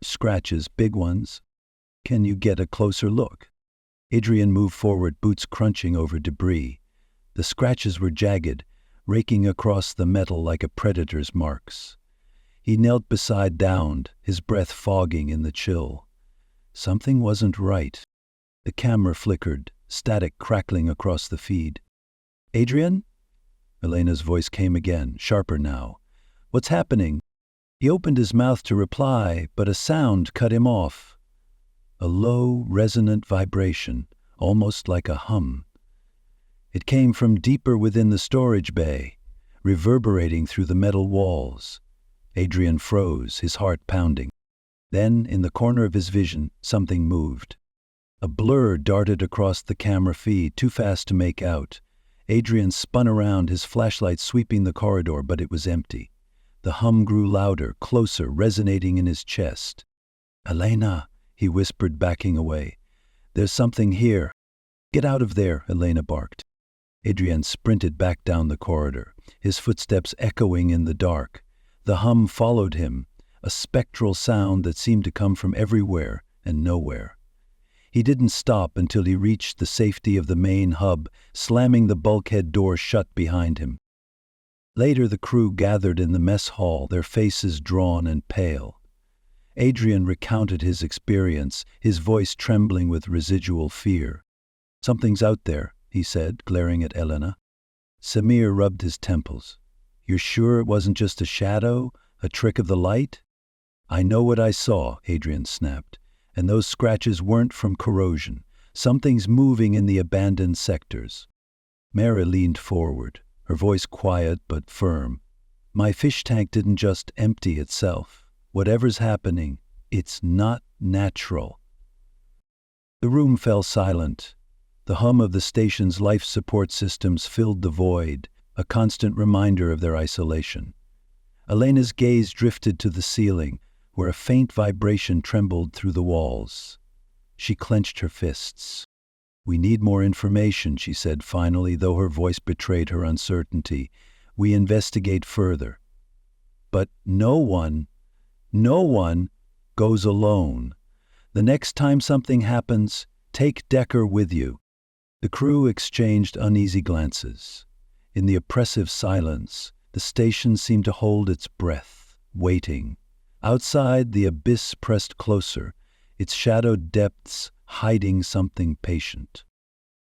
Scratches, big ones. Can you get a closer look? Adrian moved forward, boots crunching over debris. The scratches were jagged, raking across the metal like a predator's marks. He knelt beside Downed, his breath fogging in the chill. Something wasn't right. The camera flickered, static crackling across the feed. Adrian? Elena's voice came again, sharper now. What's happening? He opened his mouth to reply, but a sound cut him off. A low, resonant vibration, almost like a hum. It came from deeper within the storage bay, reverberating through the metal walls. Adrian froze, his heart pounding. Then, in the corner of his vision, something moved. A blur darted across the camera feed, too fast to make out. Adrian spun around, his flashlight sweeping the corridor, but it was empty. The hum grew louder, closer, resonating in his chest. Elena, he whispered, backing away. There's something here. Get out of there, Elena barked. Adrian sprinted back down the corridor, his footsteps echoing in the dark. The hum followed him, a spectral sound that seemed to come from everywhere and nowhere. He didn't stop until he reached the safety of the main hub, slamming the bulkhead door shut behind him. Later, the crew gathered in the mess hall, their faces drawn and pale. Adrian recounted his experience, his voice trembling with residual fear. "Something's out there," he said, glaring at Elena. Samir rubbed his temples. "You're sure it wasn't just a shadow, a trick of the light?" "I know what I saw," Adrian snapped. "And those scratches weren't from corrosion. Something's moving in the abandoned sectors." Mara leaned forward, her voice quiet but firm. "My fish tank didn't just empty itself. Whatever's happening, it's not natural." The room fell silent. The hum of the station's life support systems filled the void, a constant reminder of their isolation. Elena's gaze drifted to the ceiling, where a faint vibration trembled through the walls. She clenched her fists. "We need more information," she said finally, though her voice betrayed her uncertainty. "We investigate further." "But no one goes alone. The next time something happens, take Decker with you." The crew exchanged uneasy glances. In the oppressive silence, the station seemed to hold its breath, waiting. Outside, the abyss pressed closer, its shadowed depths hiding something patient.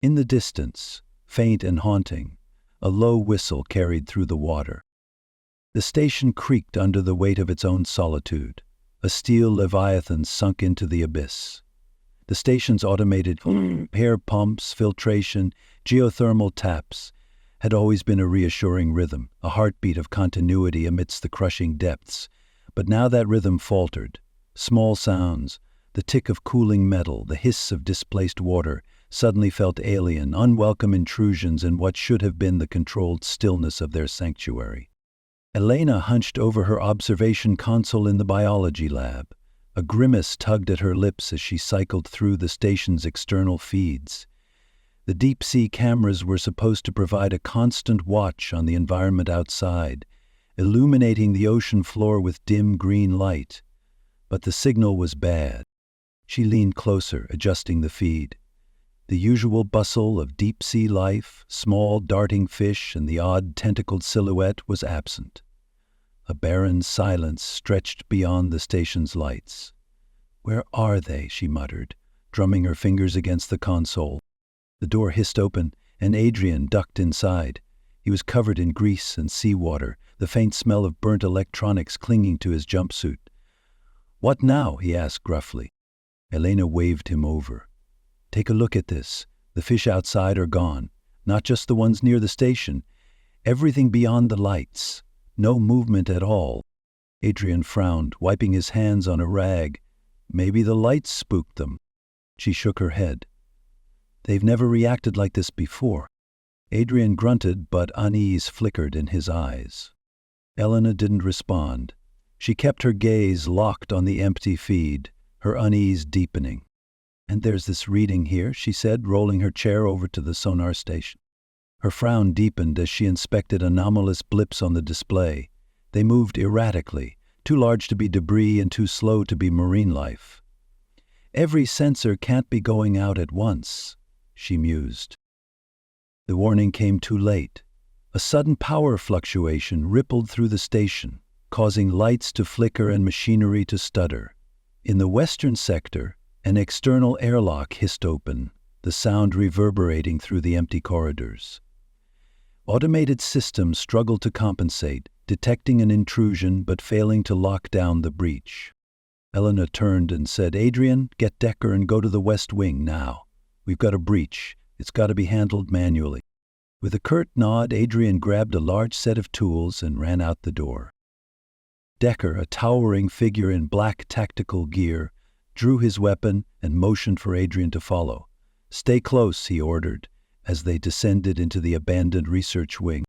In the distance, faint and haunting, a low whistle carried through the water. The station creaked under the weight of its own solitude. A steel leviathan sunk into the abyss. The station's automated air pumps, filtration, geothermal taps had always been a reassuring rhythm, a heartbeat of continuity amidst the crushing depths. But now that rhythm faltered. Small sounds, the tick of cooling metal, the hiss of displaced water, suddenly felt alien, unwelcome intrusions in what should have been the controlled stillness of their sanctuary. Elena hunched over her observation console in the biology lab. A grimace tugged at her lips as she cycled through the station's external feeds. The deep-sea cameras were supposed to provide a constant watch on the environment outside, illuminating the ocean floor with dim green light. But the signal was bad. She leaned closer, adjusting the feed. The usual bustle of deep-sea life, small darting fish and the odd tentacled silhouette was absent. A barren silence stretched beyond the station's lights. "Where are they?" she muttered, drumming her fingers against the console. The door hissed open, and Adrian ducked inside. He was covered in grease and seawater, the faint smell of burnt electronics clinging to his jumpsuit. "What now?" he asked gruffly. Elena waved him over. "Take a look at this. The fish outside are gone. Not just the ones near the station. Everything beyond the lights. No movement at all." Adrian frowned, wiping his hands on a rag. "Maybe the lights spooked them." She shook her head. "They've never reacted like this before." Adrian grunted, but unease flickered in his eyes. Elena didn't respond. She kept her gaze locked on the empty feed, her unease deepening. "And there's this reading here," she said, rolling her chair over to the sonar station. Her frown deepened as she inspected anomalous blips on the display. They moved erratically, too large to be debris and too slow to be marine life. "Every sensor can't be going out at once," she mused. The warning came too late. A sudden power fluctuation rippled through the station, causing lights to flicker and machinery to stutter. In the western sector, an external airlock hissed open, the sound reverberating through the empty corridors. Automated systems struggled to compensate, detecting an intrusion but failing to lock down the breach. Elena turned and said, "Adrian, get Decker and go to the West Wing now. We've got a breach. It's got to be handled manually." With a curt nod, Adrian grabbed a large set of tools and ran out the door. Decker, a towering figure in black tactical gear, drew his weapon and motioned for Adrian to follow. "Stay close," he ordered, as they descended into the abandoned research wing.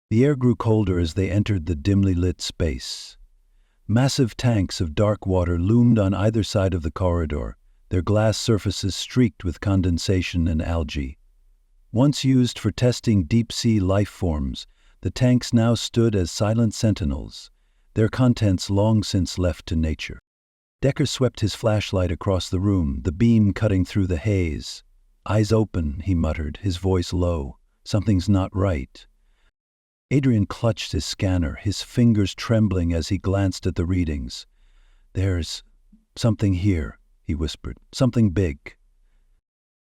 The air grew colder as they entered the dimly lit space. Massive tanks of dark water loomed on either side of the corridor, their glass surfaces streaked with condensation and algae. Once used for testing deep-sea life forms, the tanks now stood as silent sentinels, their contents long since left to nature. Decker swept his flashlight across the room, the beam cutting through the haze. "Eyes open," he muttered, his voice low. "Something's not right." Adrian clutched his scanner, his fingers trembling as he glanced at the readings. "There's something here," he whispered. "Something big."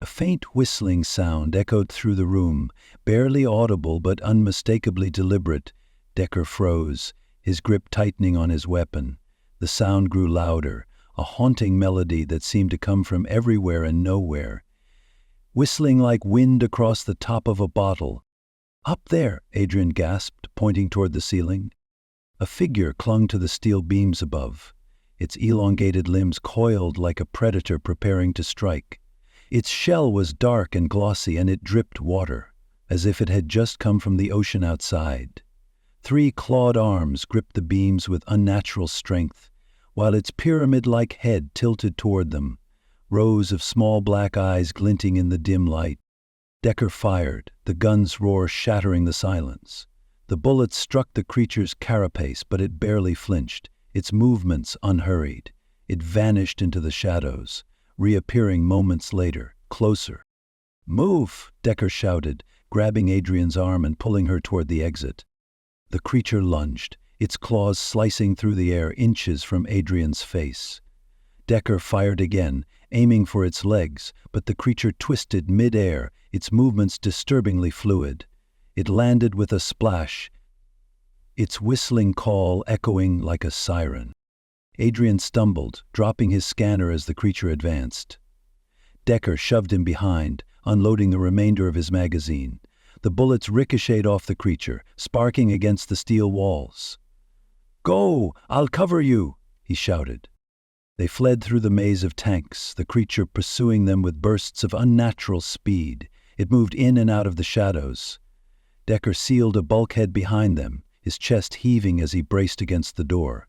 A faint whistling sound echoed through the room, barely audible but unmistakably deliberate. Decker froze, his grip tightening on his weapon. The sound grew louder, a haunting melody that seemed to come from everywhere and nowhere. Whistling like wind across the top of a bottle. "Up there," Adrian gasped, pointing toward the ceiling. A figure clung to the steel beams above, its elongated limbs coiled like a predator preparing to strike. Its shell was dark and glossy, and it dripped water, as if it had just come from the ocean outside. 3 clawed arms gripped the beams with unnatural strength, while its pyramid-like head tilted toward them, rows of small black eyes glinting in the dim light. Decker fired, the gun's roar shattering the silence. The bullets struck the creature's carapace, but it barely flinched, its movements unhurried. It vanished into the shadows, reappearing moments later, closer. "Move!" Decker shouted, grabbing Adrian's arm and pulling her toward the exit. The creature lunged, its claws slicing through the air inches from Adrian's face. Decker fired again, aiming for its legs, but the creature twisted mid-air, its movements disturbingly fluid. It landed with a splash, its whistling call echoing like a siren. Adrian stumbled, dropping his scanner as the creature advanced. Decker shoved him behind, unloading the remainder of his magazine. The bullets ricocheted off the creature, sparking against the steel walls. "Go! I'll cover you!" he shouted. They fled through the maze of tanks, the creature pursuing them with bursts of unnatural speed. It moved in and out of the shadows. Decker sealed a bulkhead behind them, his chest heaving as he braced against the door.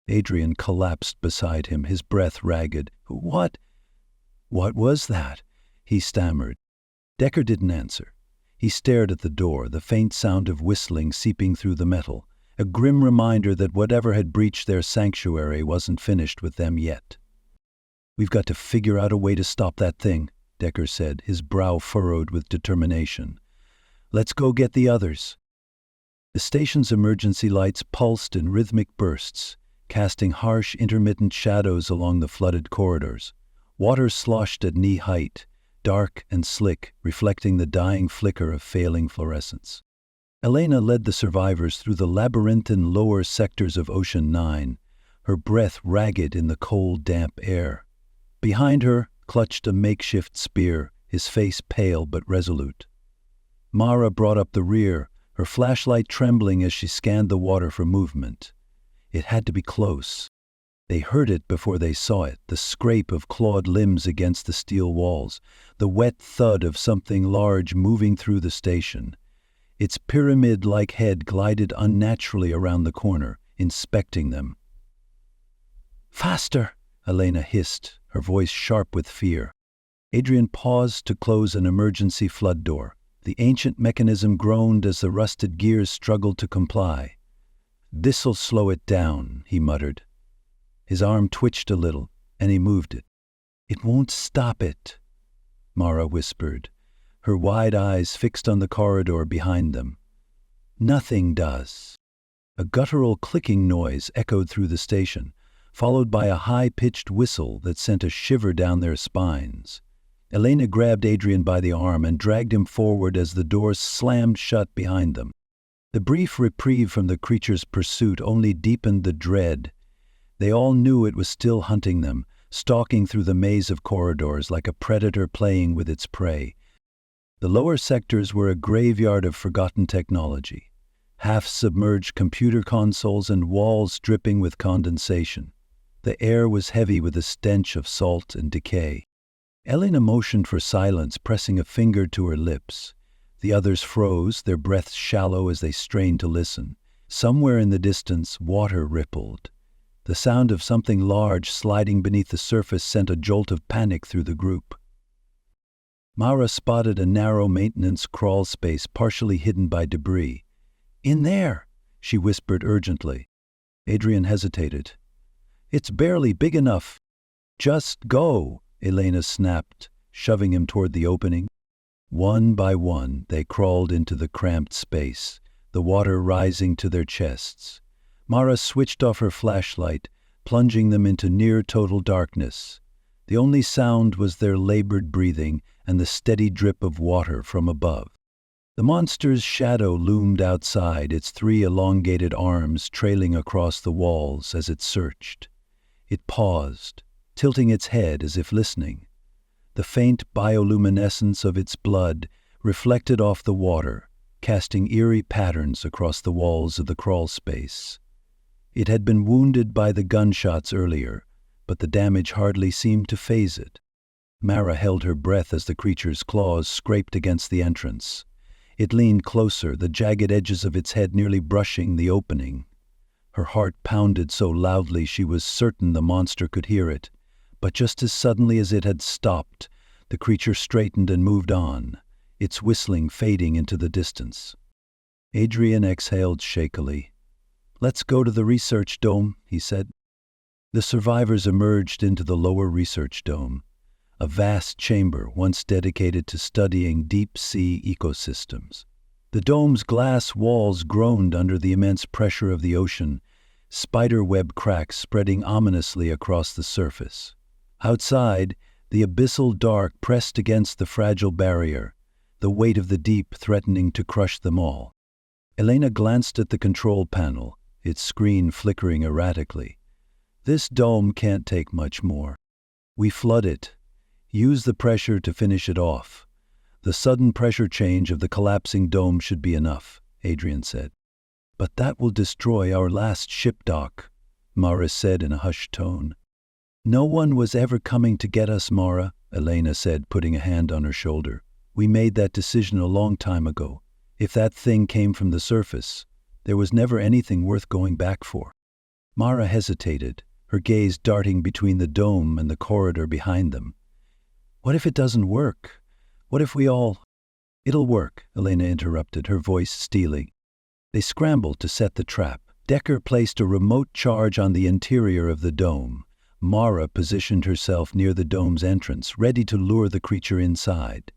Adrian collapsed beside him, his breath ragged. What was that?" he stammered. Decker didn't answer. He stared at the door, the faint sound of whistling seeping through the metal, a grim reminder that whatever had breached their sanctuary wasn't finished with them yet. "We've got to figure out a way to stop that thing," Decker said, his brow furrowed with determination. "Let's go get the others." The station's emergency lights pulsed in rhythmic bursts, casting harsh, intermittent shadows along the flooded corridors. Water sloshed at knee-height, dark and slick, reflecting the dying flicker of failing fluorescence. Elena led the survivors through the labyrinthine lower sectors of Ocean 9, her breath ragged in the cold, damp air. Behind her clutched a makeshift spear, his face pale but resolute. Mara brought up the rear, her flashlight trembling as she scanned the water for movement. It had to be close. They heard it before they saw it, the scrape of clawed limbs against the steel walls, the wet thud of something large moving through the station. Its pyramid-like head glided unnaturally around the corner, inspecting them. "Faster!" Elena hissed, her voice sharp with fear. Adrian paused to close an emergency flood door. The ancient mechanism groaned as the rusted gears struggled to comply. "This'll slow it down," he muttered. His arm twitched a little, and he moved it. "It won't stop it," Mara whispered, her wide eyes fixed on the corridor behind them. "Nothing does." A guttural clicking noise echoed through the station, followed by a high-pitched whistle that sent a shiver down their spines. Elena grabbed Adrian by the arm and dragged him forward as the doors slammed shut behind them. The brief reprieve from the creature's pursuit only deepened the dread. They all knew it was still hunting them, stalking through the maze of corridors like a predator playing with its prey. The lower sectors were a graveyard of forgotten technology, half-submerged computer consoles and walls dripping with condensation. The air was heavy with the stench of salt and decay. Elena motioned for silence, pressing a finger to her lips. The others froze, their breaths shallow as they strained to listen. Somewhere in the distance, water rippled. The sound of something large sliding beneath the surface sent a jolt of panic through the group. Mara spotted a narrow maintenance crawl space partially hidden by debris. "In there!" she whispered urgently. Adrian hesitated. It's barely big enough. Just go, Elena snapped, shoving him toward the opening. One by one, they crawled into the cramped space, the water rising to their chests. Mara switched off her flashlight, plunging them into near-total darkness. The only sound was their labored breathing and the steady drip of water from above. The monster's shadow loomed outside, its 3 elongated arms trailing across the walls as it searched. It paused, tilting its head as if listening. The faint bioluminescence of its blood reflected off the water, casting eerie patterns across the walls of the crawl space. It had been wounded by the gunshots earlier, but the damage hardly seemed to faze it. Mara held her breath as the creature's claws scraped against the entrance. It leaned closer, the jagged edges of its head nearly brushing the opening. Her heart pounded so loudly she was certain the monster could hear it, but just as suddenly as it had stopped, the creature straightened and moved on, its whistling fading into the distance. Adrian exhaled shakily. "Let's go to the research dome," he said. The survivors emerged into the lower research dome, a vast chamber once dedicated to studying deep-sea ecosystems. The dome's glass walls groaned under the immense pressure of the ocean, spider-web cracks spreading ominously across the surface. Outside, the abyssal dark pressed against the fragile barrier, the weight of the deep threatening to crush them all. Elena glanced at the control panel, its screen flickering erratically. "This dome can't take much more. We flood it. Use the pressure to finish it off. The sudden pressure change of the collapsing dome should be enough," Adrian said. "But that will destroy our last ship dock," Mara said in a hushed tone. "No one was ever coming to get us, Mara," Elena said, putting a hand on her shoulder. "We made that decision a long time ago. If that thing came from the surface, there was never anything worth going back for." Mara hesitated, her gaze darting between the dome and the corridor behind them. "What if it doesn't work? What if we all—" "It'll work," Elena interrupted, her voice steely. They scrambled to set the trap. Decker placed a remote charge on the interior of the dome. Mara positioned herself near the dome's entrance, ready to lure the creature inside.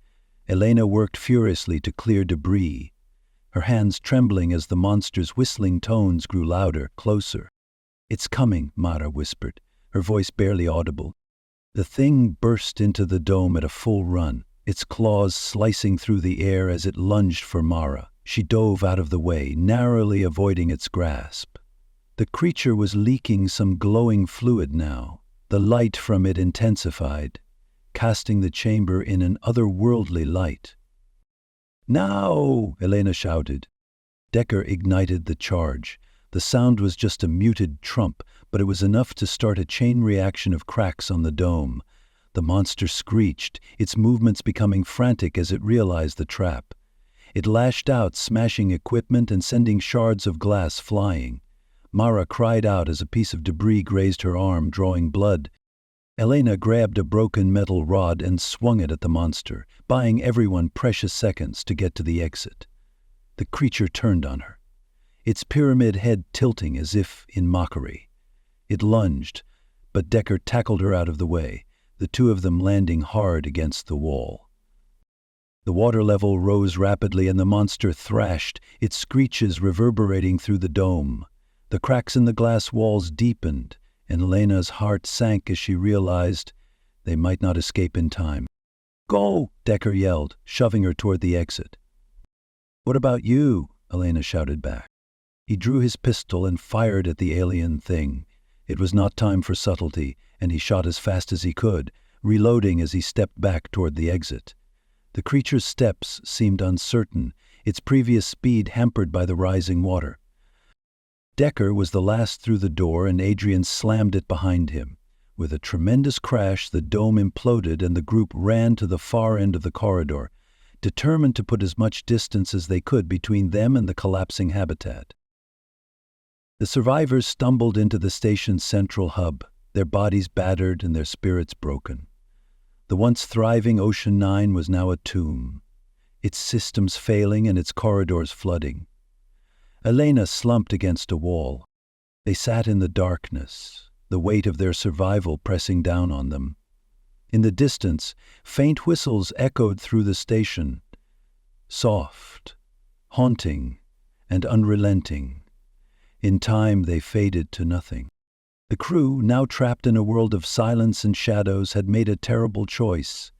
Elena worked furiously to clear debris, her hands trembling as the monster's whistling tones grew louder, closer. "It's coming," Mara whispered, her voice barely audible. The thing burst into the dome at a full run, its claws slicing through the air as it lunged for Mara. She dove out of the way, narrowly avoiding its grasp. The creature was leaking some glowing fluid now. The light from it intensified, casting the chamber in an otherworldly light. "Now!" Elena shouted. Decker ignited the charge. The sound was just a muted trump, but it was enough to start a chain reaction of cracks on the dome. The monster screeched, its movements becoming frantic as it realized the trap. It lashed out, smashing equipment and sending shards of glass flying. Mara cried out as a piece of debris grazed her arm, drawing blood. Elena grabbed a broken metal rod and swung it at the monster, buying everyone precious seconds to get to the exit. The creature turned on her, its pyramid head tilting as if in mockery. It lunged, but Decker tackled her out of the way, the two of them landing hard against the wall. The water level rose rapidly and the monster thrashed, its screeches reverberating through the dome. The cracks in the glass walls deepened, and Elena's heart sank as she realized they might not escape in time. "Go!" Decker yelled, shoving her toward the exit. "What about you?" Elena shouted back. He drew his pistol and fired at the alien thing. It was not time for subtlety, and he shot as fast as he could, reloading as he stepped back toward the exit. The creature's steps seemed uncertain, its previous speed hampered by the rising water. Decker was the last through the door, and Adrian slammed it behind him. With a tremendous crash, the dome imploded and the group ran to the far end of the corridor, determined to put as much distance as they could between them and the collapsing habitat. The survivors stumbled into the station's central hub, their bodies battered and their spirits broken. The once thriving Ocean 9 was now a tomb, its systems failing and its corridors flooding. Elena slumped against a wall. They sat in the darkness, the weight of their survival pressing down on them. In the distance, faint whistles echoed through the station, soft, haunting, and unrelenting. In time, they faded to nothing. The crew, now trapped in a world of silence and shadows, had made a terrible choice.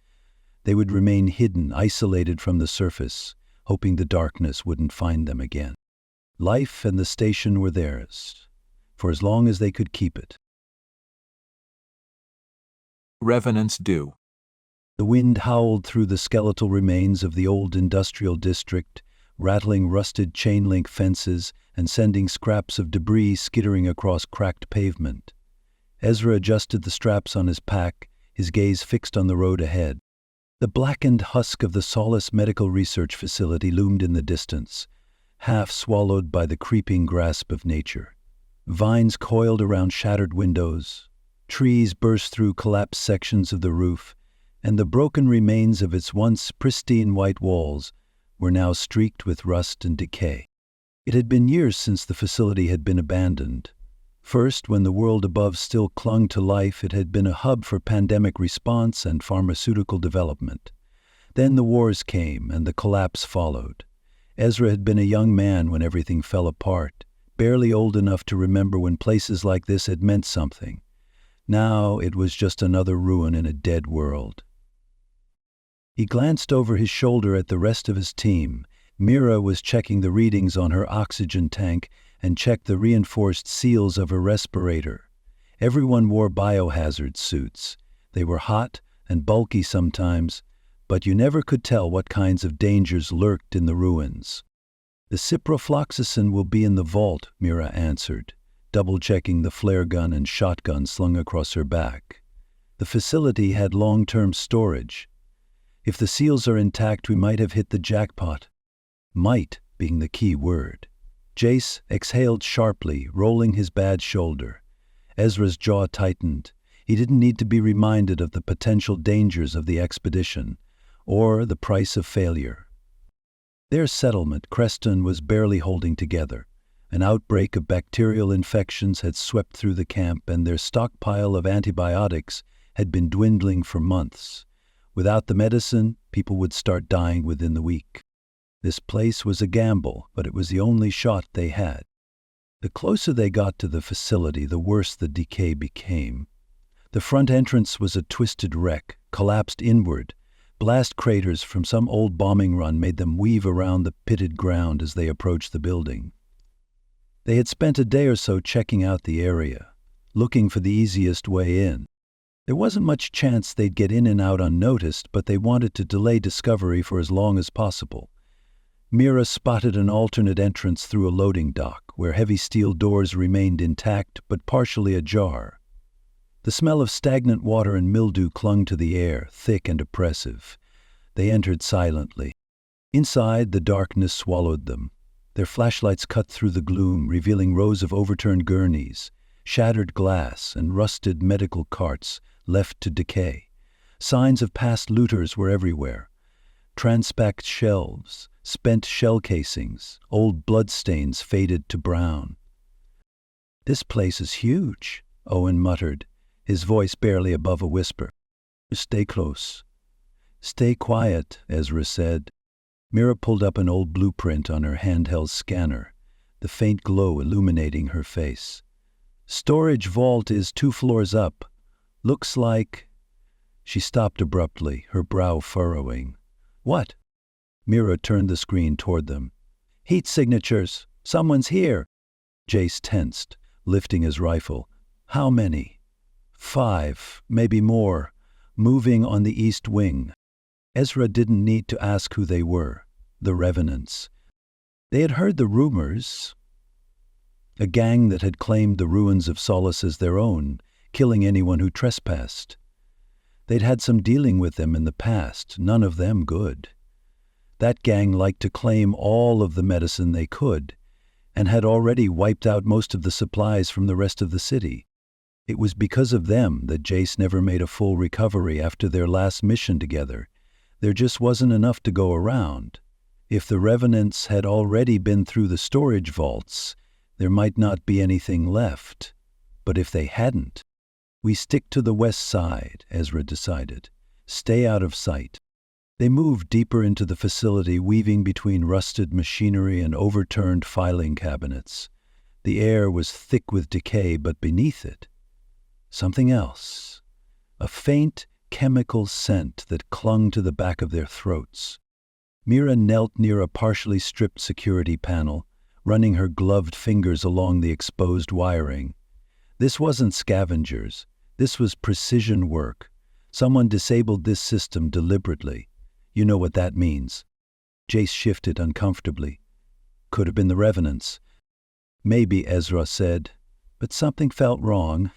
They would remain hidden, isolated from the surface, hoping the darkness wouldn't find them again. Life and the station were theirs, for as long as they could keep it. Revenants do. The wind howled through the skeletal remains of the old industrial district, rattling rusted chain-link fences and sending scraps of debris skittering across cracked pavement. Ezra adjusted the straps on his pack, his gaze fixed on the road ahead. The blackened husk of the Solace Medical Research Facility loomed in the distance, half swallowed by the creeping grasp of nature. Vines coiled around shattered windows, trees burst through collapsed sections of the roof, and the broken remains of its once pristine white walls were now streaked with rust and decay. It had been years since the facility had been abandoned. First, when the world above still clung to life, it had been a hub for pandemic response and pharmaceutical development. Then the wars came, and the collapse followed. Ezra had been a young man when everything fell apart, barely old enough to remember when places like this had meant something. Now it was just another ruin in a dead world. He glanced over his shoulder at the rest of his team. Mira was checking the readings on her oxygen tank and checked the reinforced seals of her respirator. Everyone wore biohazard suits. They were hot and bulky sometimes, but you never could tell what kinds of dangers lurked in the ruins. "The ciprofloxacin will be in the vault," Mira answered, double-checking the flare gun and shotgun slung across her back. The facility had long-term storage. If the seals are intact, we might have hit the jackpot. Might being the key word. Jace exhaled sharply, rolling his bad shoulder. Ezra's jaw tightened. He didn't need to be reminded of the potential dangers of the expedition, or the price of failure. Their settlement, Creston, was barely holding together. An outbreak of bacterial infections had swept through the camp, and their stockpile of antibiotics had been dwindling for months. Without the medicine, people would start dying within the week. This place was a gamble, but it was the only shot they had. The closer they got to the facility, the worse the decay became. The front entrance was a twisted wreck, collapsed inward. Blast craters from some old bombing run made them weave around the pitted ground as they approached the building. They had spent a day or so checking out the area, looking for the easiest way in. There wasn't much chance they'd get in and out unnoticed, but they wanted to delay discovery for as long as possible. Mira spotted an alternate entrance through a loading dock, where heavy steel doors remained intact but partially ajar. The smell of stagnant water and mildew clung to the air, thick and oppressive. They entered silently. Inside, the darkness swallowed them. Their flashlights cut through the gloom, revealing rows of overturned gurneys, shattered glass, and rusted medical carts left to decay. Signs of past looters were everywhere. Transpacked shelves, spent shell casings, old bloodstains faded to brown. "This place is huge," Owen muttered, his voice barely above a whisper. "Stay close." "Stay quiet," Ezra said. Mira pulled up an old blueprint on her handheld scanner, the faint glow illuminating her face. "Storage vault is 2 floors up. Looks like—" She stopped abruptly, her brow furrowing. "What?" Mira turned the screen toward them. "Heat signatures! Someone's here!" Jace tensed, lifting his rifle. "How many?" 5, maybe more, moving on the east wing. Ezra didn't need to ask who they were. The Revenants. They had heard the rumors. A gang that had claimed the ruins of Solace as their own, killing anyone who trespassed. They'd had some dealing with them in the past, none of them good. That gang liked to claim all of the medicine they could, and had already wiped out most of the supplies from the rest of the city. It was because of them that Jace never made a full recovery after their last mission together. There just wasn't enough to go around. If the Revenants had already been through the storage vaults, There might not be anything left. But if they hadn't? We stick to the west side, Ezra decided. Stay out of sight. They moved deeper into the facility, weaving between rusted machinery and overturned filing cabinets. The air was thick with decay, but beneath it, something else. A faint chemical scent that clung to the back of their throats. Mira knelt near a partially stripped security panel, running her gloved fingers along the exposed wiring. This wasn't scavengers. This was precision work. Someone disabled this system deliberately. You know what that means. Jace shifted uncomfortably. Could have been the Revenants. Maybe, Ezra said, but something felt wrong.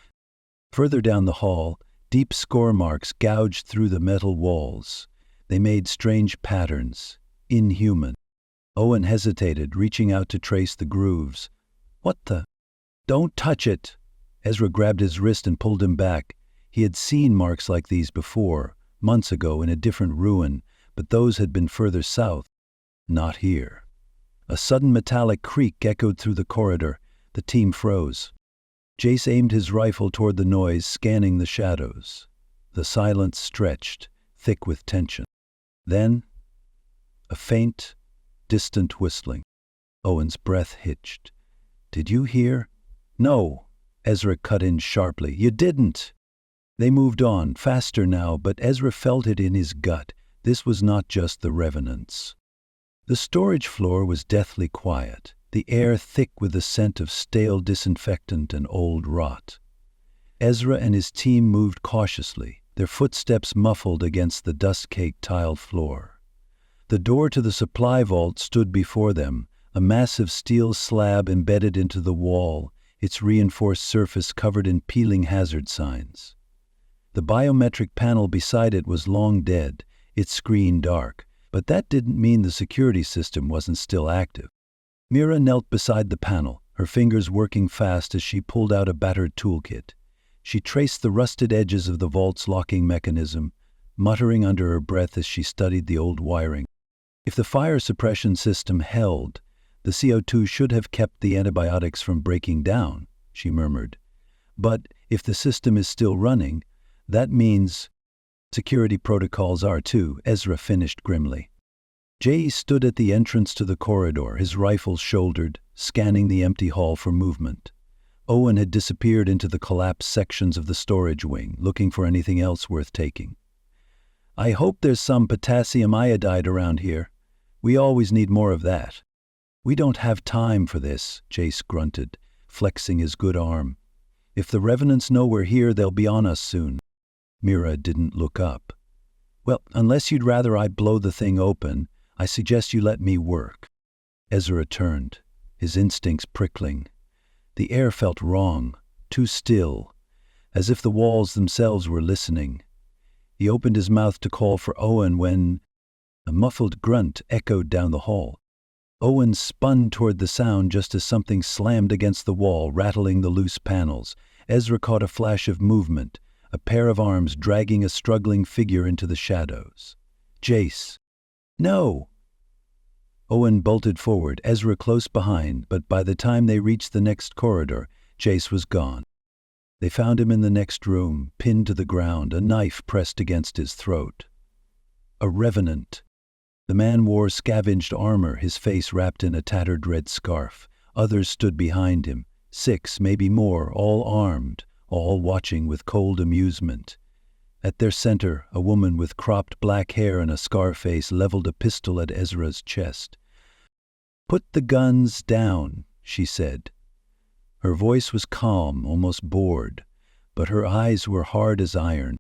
Further down the hall, deep score marks gouged through the metal walls. They made strange patterns, inhuman. Owen hesitated, reaching out to trace the grooves. What the? Don't touch it! Ezra grabbed his wrist and pulled him back. He had seen marks like these before, months ago in a different ruin, but those had been further south. Not here. A sudden metallic creak echoed through the corridor. The team froze. Jace aimed his rifle toward the noise, scanning the shadows. The silence stretched, thick with tension. Then, a faint, distant whistling. Owen's breath hitched. Did you hear? No, Ezra cut in sharply. You didn't. They moved on, faster now, but Ezra felt it in his gut. This was not just the Revenants. The storage floor was deathly quiet, the air thick with the scent of stale disinfectant and old rot. Ezra and his team moved cautiously, their footsteps muffled against the dust-caked tiled floor. The door to the supply vault stood before them, a massive steel slab embedded into the wall, its reinforced surface covered in peeling hazard signs. The biometric panel beside it was long dead, its screen dark, but that didn't mean the security system wasn't still active. Mira knelt beside the panel, her fingers working fast as she pulled out a battered toolkit. She traced the rusted edges of the vault's locking mechanism, muttering under her breath as she studied the old wiring. If the fire suppression system held, the CO2 should have kept the antibiotics from breaking down, she murmured. But if the system is still running, that means security protocols are too, Ezra finished grimly. Jay stood at the entrance to the corridor, his rifle shouldered, scanning the empty hall for movement. Owen had disappeared into the collapsed sections of the storage wing, looking for anything else worth taking. I hope there's some potassium iodide around here. We always need more of that. We don't have time for this, Jace grunted, flexing his good arm. If the Revenants know we're here, they'll be on us soon. Mira didn't look up. Well, unless you'd rather I blow the thing open, I suggest you let me work. Ezra turned, his instincts prickling. The air felt wrong, too still, as if the walls themselves were listening. He opened his mouth to call for Owen when a muffled grunt echoed down the hall. Owen spun toward the sound just as something slammed against the wall, rattling the loose panels. Ezra caught a flash of movement, a pair of arms dragging a struggling figure into the shadows. Jace. No! Owen bolted forward, Ezra close behind, but by the time they reached the next corridor, Jace was gone. They found him in the next room, pinned to the ground, a knife pressed against his throat. A Revenant. The man wore scavenged armor, his face wrapped in a tattered red scarf. Others stood behind him, 6, maybe more, all armed, all watching with cold amusement. At their center, a woman with cropped black hair and a scar face leveled a pistol at Ezra's chest. "Put the guns down," she said. Her voice was calm, almost bored, but her eyes were hard as iron.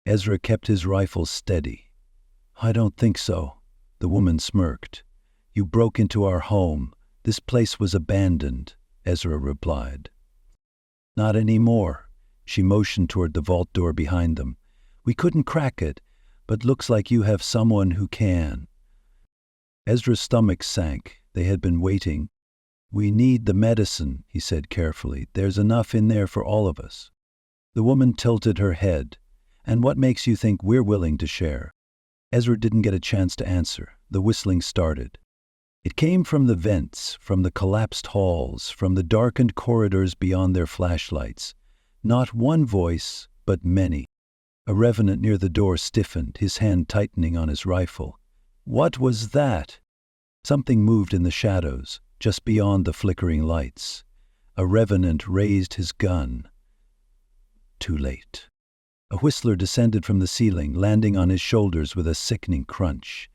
Ezra kept his rifle steady. "I don't think so," the woman smirked. "You broke into our home. This place was abandoned," Ezra replied. "Not anymore." She motioned toward the vault door behind them. "We couldn't crack it, but looks like you have someone who can." Ezra's stomach sank. They had been waiting. "We need the medicine," he said carefully. "There's enough in there for all of us." The woman tilted her head. "And what makes you think we're willing to share?" Ezra didn't get a chance to answer. The whistling started. It came from the vents, from the collapsed halls, from the darkened corridors beyond their flashlights. Not one voice, but many. A revenant near the door stiffened, his hand tightening on his rifle. What was that? Something moved in the shadows, just beyond the flickering lights. A revenant raised his gun. Too late. A whistler descended from the ceiling, landing on his shoulders with a sickening crunch.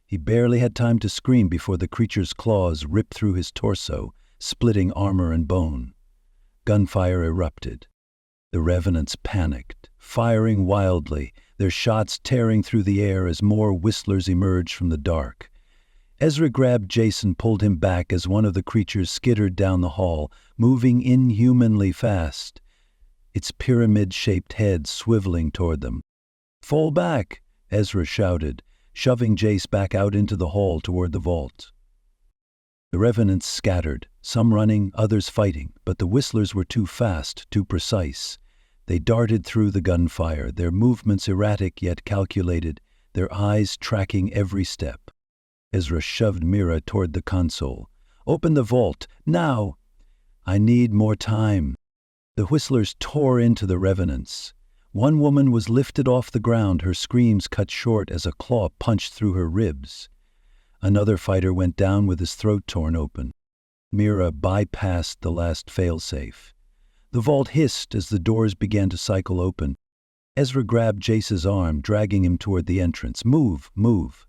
He barely had time to scream before the creature's claws ripped through his torso, splitting armor and bone. Gunfire erupted. The revenants panicked, firing wildly, their shots tearing through the air as more whistlers emerged from the dark. Ezra grabbed Jason, pulled him back as one of the creatures skittered down the hall, moving inhumanly fast, its pyramid-shaped head swiveling toward them. "Fall back!" Ezra shouted, shoving Jace back out into the hall toward the vault. The revenants scattered, some running, others fighting, but the whistlers were too fast, too precise. They darted through the gunfire, their movements erratic yet calculated, their eyes tracking every step. Ezra shoved Mira toward the console. "Open the vault, now!" "I need more time." The whistlers tore into the revenants. One woman was lifted off the ground, her screams cut short as a claw punched through her ribs. Another fighter went down with his throat torn open. Mira bypassed the last failsafe. The vault hissed as the doors began to cycle open. Ezra grabbed Jace's arm, dragging him toward the entrance. "Move, move."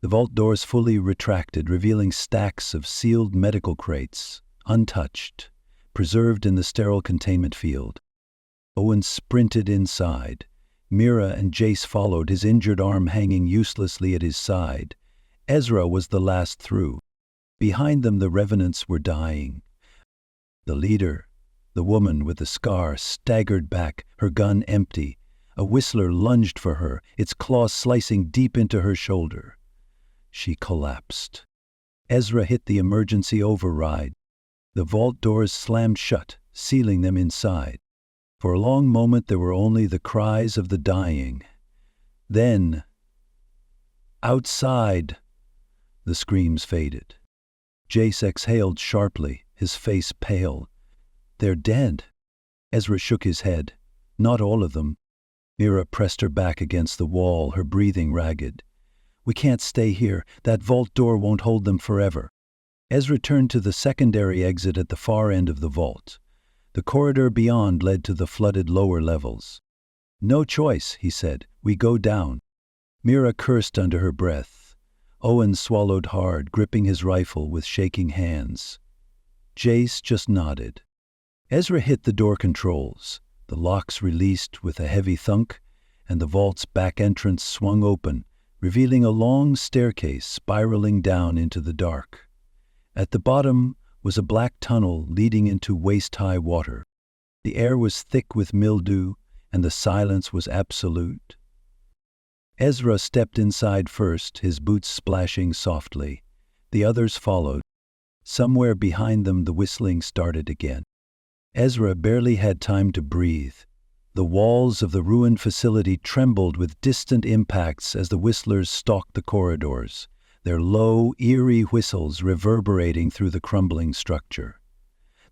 The vault doors fully retracted, revealing stacks of sealed medical crates, untouched, preserved in the sterile containment field. Owen sprinted inside. Mira and Jace followed, his injured arm hanging uselessly at his side. Ezra was the last through. Behind them the revenants were dying. The leader, the woman with the scar, staggered back, her gun empty. A whistler lunged for her, its claws slicing deep into her shoulder. She collapsed. Ezra hit the emergency override. The vault doors slammed shut, sealing them inside. For a long moment there were only the cries of the dying. Then, outside, the screams faded. Jace exhaled sharply, his face pale. "They're dead." Ezra shook his head. "Not all of them." Mira pressed her back against the wall, her breathing ragged. "We can't stay here. That vault door won't hold them forever." Ezra turned to the secondary exit at the far end of the vault. The corridor beyond led to the flooded lower levels. "No choice," he said. "We go down." Mira cursed under her breath. Owen swallowed hard, gripping his rifle with shaking hands. Jace just nodded. Ezra hit the door controls. The locks released with a heavy thunk, and the vault's back entrance swung open, revealing a long staircase spiraling down into the dark. At the bottom was a black tunnel leading into waist-high water. The air was thick with mildew, and the silence was absolute. Ezra stepped inside first, his boots splashing softly. The others followed. Somewhere behind them the whistling started again. Ezra barely had time to breathe. The walls of the ruined facility trembled with distant impacts as the whistlers stalked the corridors, their low, eerie whistles reverberating through the crumbling structure.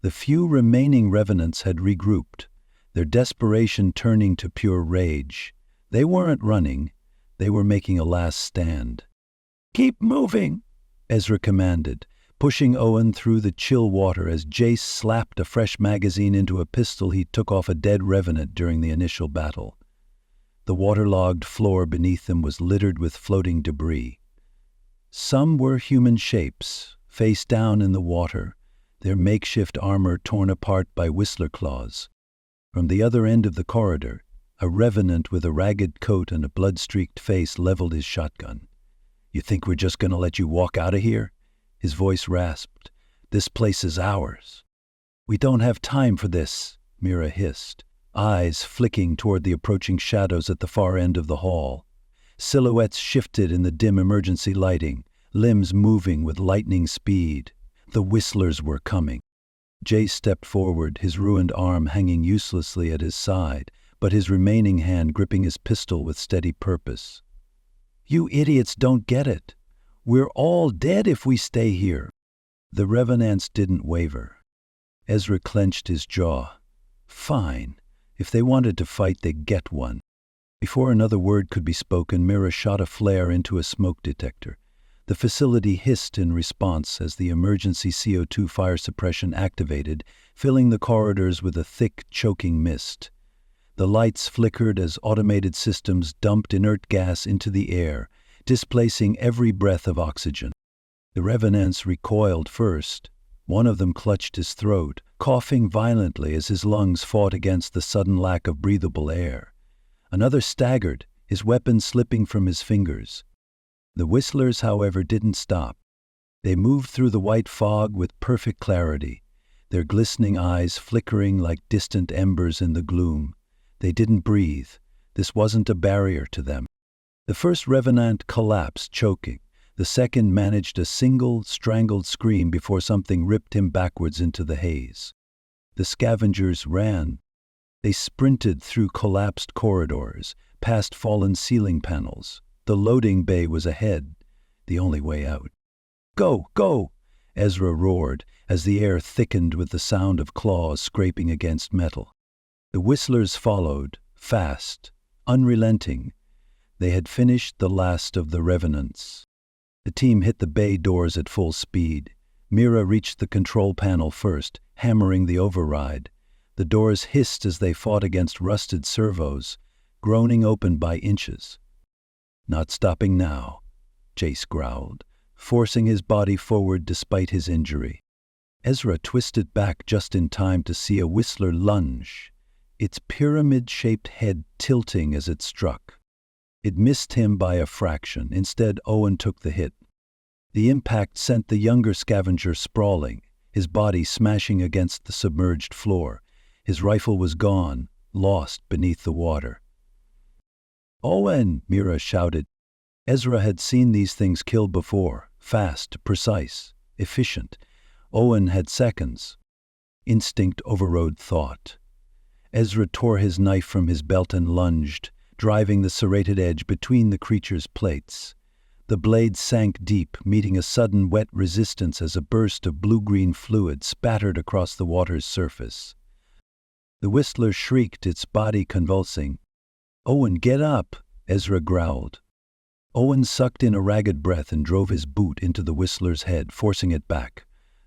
The few remaining revenants had regrouped, their desperation turning to pure rage. They weren't running, they were making a last stand. "Keep moving," Ezra commanded, pushing Owen through the chill water as Jace slapped a fresh magazine into a pistol he took off a dead revenant during the initial battle. The waterlogged floor beneath them was littered with floating debris. Some were human shapes, face down in the water, their makeshift armor torn apart by whistler claws. From the other end of the corridor, a revenant with a ragged coat and a blood-streaked face leveled his shotgun. "You think we're just going to let you walk out of here?" His voice rasped. "This place is ours." "We don't have time for this," Mira hissed, eyes flicking toward the approaching shadows at the far end of the hall. Silhouettes shifted in the dim emergency lighting, limbs moving with lightning speed. The whistlers were coming. Jace stepped forward, his ruined arm hanging uselessly at his side, but his remaining hand gripping his pistol with steady purpose. "You idiots don't get it. We're all dead if we stay here. The revenants didn't waver. Ezra clenched his jaw. Fine. If they wanted to fight, they'd get one. Before another word could be spoken, Mira shot a flare into a smoke detector. The facility hissed in response as the emergency CO2 fire suppression activated, filling the corridors with a thick, choking mist. The lights flickered as automated systems dumped inert gas into the air, displacing every breath of oxygen. The revenants recoiled first. One of them clutched his throat, coughing violently as his lungs fought against the sudden lack of breathable air. Another staggered, his weapon slipping from his fingers. The whistlers, however, didn't stop. They moved through the white fog with perfect clarity, their glistening eyes flickering like distant embers in the gloom. They didn't breathe. This wasn't a barrier to them. The first revenant collapsed, choking. The second managed a single, strangled scream before something ripped him backwards into the haze. The scavengers ran. They sprinted through collapsed corridors, past fallen ceiling panels. The loading bay was ahead, the only way out. Go, go! Ezra roared as the air thickened with the sound of claws scraping against metal. The whistlers followed, fast, unrelenting. They had finished the last of the revenants. The team hit the bay doors at full speed. Mira reached the control panel first, hammering the override. The doors hissed as they fought against rusted servos, groaning open by inches. Not stopping now, Jace growled, forcing his body forward despite his injury. Ezra twisted back just in time to see a whistler lunge, its pyramid-shaped head tilting as it struck. It missed him by a fraction. Instead, Owen took the hit. The impact sent the younger scavenger sprawling, his body smashing against the submerged floor. His rifle was gone, lost beneath the water. "Owen!" Mira shouted. Ezra had seen these things kill before, fast, precise, efficient. Owen had seconds. Instinct overrode thought. Ezra tore his knife from his belt and lunged, driving the serrated edge between the creature's plates. The blade sank deep, meeting a sudden wet resistance as a burst of blue-green fluid spattered across the water's surface. The whistler shrieked, its body convulsing. "Owen, get up!" Ezra growled. Owen sucked in a ragged breath and drove his boot into the whistler's head, forcing it back.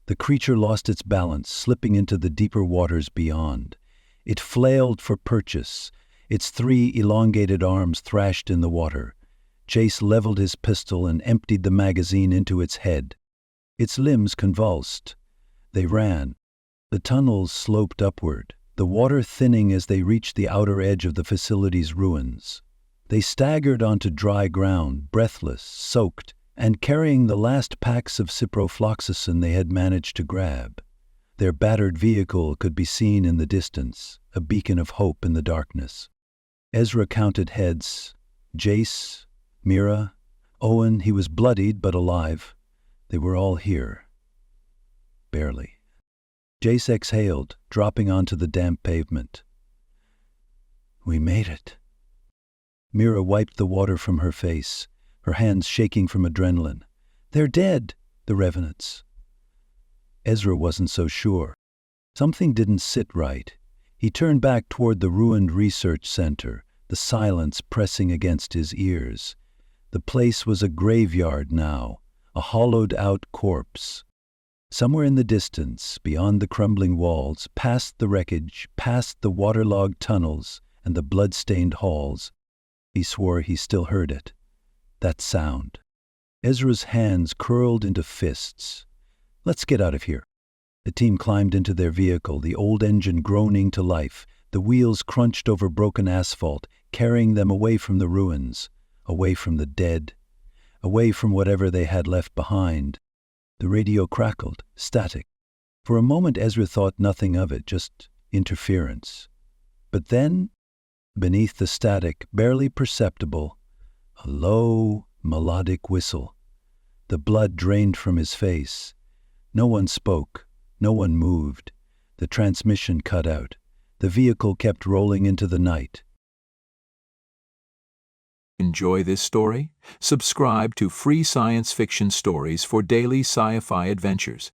The creature lost its balance, slipping into the deeper waters beyond. It flailed for purchase. Its three elongated arms thrashed in the water. Jace leveled his pistol and emptied the magazine into its head. Its limbs convulsed. They ran. The tunnels sloped upward, the water thinning as they reached the outer edge of the facility's ruins. They staggered onto dry ground, breathless, soaked, and carrying the last packs of ciprofloxacin they had managed to grab. Their battered vehicle could be seen in the distance, a beacon of hope in the darkness. Ezra counted heads. Jace, Mira, Owen. He was bloodied but alive. They were all here. Barely. Jace exhaled, dropping onto the damp pavement. "We made it." Mira wiped the water from her face, her hands shaking from adrenaline. "They're dead, the revenants." Ezra wasn't so sure. Something didn't sit right. He turned back toward the ruined research center, the silence pressing against his ears. The place was a graveyard now, a hollowed-out corpse. Somewhere in the distance, beyond the crumbling walls, past the wreckage, past the waterlogged tunnels and the blood-stained halls, he swore he still heard it. That sound. Ezra's hands curled into fists. "Let's get out of here." The team climbed into their vehicle, the old engine groaning to life. The wheels crunched over broken asphalt, carrying them away from the ruins, away from the dead, away from whatever they had left behind. The radio crackled, static. For a moment Ezra thought nothing of it, just interference. But then, beneath the static, barely perceptible, a low, melodic whistle. The blood drained from his face. No one spoke. No one moved. The transmission cut out. The vehicle kept rolling into the night. Enjoy this story? Subscribe to Free Science Fiction Stories for daily sci-fi adventures.